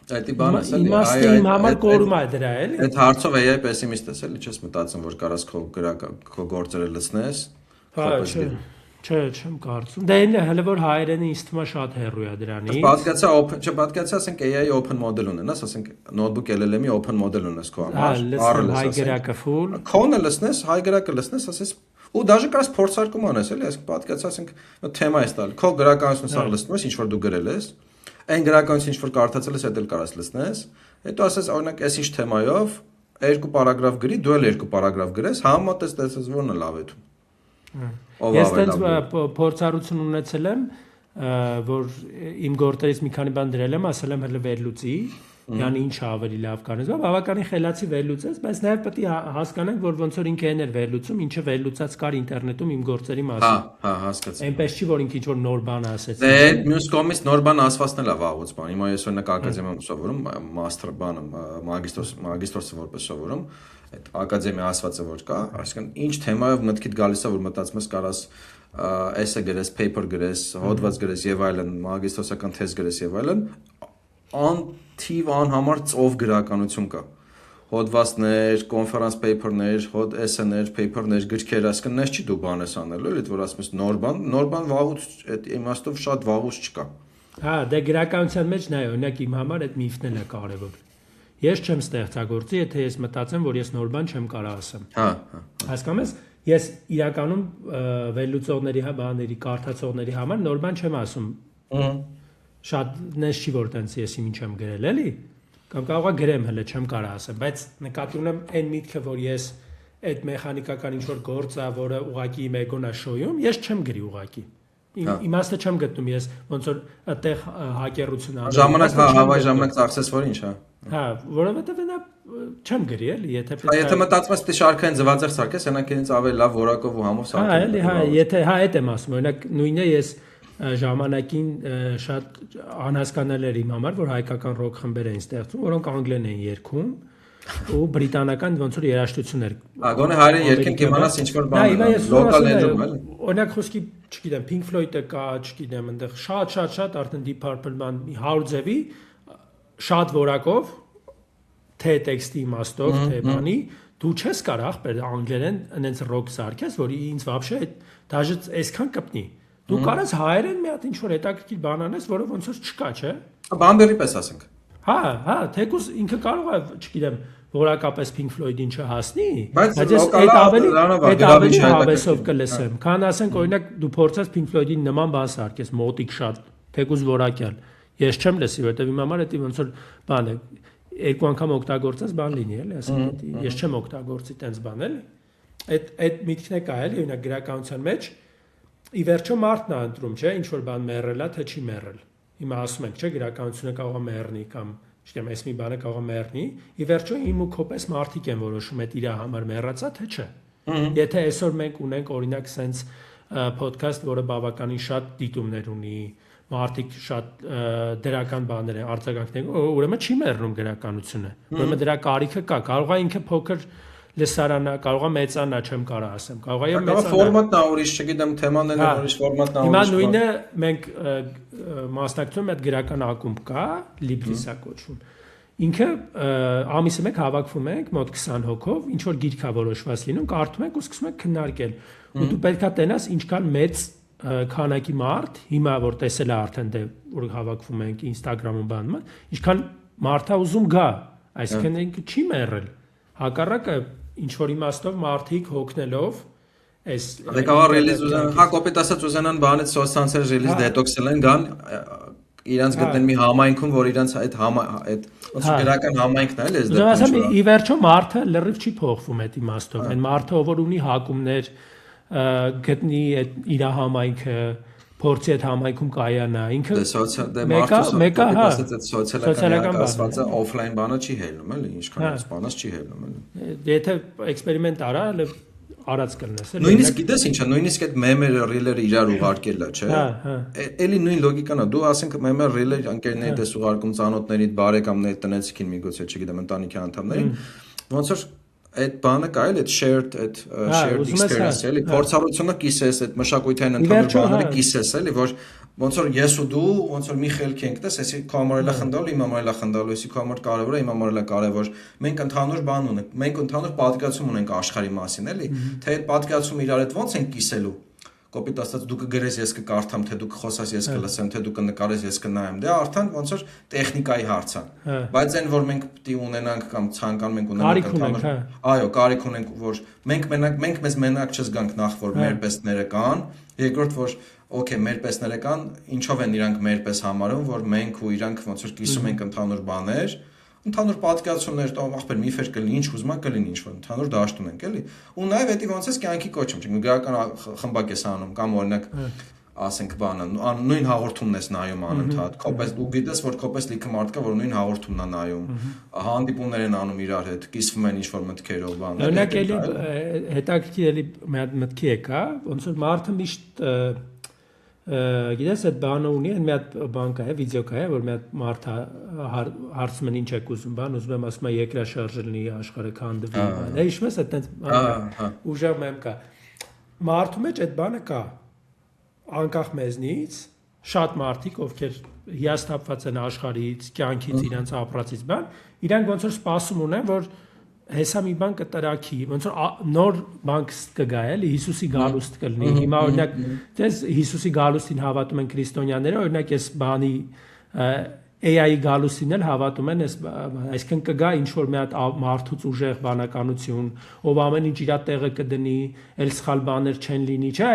Այդ բանը ասել իմաստը իմ համար կորում է դրա, էլի։ Այդ հարցով AI պեսիմիստ ես, էլի, չես մտածում, որ կարաս քո գործերը լցնես։ Հա, չէ, չեմ կարծում։ Դա ինձ հələ որ հայերենը ինձ թվում է շատ հեռու է դրանից։ Պատկացա, ասենք AI open model ունենաս, ասենք notebook LLM-ի open model ունես քո համար։ Հա, հայ գրակը full։ Քոնը լցնես, հայ գրակը լցնես, ասես ու դաժե կարաս փորձարկում անես, էլի, այսինքն պատկերացնենք թեմա է տալ։ Քո գրականությունը սա լսնում ես, ինչ որ դու գրել ես, այն գրականությունը ինչ որ կարդացել ես, դա էլ կարաս լսնես, հետո ասես օրինակ, այս ինչ թեմայով 2 պարագրաֆ գրի, դու էլ 2 պարագրաֆ գրես, համատես տեսես որն է լավ է դու։ Ես տենց փորձառություն ունեցել եմ, որ իմ գործերից մի քանի բան դրել եմ, ասել եմ հələ վերլուծի, yani ինչ ավելի լավ կանես, բավականին խելացի վերլուծես, բայց նաև պետք է հասկանանք, որ ոնց որ ինքը էր վերլուծում, ինչը վերլուծած կար ինտերնետում իմ գործերի մասին։ Հա, հասկացա։ Այնպես չի, որ ինքը ինչ որ նոր բան ասեց։ Դե մյուս կողմից նոր բան ասվածն էլ է վաղուց բան։ Հիմա ես օրինակ ակադեմիայում սովորում, մաստեր բանը, մագիստրոսը որպես սովորում, այդ ակադեմիա ասվածը որ կա, այսինքն ինչ թեմայով մտքիդ գալիս է, որ մտածում ես կարաս essay գրես, paper գրես, հոդված գրես եւ այլն, մագիստրոսական թեզ գրես եւ այլն, անթիվ անհամար ծով գրականություն կա։ Հոդվածներ, կոնֆերանս paper-ներ, essay-ներ, paper-ներ, գրքեր, այսինքն նես չի դու բան ես անելու, էլի որ ասում ես նոր բան վաղուց այդ իմաստով շատ վաղուց չկա։ Հա, դե գրականության մեջ նայ, օրինակ իմ համար այդ միֆն էլ է կարևոր։ Ես չեմ ստեղծագործի, եթե ես մտածեմ, որ ես նոր բան չեմ կարող ասեմ։ Հա։ Հասկանում ես, ես իրականում վերլուծողների բաների, կարդացողների համար նոր բան չեմ ասում։ Շատ նես չի որ տենց ես ինչ եմ գրել, էլի։ Կամ կարող է գրեմ հələ չեմ կարող ասեմ, բայց նկատի ունեմ այն միտքը, որ ես այդ մեխանիկական ինչ որ գործ է, որը ուղակի իմ էգոն է շոյում, ես չեմ գրի ուղակի։ Իմաստը չեմ գտնում ես ոնց որ այդտեղ հակերություն անում։ Ժամանակ հավայ ժամանակ ծախսես որ ինչ, հա։ Հա, որովհետև նա չեմ գրի էլի, եթե պետք է։ Եթե մտածում ես դե շարքային ձվածեղ սարքես, հենա քենից ավելի լավ որակով ու համով սարքես։ Հա, էլի, հա, եթե հա այդ եմ ասում, օրինակ նույնն է ես ժամանակին շատ անհասկանալի էր իմ համար, որ հայկական ռոք խմբեր էին ստեղծում, որոնք անգլերեն էին երգում ու բրիտանական ոնց որ երաժշտություն էր։ Գոնե հայերեն երգեն կիմանաս ինչ որ բան լոկալ ներում էլի։ Օրինակ խոսքի, չգիտեմ, Pink Floyd-ը կա, չգիտեմ, այնտեղ շատ արդեն Deep Purple-ման 100 ձևի շատ որակով թե տեքստի իմաստով, թե բանի, դու չես կարող անգլերեն այնց ռոք սարքես, որ ինձ вообще դաժե այսքան կպնի։ Դու կարաս հայերեն մի հատ ինչ որ հետաքրքիր բան անես, որը ոնց որ չկա, չէ։ Բամբերի պես ասենք։ Հա, թեկուզ ինքը կարող է, չգիտեմ, որակապես Pink Floyd-ին չհասնի, բայց ես այդ ավելի հավեսով կլսեմ։ Քան ասենք օրինակ դու փորձես Pink Floyd-ին նման բան սարքես, մոտիկ շատ, թեկուզ որակյալ։ Ես չեմ լսի, որովհետև իմ համար դա ոնց որ բան է, երկու անգամ օգտագործած բան լինի, էլի, ասենք, ես չեմ օգտագործի տենց բան, էլի։ Այդ միտքն է կա, էլի, օրինակ գրականության մեջ ի վերջո մարդն է ընտրում, չէ, ինչ որ բան մեռել է, թե չի մեռել։ Հիմա ասում ենք, չէ, գրականությունը կարող է մեռնի կամ, չգիտեմ, այս մի բանը կարող է մեռնի, ի վերջո իմ ու քո պես մարդիկ են որոշում այդ իր համար մեռածա, թե չէ։ Եթե այսօր մենք ունենք օրինակ sense podcast, որը բավականին շատ դիտումներ ունի, մարդիկ շատ դրական բաներ են, արձագանքներ, ուրեմն չի մեռնում գրականությունը։ Ուրեմն դրա կարիքը կա, կարող է ինքը փոքր լսարանա, կարող է մեծանա, չեմ կարող ասեմ։ Կարող է մեծանա։ Ֆորմատն է ուրիշ, չգիտեմ, թեմանն է ուրիշ, ֆորմատն է ուրիշ։ Հիմա նույնը մենք մասնակցում այդ գրական ակումբ կա, Libris-ա կոչվում։ Ինքը ամիսը մեկ հավաքվում ենք մոտ 20 հոգով, ինչ որ գիրք է որոշված լինում, կարդում ենք ու սկսում ենք քննարկել։ Ու դու պետքա տենաս ինչքան մեծ քանակի մարդ, հիմա որ տեսել է արդեն դե որ հավաքվում ենք Instagram-ում բանում, ինչքան մարդ է ուզում գա, այսինքն ինքը չի մեռել։ Հակառակը ինչ որ իմաստով մարդիկ հոգնելով այս դե կարող ռելիզ ուզեն, հա կոպիտ ասած ուզենան բանից սոցցանցեր ռելիզ դետոքսել են գան իրանց գտնեն մի համայնքում, որ իրանց այդ ոնց գրական համայնքն է, էլի դա ասեմ ի վերջո մարդը լրիվ չի փոխվում այդ իմաստով, այն մարդը ով ունի հակումներ գտնի իր համայնքը փորձի այդ համայնքում կայանա ինքը մեկը հա սոցիալական կասվածը օֆլայն բանը չի հելնում էլի ինչքան այս բանից չի հելնում էլի եթե էքսպերիմենտ արա արած կլնես էլի նույնիսկ գիտես ինչա նույնիսկ այդ մեմերը ռիլերը իրար ուղարկելա չէ էլի նույն լոգիկան է դու ասենք մեմը ռիլեր ընկերների դես ուղարկում ծանոթներիդ բարեկամների տնեցիկին միգուցե չգիտեմ ընտանիքի անդամներին ոնց որ այդ բանը կա էլ այդ shared experience էլի փորձառությունը կիսես այդ մշակութային ընդհանուր բաները կիսես էլի որ ոնց որ ես ու դու ոնց որ մի խելք ենք տես էսի քո համար էլա խնդալու իմ համար էլա խնդալու էսի քո համար կարևոր է իմ համար էլա կարևոր մենք ընդհանուր բան ունենք մենք ընդհանուր պատկերացում ունենք աշխարհի մասին էլի թե այդ պատկերացումը իրար հետ ոնց ենք կիսելու կոպիտ ասած դու կգրես ես կկարդամ, թե դու կխոսես ես կլսեմ, թե դու կնկարես ես կնայեմ, դե արդեն ոնց որ տեխնիկայի հարց է։ Բայց այն որ մենք պետք է ունենանք կամ ցանկանում ենք ունենանք ընդհանուր, այո, կարիք ունենք, որ մենք մեզ մենակ չզգանք նախ որ մեր պեսները կան, երկրորդ որ օքեյ, մեր պեսները կան, ինչով են իրանք մեր պես համարում, որ մենք ու իրանք ոնց որ կիսում ենք ընդհանուր բաներ, ընդհանուր պատկերացումներ, ախպեր միֆեր կլինի, ինչ ուզում եք կլինի, ինչ որ ընդհանուր դաշտ ունենք, էլի։ Ու նաև էդի ոնց էս կյանքի կոչում, չգիտեմ, գրական խմբակ ես անում կամ օրինակ ասենք բանը, նույն հաղորդումն ես նայում անընդհատ, քոպես դու գիտես, որ քոպես լիքը մարդ կա, որ նույն հաղորդումն է նայում, հանդիպումներ են անում իրար հետ, կիսվում են ինչ-որ մտքերով բաներ։ Օրինակ էլի հետաքրքիր էլի մտքի եկա, ոնց որ մարդը միշտ գիտես այդ բանը ունի, այն մի հատ բան կա, վիդեո կա, որ մի հատ մարդ հարցում են ինչ եք ուզում, բան, ուզում եմ ասում եմ երկրաշարժ լինի, աշխարհը քանդվի, դա հիշում ես այդտենց ուժեղ մեմ կա։ Մարդու մեջ այդ բանը կա, անկախ մեզնից, շատ մարդիկ, ովքեր հիասթափված են աշխարհից, կյանքից, իրենց ապրածից բան, իրանք ոնց որ սպասում ունեն, որ հեսա մի բան կտրակի, ոնց որ նոր բան կգա, էլի Հիսուսի գալուստ կլինի։ Հիմա օրինակ, դες Հիսուսի գալուստին հավատում են քրիստոնյաները, օրինակ ես բանի AI-ի գալուստին էլ հավատում են, այսինքն կգա ինչ որ մի հատ մարդուց ուժեղ բանականություն, ով ամեն ինչ իր տեղը կդնի, էլ սխալ բաներ չեն լինի, չէ՞,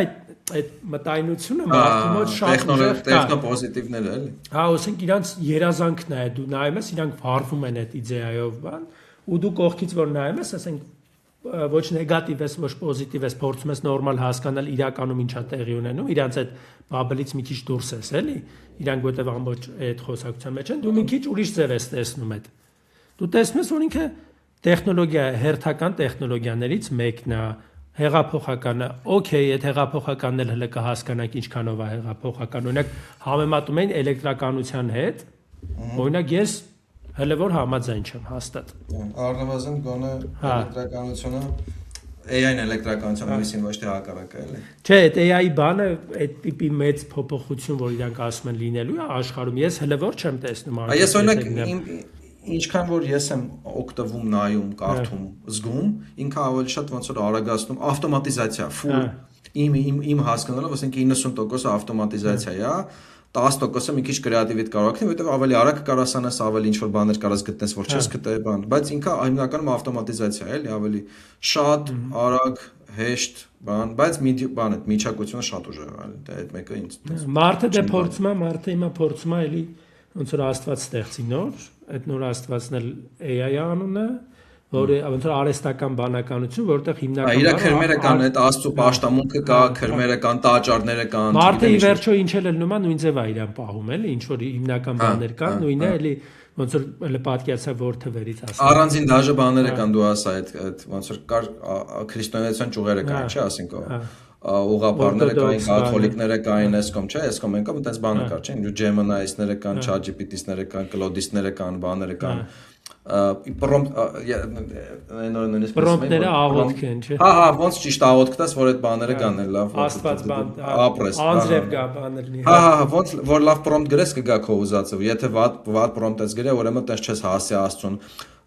այդ մտայնությունը մարդու մոտ շատ ուժեղ կա։ Տեխնոպոզիտիվներ էլի։ Հա, ասենք իրանց երազանքն է, դու նայում ես, իրանք վարվում են այդ իդեայով, բան, ու դու կողքից որ նայում ես, ասենք ոչ նեգատիվ ես, ոչ պոզիտիվ ես, փորձում ես նորմալ հասկանալ իրականում ինչա տեղի ունենում, իրանց այդ բաբլից մի քիչ դուրս ես, էլի, իրանք որտեվ ամբողջ այդ խոսակցության մեջ են, դու մի քիչ ուրիշ ձև ես տեսնում այդ։ Դու տեսնում ես, որ ինքը տեխնոլոգիա է, հերթական տեխնոլոգիաներից մեկն է, հեղափոխականը, օքեյ, այդ հեղափոխականն էլ հələ կհասկանանք ինչքանով է հեղափոխական, օրինակ համեմատում են էլեկտրականության հետ, օրինակ ես հələ որ համաձայն չեմ հաստատ։ Առնվազն գոնե էլեկտրականությունը AI-ն էլեկտրականության մասին ոչ թե հակառակը էլի։ Չէ, այդ AI-ի բանը այդ տիպի մեծ փոփոխություն, որ իրանք ասում են լինելու է աշխարհում, ես հələ որ չեմ տեսնում։ Ես օրինակ ինչքան որ ես եմ օգտվում, նայում, կարդում, զգում, ինքը ավելի շատ ոնց որ արագացնում, ավտոմատիզացիա, full իմ հասկանալով, ասենք 90% ավտոմատիզացիա է, 10%-ը մի քիչ կրեատիվիտ կարող է, որովհետև ավելի արագ կարաս անես, ավելի ինչ-որ բաներ կարաս գտնես, որ չես գտել բան, բայց ինքը հիմնականում ավտոմատիզացիա է, էլի, ավելի շատ, արագ, հեշտ բան, բայց բանը միջակայությունը շատ ուժեղ է, դա այդ մեկը ինձ։ Մարդը դե փորձում է, մարդը հիմա փորձում է էլի ոնց որ Աստված ստեղծի նոր, այդ նոր Աստվածն էլ AI-ի անունը, որը ոնց որ արհեստական բանականություն, որտեղ հիմնականում իր քրմերը կան, այդ Աստծո պաշտամունքը կա, քրմերը կան, տաճարները կան։ Մարդը ի վերջո ինչ էլ լինում է, նույն ձև է իրան պահում, էլի, ինչ որ հիմնական բաներ կան, նույնն է, էլի ոնց որ հələ պատկերացա որ թվերից ասա։ Առանձին դաժե բաները կան, դու ասա, այդ ոնց որ կար քրիստոնեության ճյուղերը կան, չէ, ասենք ուղղափառները կային, կաթոլիկները կային, էսկոմ, չէ, էսկոմ ենկա, այդպես բանը կար, չէ, Gemini-ները կան, ChatGPT-ները կան, Claude-ները կան, բաները կան։ Պրոմպտները աղոթք են, չէ։ Հա, ոնց ճիշտ աղոթք տաս, որ այդ բաները կան, լավ։ Աստված բան, ապրես։ անձրև գա բաներ լինի։ Հա, ոնց որ լավ պրոմպտ գրես կգա քո ուզածով։ Եթե վատ պրոմպտ ես գրել, ուրեմն տես չես հասի Աստծուն։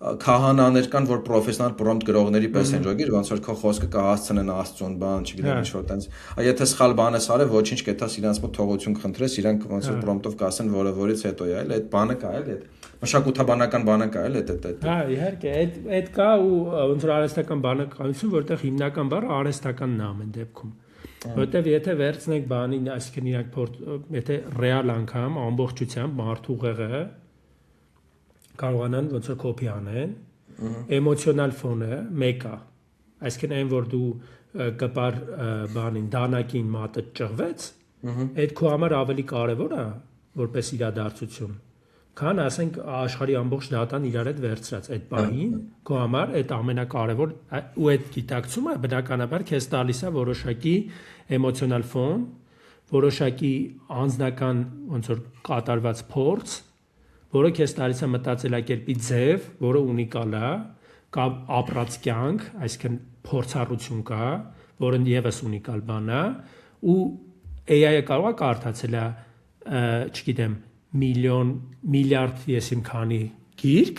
Քահանաներ կան, որ պրոֆեսիոնալ պրոմպտ գրողների պես են ժողովրդի, ոնց որ քո խոսքը կհասցնեն Աստծուն, բան, չգիտեմ ինչ որ տենց։ Եթե սխալ բան ես արել, ոչինչ կետաս իրանց մոտ թողություն խնդրես, իրանք ոնց որ պրոմպտով կասեն, որից հետո է, այլ այդ բանը կա, այլ այդ մշակութաբանական բանը կա, այլ այդ։ Հա, իհարկե, այդ կա ու ոնց որ արհեստական բանականություն, որտեղ հիմնական բառը արհեստականն է ամեն դեպքում։ Որտեվ եթե վերցնենք բանին, այսինքն իրանք եթե ռեալ անգամ ամբողջությամբ մարդու ուղեղը կարողանան ոնց որ կոպի անեն, էմոցիոնալ ֆոնը մեկ է, այսինքն այն որ դու կպար բանին դանակին մատը ճղվեց, այդ քո համար ավելի կարևոր է որպես իրադարձություն, քան ասենք աշխարհի ամբողջ դատան իրար հետ վերցրած այդ բանին, քո համար այդ ամենակարևոր ու այդ գիտակցումը բնականաբար քեզ տալիս է որոշակի էմոցիոնալ ֆոն, որոշակի անձնական ոնց որ կատարված փորձ, որը քեզ տալիս է մտածելակերպի ձև, որը ունիկալ է, կա ապրած կյանք, այսինքն փորձառություն կա, որը եւս ունիկալ բան է, ու AI-ը կարող է կարդացել է, չգիտեմ, միլիարդ եսիմ քանի գիրք,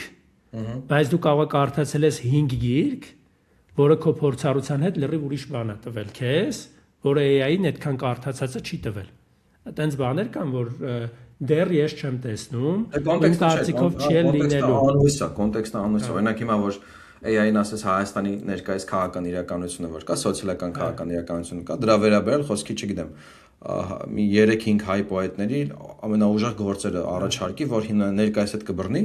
բայց դու կարող ես կարդացել ես 5 գիրք, որը քո փորձառության հետ լրիվ ուրիշ բան է տվել քեզ, որ AI-ին այդքան կարդացածը չի տվել։ Այտենց բաներ կան, որ դեռ ես չեմ տեսնում, Կոնտեքստը չի լինելու։ Կոնտեքստը անույս է։ Օրինակ հիմա որ AI-ին ասես Հայաստանի ներկայիս քաղաքական իրականությունը որ կա, սոցիալական քաղաքական իրականությունը կա, դրա վերաբերյալ խոսքի չգիտեմ, մի 3-5 հայ պոետների ամենաուժեղ գործերը առաջարկի, որ հիմա ներկայիս հետ կբռնի։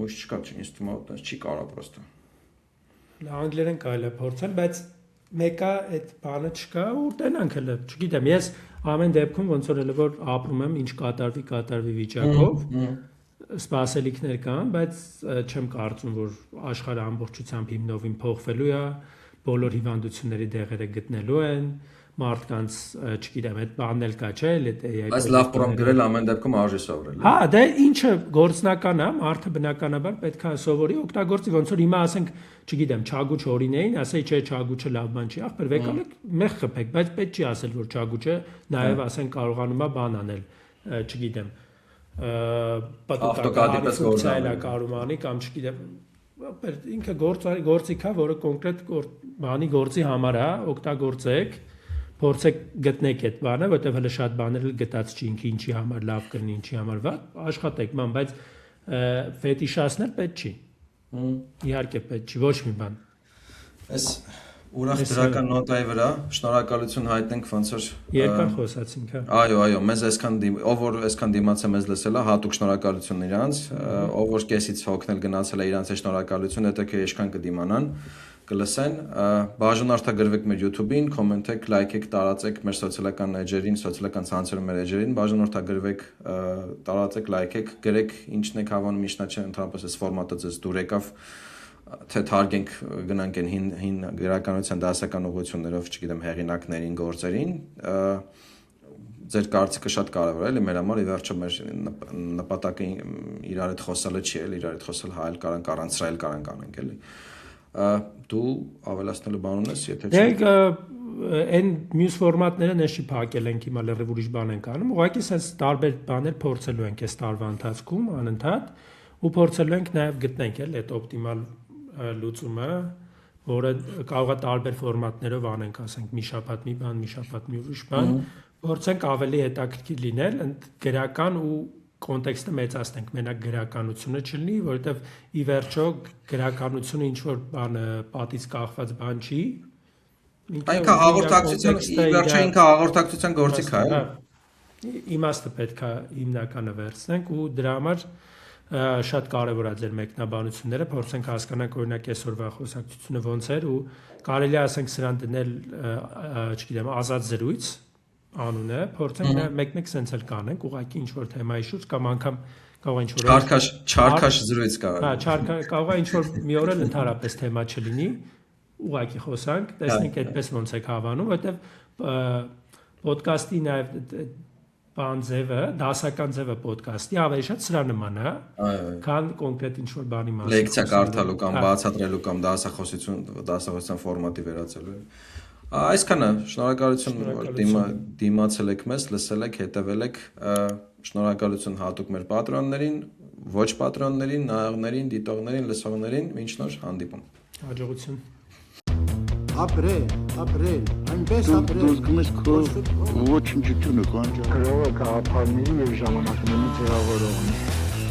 Ոչ չկա, ինձ թվում է, այդպես չի կարա պրոստը։ Անգլերեն կարելի է փորձել, բայց մեկը այդ բանը չկա ու տենանք էլ, չգիտեմ, ես ամեն դեպքում ոնց որ ապրում եմ, ինչ կատարվի վիճակով, սպասելիքներ կան, բայց չեմ կարծում, որ աշխարհը ամբողջությամբ հիմնովին փոխվելու է, բոլոր հիվանդությունների դեղերը գտնելու են, մարդկանց, չգիտեմ, այդ բանն էլ կա, չէ՞, այդ AI։ Բայց լավ պրոմպտ գրել ամեն դեպքում արժի սովորել։ Հա, դե ինչը գործնական է, մարդը բնականաբար պետք է սովորի, օգտագործի, ոնց որ հիմա ասենք, չգիտեմ, չագուչ օրինեին, ասեի, չէ, չագուչը լավ բան չի, ախպեր վեկալեք, մեղ խփեք, բայց պետք չի ասել, որ չագուչը նաև ասենք կարողանում է բան անել, չգիտեմ, պատուկատի ֆունկցիա կարում անի կամ չգիտեմ, ինքը գործիք է, որը կոնկրետ բանի գործի համար է, օգտագործեք, փորձեք գտնեք այդ բանը, որտեղ հələ շատ բաներ էլ գտած չի, ինքը ինչի համար լավ կլինի, ինչի համար վատ, աշխատեք, ման, բայց ֆետիշացնել պետք չի։ Իհարկե պետք չի, ոչ մի բան։ Այս ուրախ դրական նոտայի վրա շնորհակալություն հայտնենք ոնց որ երկար խոսացինք, հա։ Այո, մեզ այսքան ով որ այսքան դիմաց է մեզ լսել է, հատուկ շնորհակալություն իրանց, ով որ կեսից հոգնել գնացել է իրանց է շնորհակալություն, հետո թե ինչքան կդիմանան, կլսեն, բաժան արտագրվեք մեր YouTube-ին, կոմենտեք, լայքեք, տարածեք մեր սոցիալական էջերին, սոցիալական ցանցերում մեր էջերին, բաժան արտագրվեք, տարածեք, լայքեք, գրեք, ինչն եք հավանում, ինչն չէ, ընդհանրապես այս ֆորմատը ձեզ դուր եկավ, թե թարգենք գնանք այն հին գրականության դասական ուղղություններով, չգիտեմ, հեղինակներին, գործերին, ձեր կարծիքը շատ կարևոր է, էլի մեր համար ի վերջո մեր նպատակը իրար հետ խոսալը չի, էլի իրար հետ խոսել հայել կարանք, առանցրայել կարանք անենք, էլի։ Դու ավելացնելու բան ունես, եթե չէ։ Այն մյուս ֆորմատները նես չի փակել ենք հիմա լրիվ ուրիշ բան ենք անում, ուղղակի sense տարբեր բաներ փորձելու ենք այս տարվա ընթացքում անընդհատ ու փորձելու ենք նաև գտնենք էլ այդ օպտիմալ լուծումը, որը կարող է տարբեր ֆորմատներով անենք, ասենք մի շաբաթ մի բան, մի շաբաթ մի ուրիշ բան, փորձենք ավելի հետաքրքիր լինել, գրական ու կոնտեքստը մեծացնենք, մենակ գրականությունը չլինի, որովհետև ի վերջո գրականությունը ինչ որ բանը պատից կախված բան չի։ Ինքը հաղորդակցության գործիք է։ Իմաստը պետք է հիմնականը վերցնենք ու դրա համար շատ կարևոր է ձեր մեկնաբանությունները, փորձենք հասկանանք օրինակ այսօրվա խոսակցությունը ոնց էր ու կարելի է ասենք սրան դնել, չգիտեմ, ազատ զրույց անունը, փորձենք մեկ-մեկ սենց էլ կանենք, ուղղակի ինչ-որ թեմայի շուրջ կամ անգամ կարող է ինչ-որ չարքաշ զրույց կա։ Հա, կարող է ինչ-որ մի օր էլ ընդհանրապես թեմա չլինի, ուղղակի խոսանք, տեսնենք այդպես ոնց եք հավանում, որովհետև պոդքասթի նաև բան ձևը, դասական ձևը պոդքասթի ավելի շատ սրա նման է, քան կոնկրետ ինչ-որ բանի մասին։ Լեկցիա կարդալու կամ բացատրելու կամ դասախոսության ֆորմատի վերածելու։ Այսքանը, շնորհակալություն, որ դիմացել եք մեզ, լսել եք, հետևել եք, շնորհակալություն հատուկ մեր պատրոններին, ոչ պատրոններին, նայողներին, դիտողներին, լսողներին, մինչ նոր հանդիպում։ Հաջողություն։ Ապրել, այնպես ապրել։ Դուք մեզ քո ոչնչությունը կանջա։ Գրողը գաղափարների եւ ժամանակների ձևավորողն է։